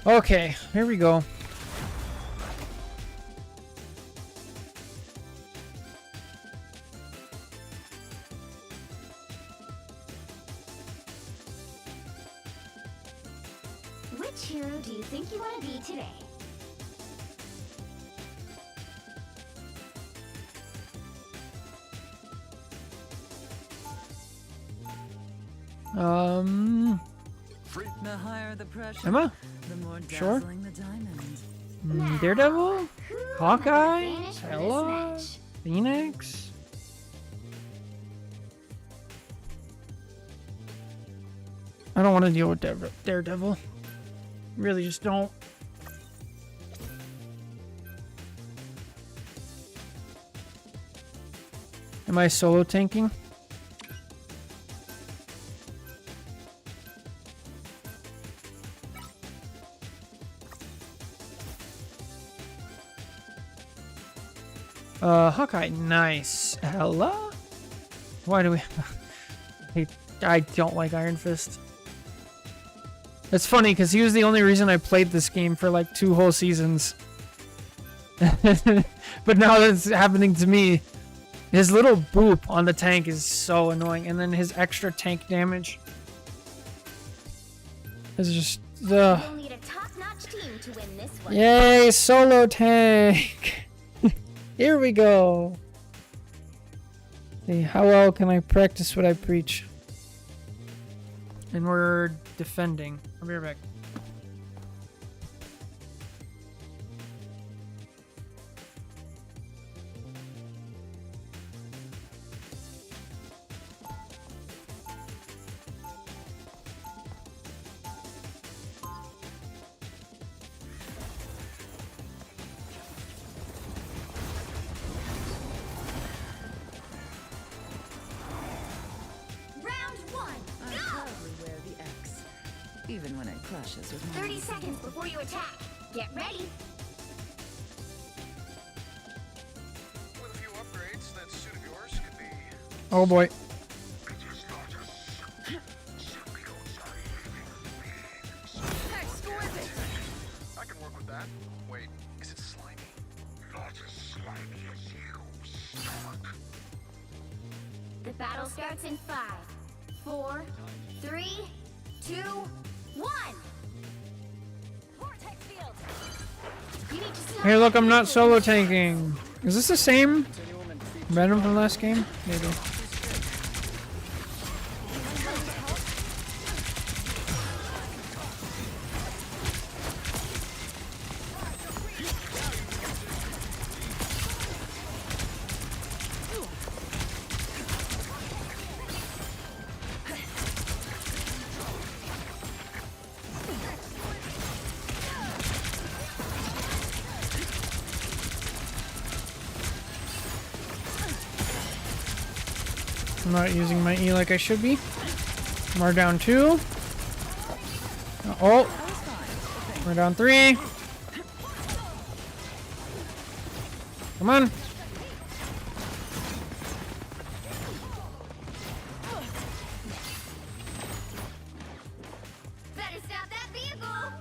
Okay, here we go. Which hero do you think you want to be today? The higher the pressure, Emma? the more Sure. dazzling the diamond. Daredevil? Hawkeye? Vanish for this Ella? match. Phoenix? I don't want to deal with Daredevil. Really just don't. Am I solo tanking? Hawkeye, nice. Ella? Why do we... I don't like Iron Fist. It's funny, because he was the only reason I played this game for like 2 whole seasons. But now that it's happening to me, his little boop on the tank is so annoying. And then his extra tank damage is just... You'll need a top-notch team to win this one. Yay, solo tank! Here we go. See, how well can I practice what I preach? And we're defending. I'll be right back. Round 1. I proudly wear the X, even when it clashes with my 30 seconds before you attack. Get ready. With a few upgrades, that suit of yours could be Oh boy. exquisite. I can work with that. Wait, is it slimy? Not as slimy as you, Stark. The battle starts in 5, 4, 3, 2, 1. Vortex field. You need to slow Hey, look, down I'm not to solo this. tanking. Is this the same Venom from last game? Maybe. I'm not using my E like I should be. We're down 2. Oh. We're down 3. Come on. Better stop that vehicle.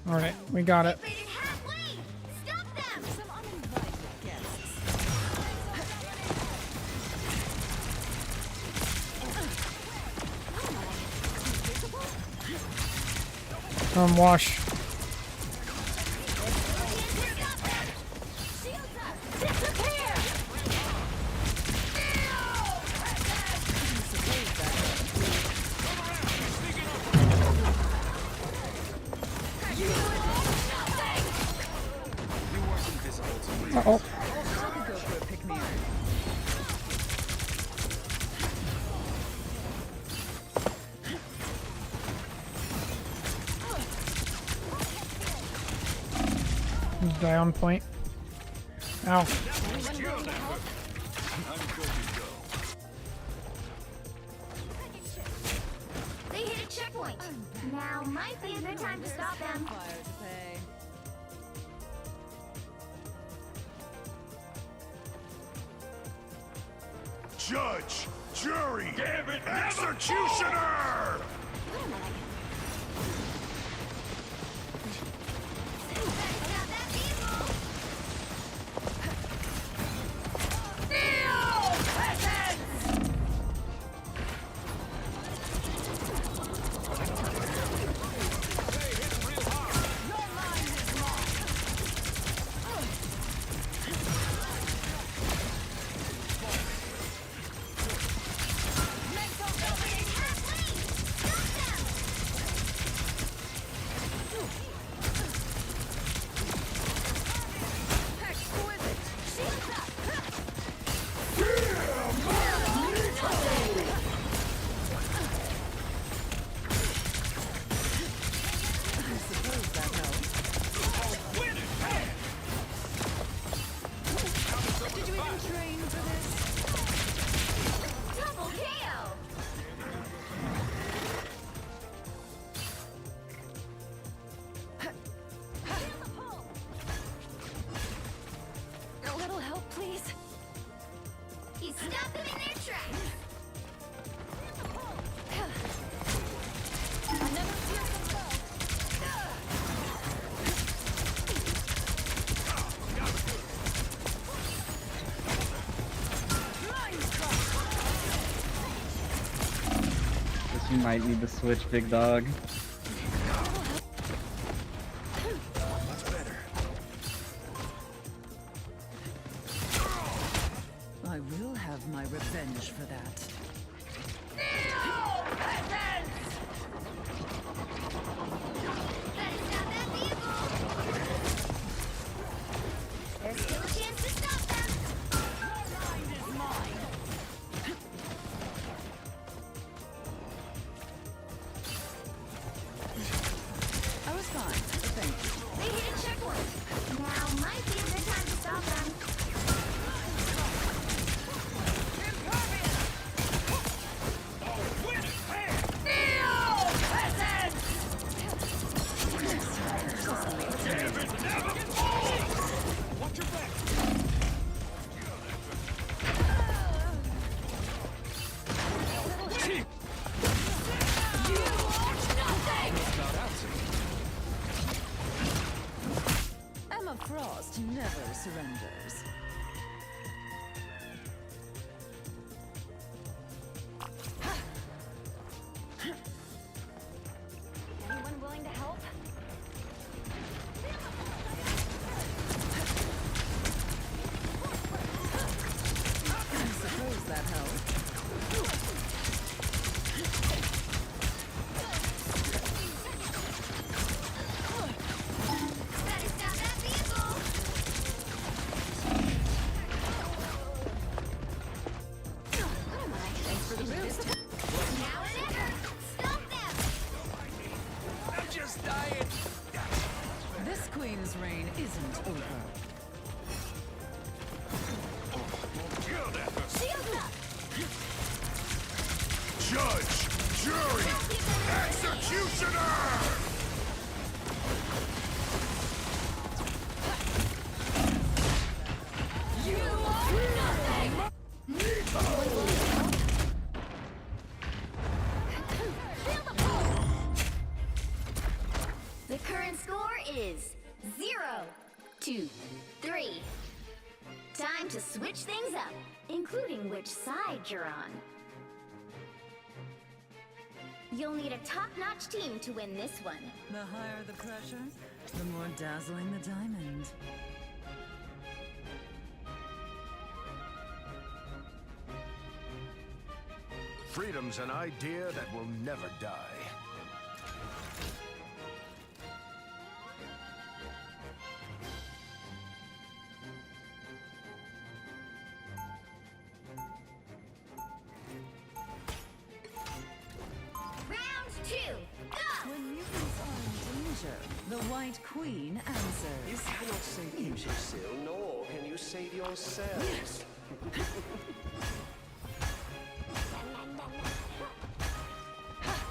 Alright, we got it. They did halfway. Stop them. Some uninvited guests. Wash. Shields up. Disappear. Oh, I could go for a pick-me-up. die on point. Ow. They hit a checkpoint. Now might be a good time to stop them. Fire to pay. Judge, jury, executioner! Stop that vehicle! Did you even train for this? Double KO! A little help, please. He stopped them in their tracks. Another fearsome foe. Guess you might need to switch, big dog. I will have my revenge for that. Better stop that vehicle! There's still a chance to stop them. I was fine, thank you. They hit a checkpoint. Now might be a good time to stop them. Emma Frost never surrenders. Anyone willing to help? I suppose that helped. Better stop that vehicle. Thanks for the boost. Now or never. Stop them. I'm just dying. This queen's reign isn't over. Shield up. Judge, jury, executioner! You are nothing. The current score is 0-3. Time to switch things up, including which side you're on. You'll need a top-notch team to win this one. The higher the pressure, the more dazzling the diamond. Freedom's an idea that will never die. White Queen answers. You cannot save Yggdrasil, nor can you save yourselves.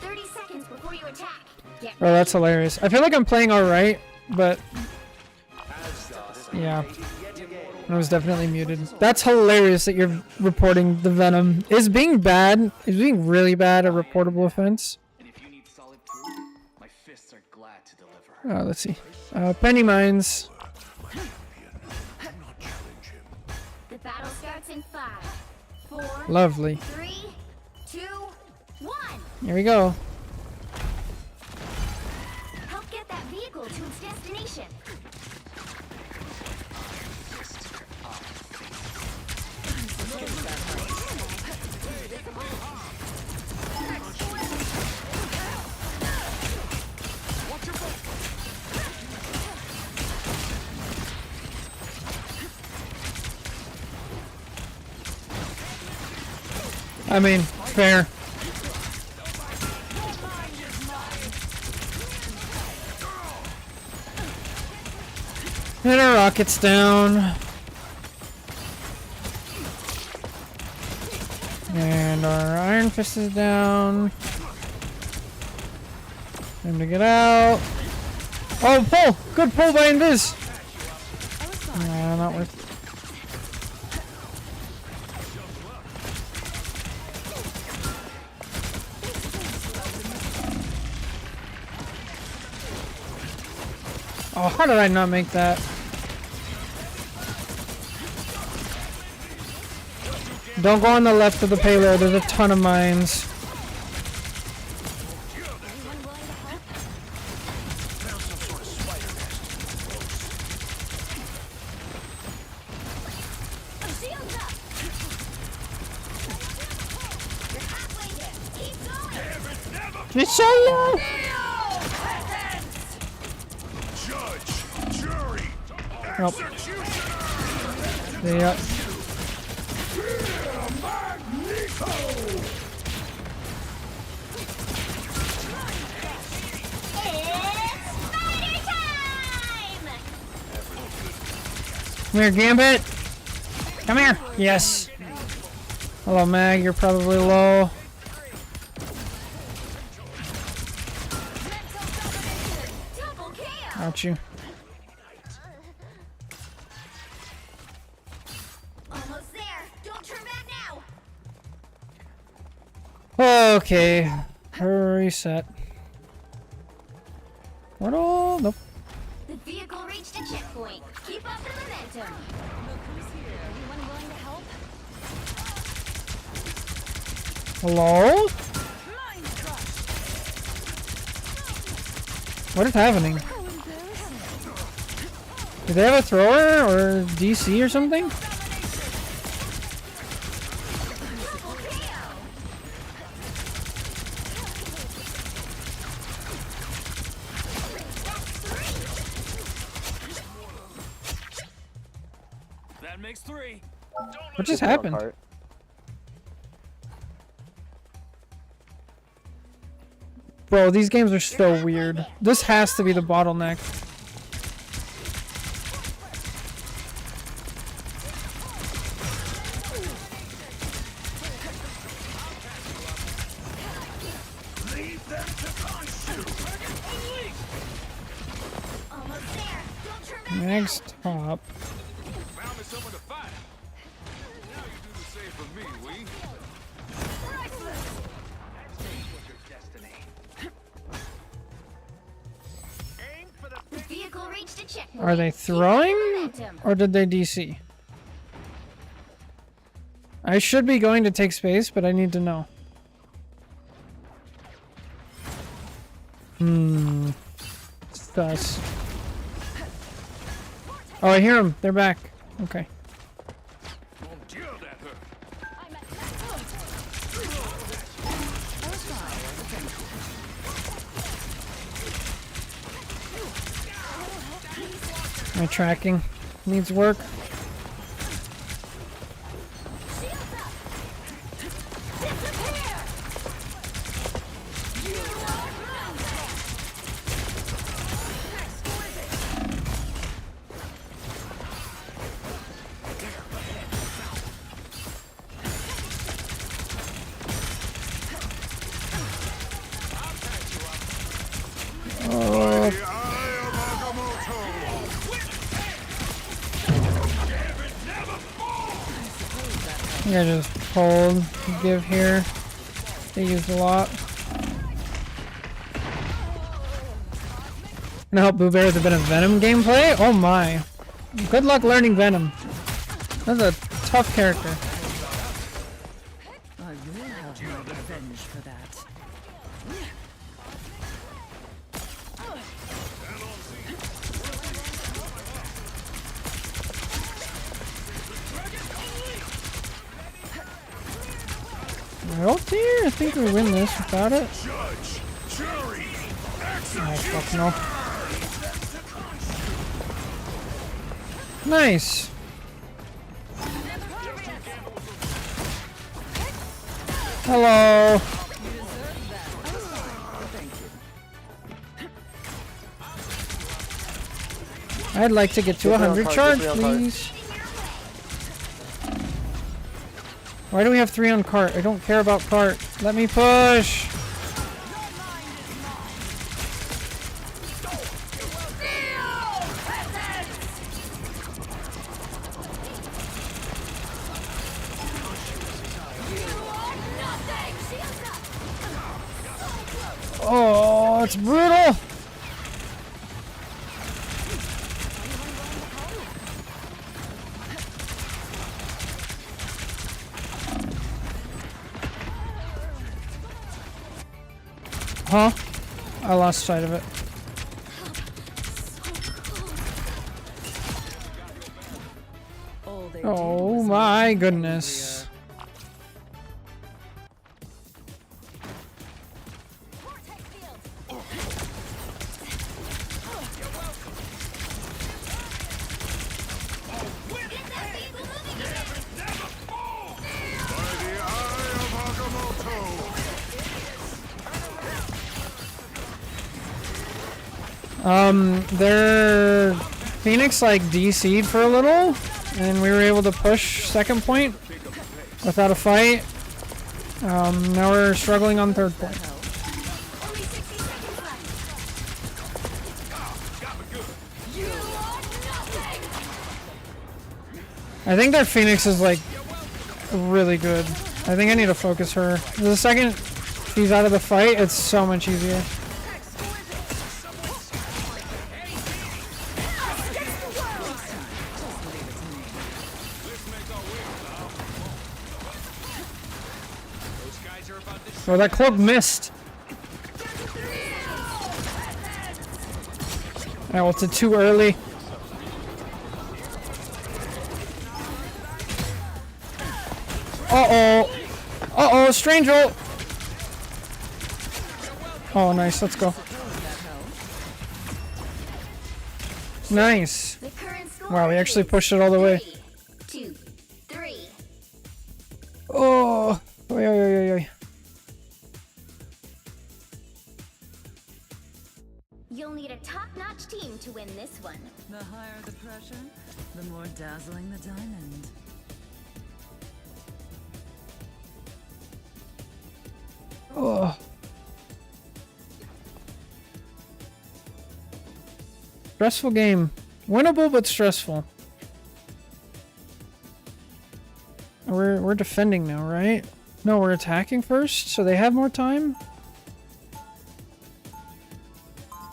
30 seconds before you attack. Get Oh, that's hilarious. I feel like I'm playing alright, but yeah. I was definitely muted. That's hilarious that you're reporting the venom. Is being really bad a reportable offense? And if you need solid proof, my fists are glad to deliver. Oh, let's see. Penny mines. The battle starts in 5, 4, Lovely. 3, 2, 1. Here we go. Help get that vehicle to its destination. I mean, fair. And our rocket's down. And our Iron Fist is down. Time to get out. Oh, pull! Good pull by Invis! Nah, not worth it. Oh, how did I not make that? Don't go on the left of the payload, there's a ton of mines. Shields up. You're halfway there. Keep going. It's so low! Judge, jury, Nope. executioner. Yeah. Come here, Gambit! Come here! Yes! Hello, Mag, you're probably low. Got you. Almost there. Don't turn back now. Okay. Reset. Portal? Nope. The vehicle reached a checkpoint. Keep up the momentum. Look who's here. Anyone willing to help? Hello? What is happening? Do they have a thrower or DC or something? That makes 3. What just happened? Bro, these games are so weird. This has to be the bottleneck. Leave them to consume. Almost there. Don't turn back. Next top. Found me someone to fight. Now you do the same for me, we. The vehicle reached a checkpoint. Are they Keep up the throwing momentum. or did they DC? I should be going to take space, but I need to know. Sus. Oh, I hear them. They're back. Okay. Yelled at her. My tracking needs work. think I just pulled give here. They used a lot. Gonna help Boo Bear with a bit of Venom gameplay? Oh my. Good luck learning Venom. That's a tough character. I will have my revenge for that. Oh dear, I think we win this without it. Oh fuck no. Nice. Hello. I'd like to get to 100 charge, please. Why do we have 3 on cart? I don't care about cart. Let me push. Oh, it's brutal. Huh? I lost sight of it. Oh my goodness. Their Phoenix like DC'd for a little, and we were able to push second point without a fight. Now we're struggling on third point. I think their Phoenix is like really good. I think I need to focus her. The second she's out of the fight, it's so much easier. Oh, that cloak missed. I ulted too early. Uh-oh. Uh-oh, strange ult. Oh, nice. Let's go. Nice. Wow, we actually pushed it all the way. 2, 3. Oh. Oy, oy, oy, oy, oy. You'll need a top-notch team to win this one. The higher the pressure, the more dazzling the diamond. Oh. Stressful game. Winnable but stressful. We're defending now, right? No, we're attacking first, so they have more time.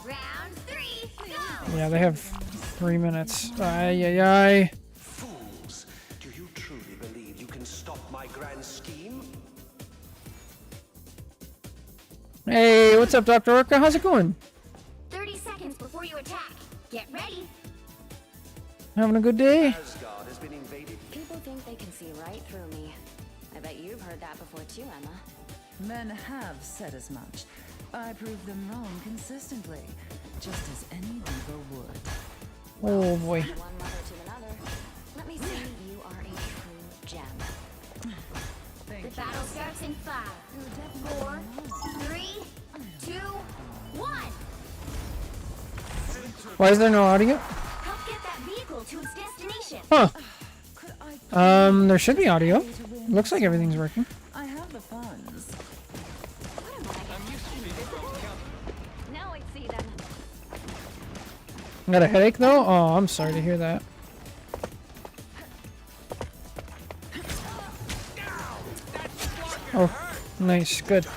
Round 3, go! Yeah, they have 3 minutes. Ay, ay, ay. Fools! Do you truly believe you can stop my grand scheme? Hey, what's up, Dr. Orca? How's it going? 30 seconds before you attack. Get ready. Having a good day? Asgard has been invaded. People think they can see right through me. I bet you've heard that before too, Emma. Men have said as much. I prove them wrong consistently, just as any diva would. Oh boy. One mother to another. Let me say you are a true gem. The battle starts in 5, 4, 3, 2, 1. Why is there no audio? Help get that vehicle to its destination. Huh. There should be audio. Looks like everything's working. I have the funds. Now I see them. Got a headache though? Oh, I'm sorry to hear that. Oh, nice, good. Down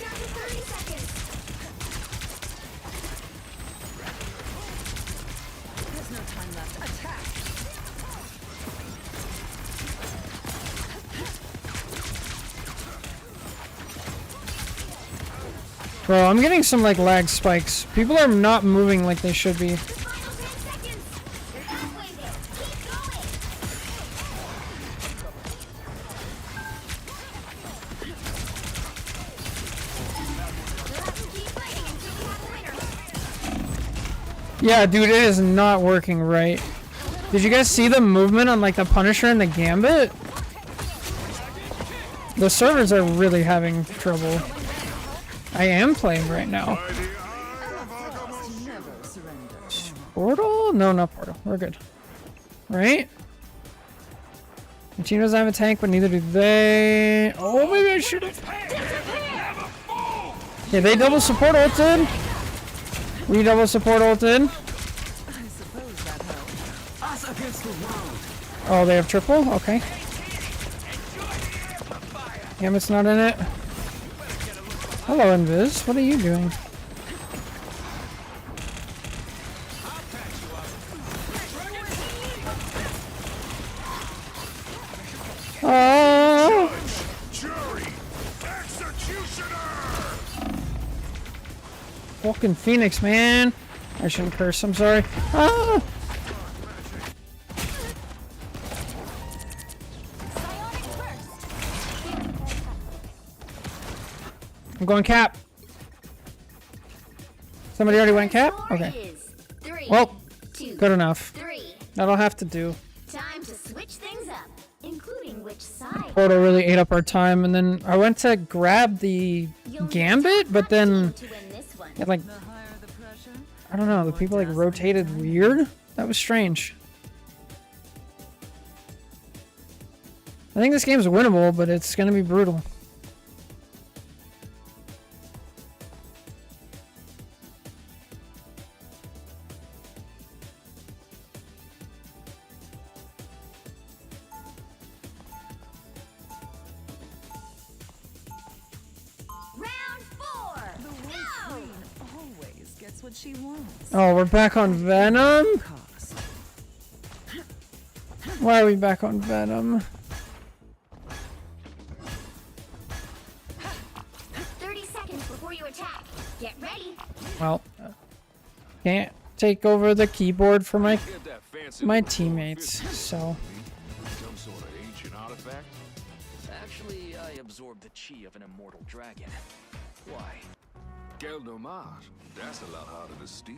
to 30 seconds. There's no time left. Attack! Bro, I'm getting some like lag spikes. People are not moving like they should be. Final 10 seconds. You're halfway there. Keep going. You'll have to keep fighting until we have a winner. Yeah, dude, it is not working right. Did you guys see the movement on like the Punisher and the Gambit? The servers are really having trouble. I am playing right now. Never surrender. Portal? No, not Portal. We're good. Right? The team doesn't have a tank, but neither do they. Oh, maybe I should have. Yeah, they double support ulted. We double support ulted. I suppose that helps. Oh, they have triple? Okay. Gambit's not in it. Hello, Invis. What are you doing? Oh! Jury, executioner! Fucking Phoenix, man. I shouldn't curse. I'm sorry. Ah! I'm going cap. Somebody already went cap? Okay. Is 3, Well, 2, good enough. 3. That'll have to do. Time to switch things up, including which side. Portal really ate up our time, and then I went to grab the Gambit, but then To win this one. it like, The higher the pressure. I don't know, the people like rotated weird. That was strange. I think this game's winnable, but it's gonna be brutal. Round 4. The White Go! Queen always gets what she wants. Oh, we're back on Venom? Cost. Why are we back on Venom? 30 seconds before you attack. Get ready. Well, can't take over the keyboard for my teammates, so. Some sort of ancient artifact? Actually, I absorbed the chi of an immortal dragon. Why? Geldomar, that's a lot harder to steal.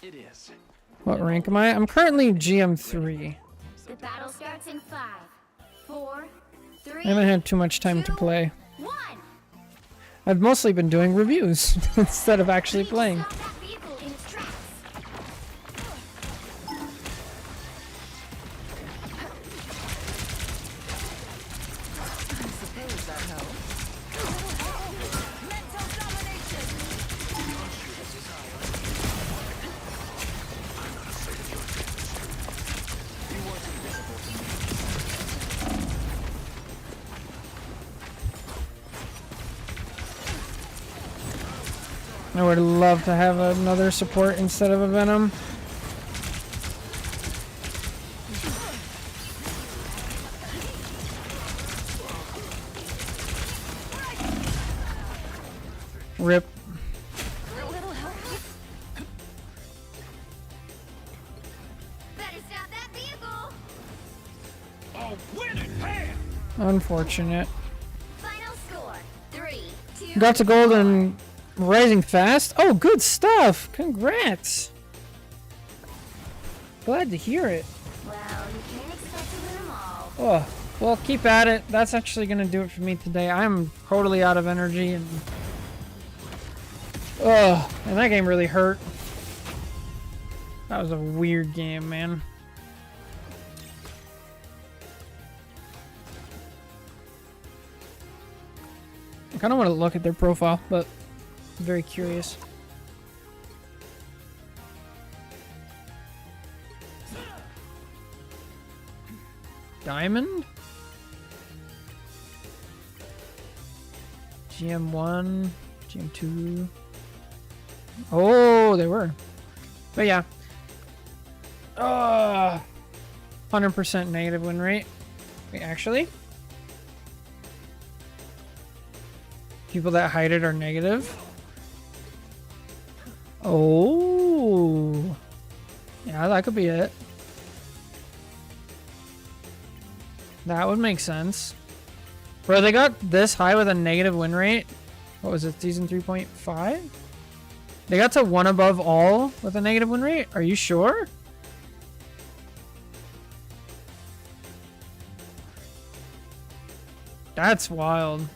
It is. What rank am I? I'm currently GM3. The battle starts in 5, 4, 3, I haven't had too much time to 2, play. 1. I've mostly been doing reviews instead of actually playing. Stop that vehicle in its tracks. I suppose that helps. Mental domination. I would love to have another support instead of a Venom. Rip. Better stop that vehicle. Unfortunate. Final score 3, 2. Got to gold and rising fast. Oh, good stuff. Congrats. Glad to hear it. Well, you can't expect to win them all. Oh, well, keep at it. That's actually going to do it for me today. I'm totally out of energy and... Oh, and that game really hurt. That was a weird game, man. I kind of want to look at their profile, but I'm very curious. Diamond? GM1, GM2. Oh, they were. But yeah. 100% negative win rate. Wait, actually? People that hide it are negative. Oh. Yeah, that could be it. That would make sense. Bro, they got this high with a negative win rate. What was it, season 3.5? They got to 1 above all with a negative win rate? Are you sure? That's wild.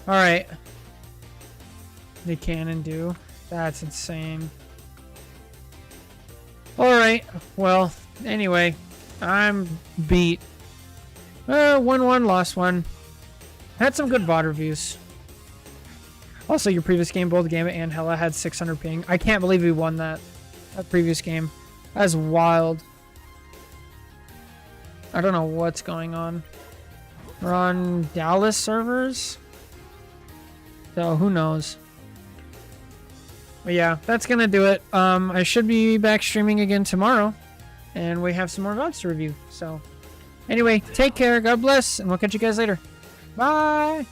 Alright. They can and do. That's insane. Alright. Well, anyway. I'm beat. 1-1, lost 1. Had some good VOD reviews. Also, your previous game, both Gambit and Hella, had 600 ping. I can't believe we won that previous game. That's wild. I don't know what's going on. We're on Dallas servers. So who knows? But yeah, that's gonna do it. I should be back streaming again tomorrow, and we have some more VODs to review. So anyway, take care, God bless, and we'll catch you guys later. Bye.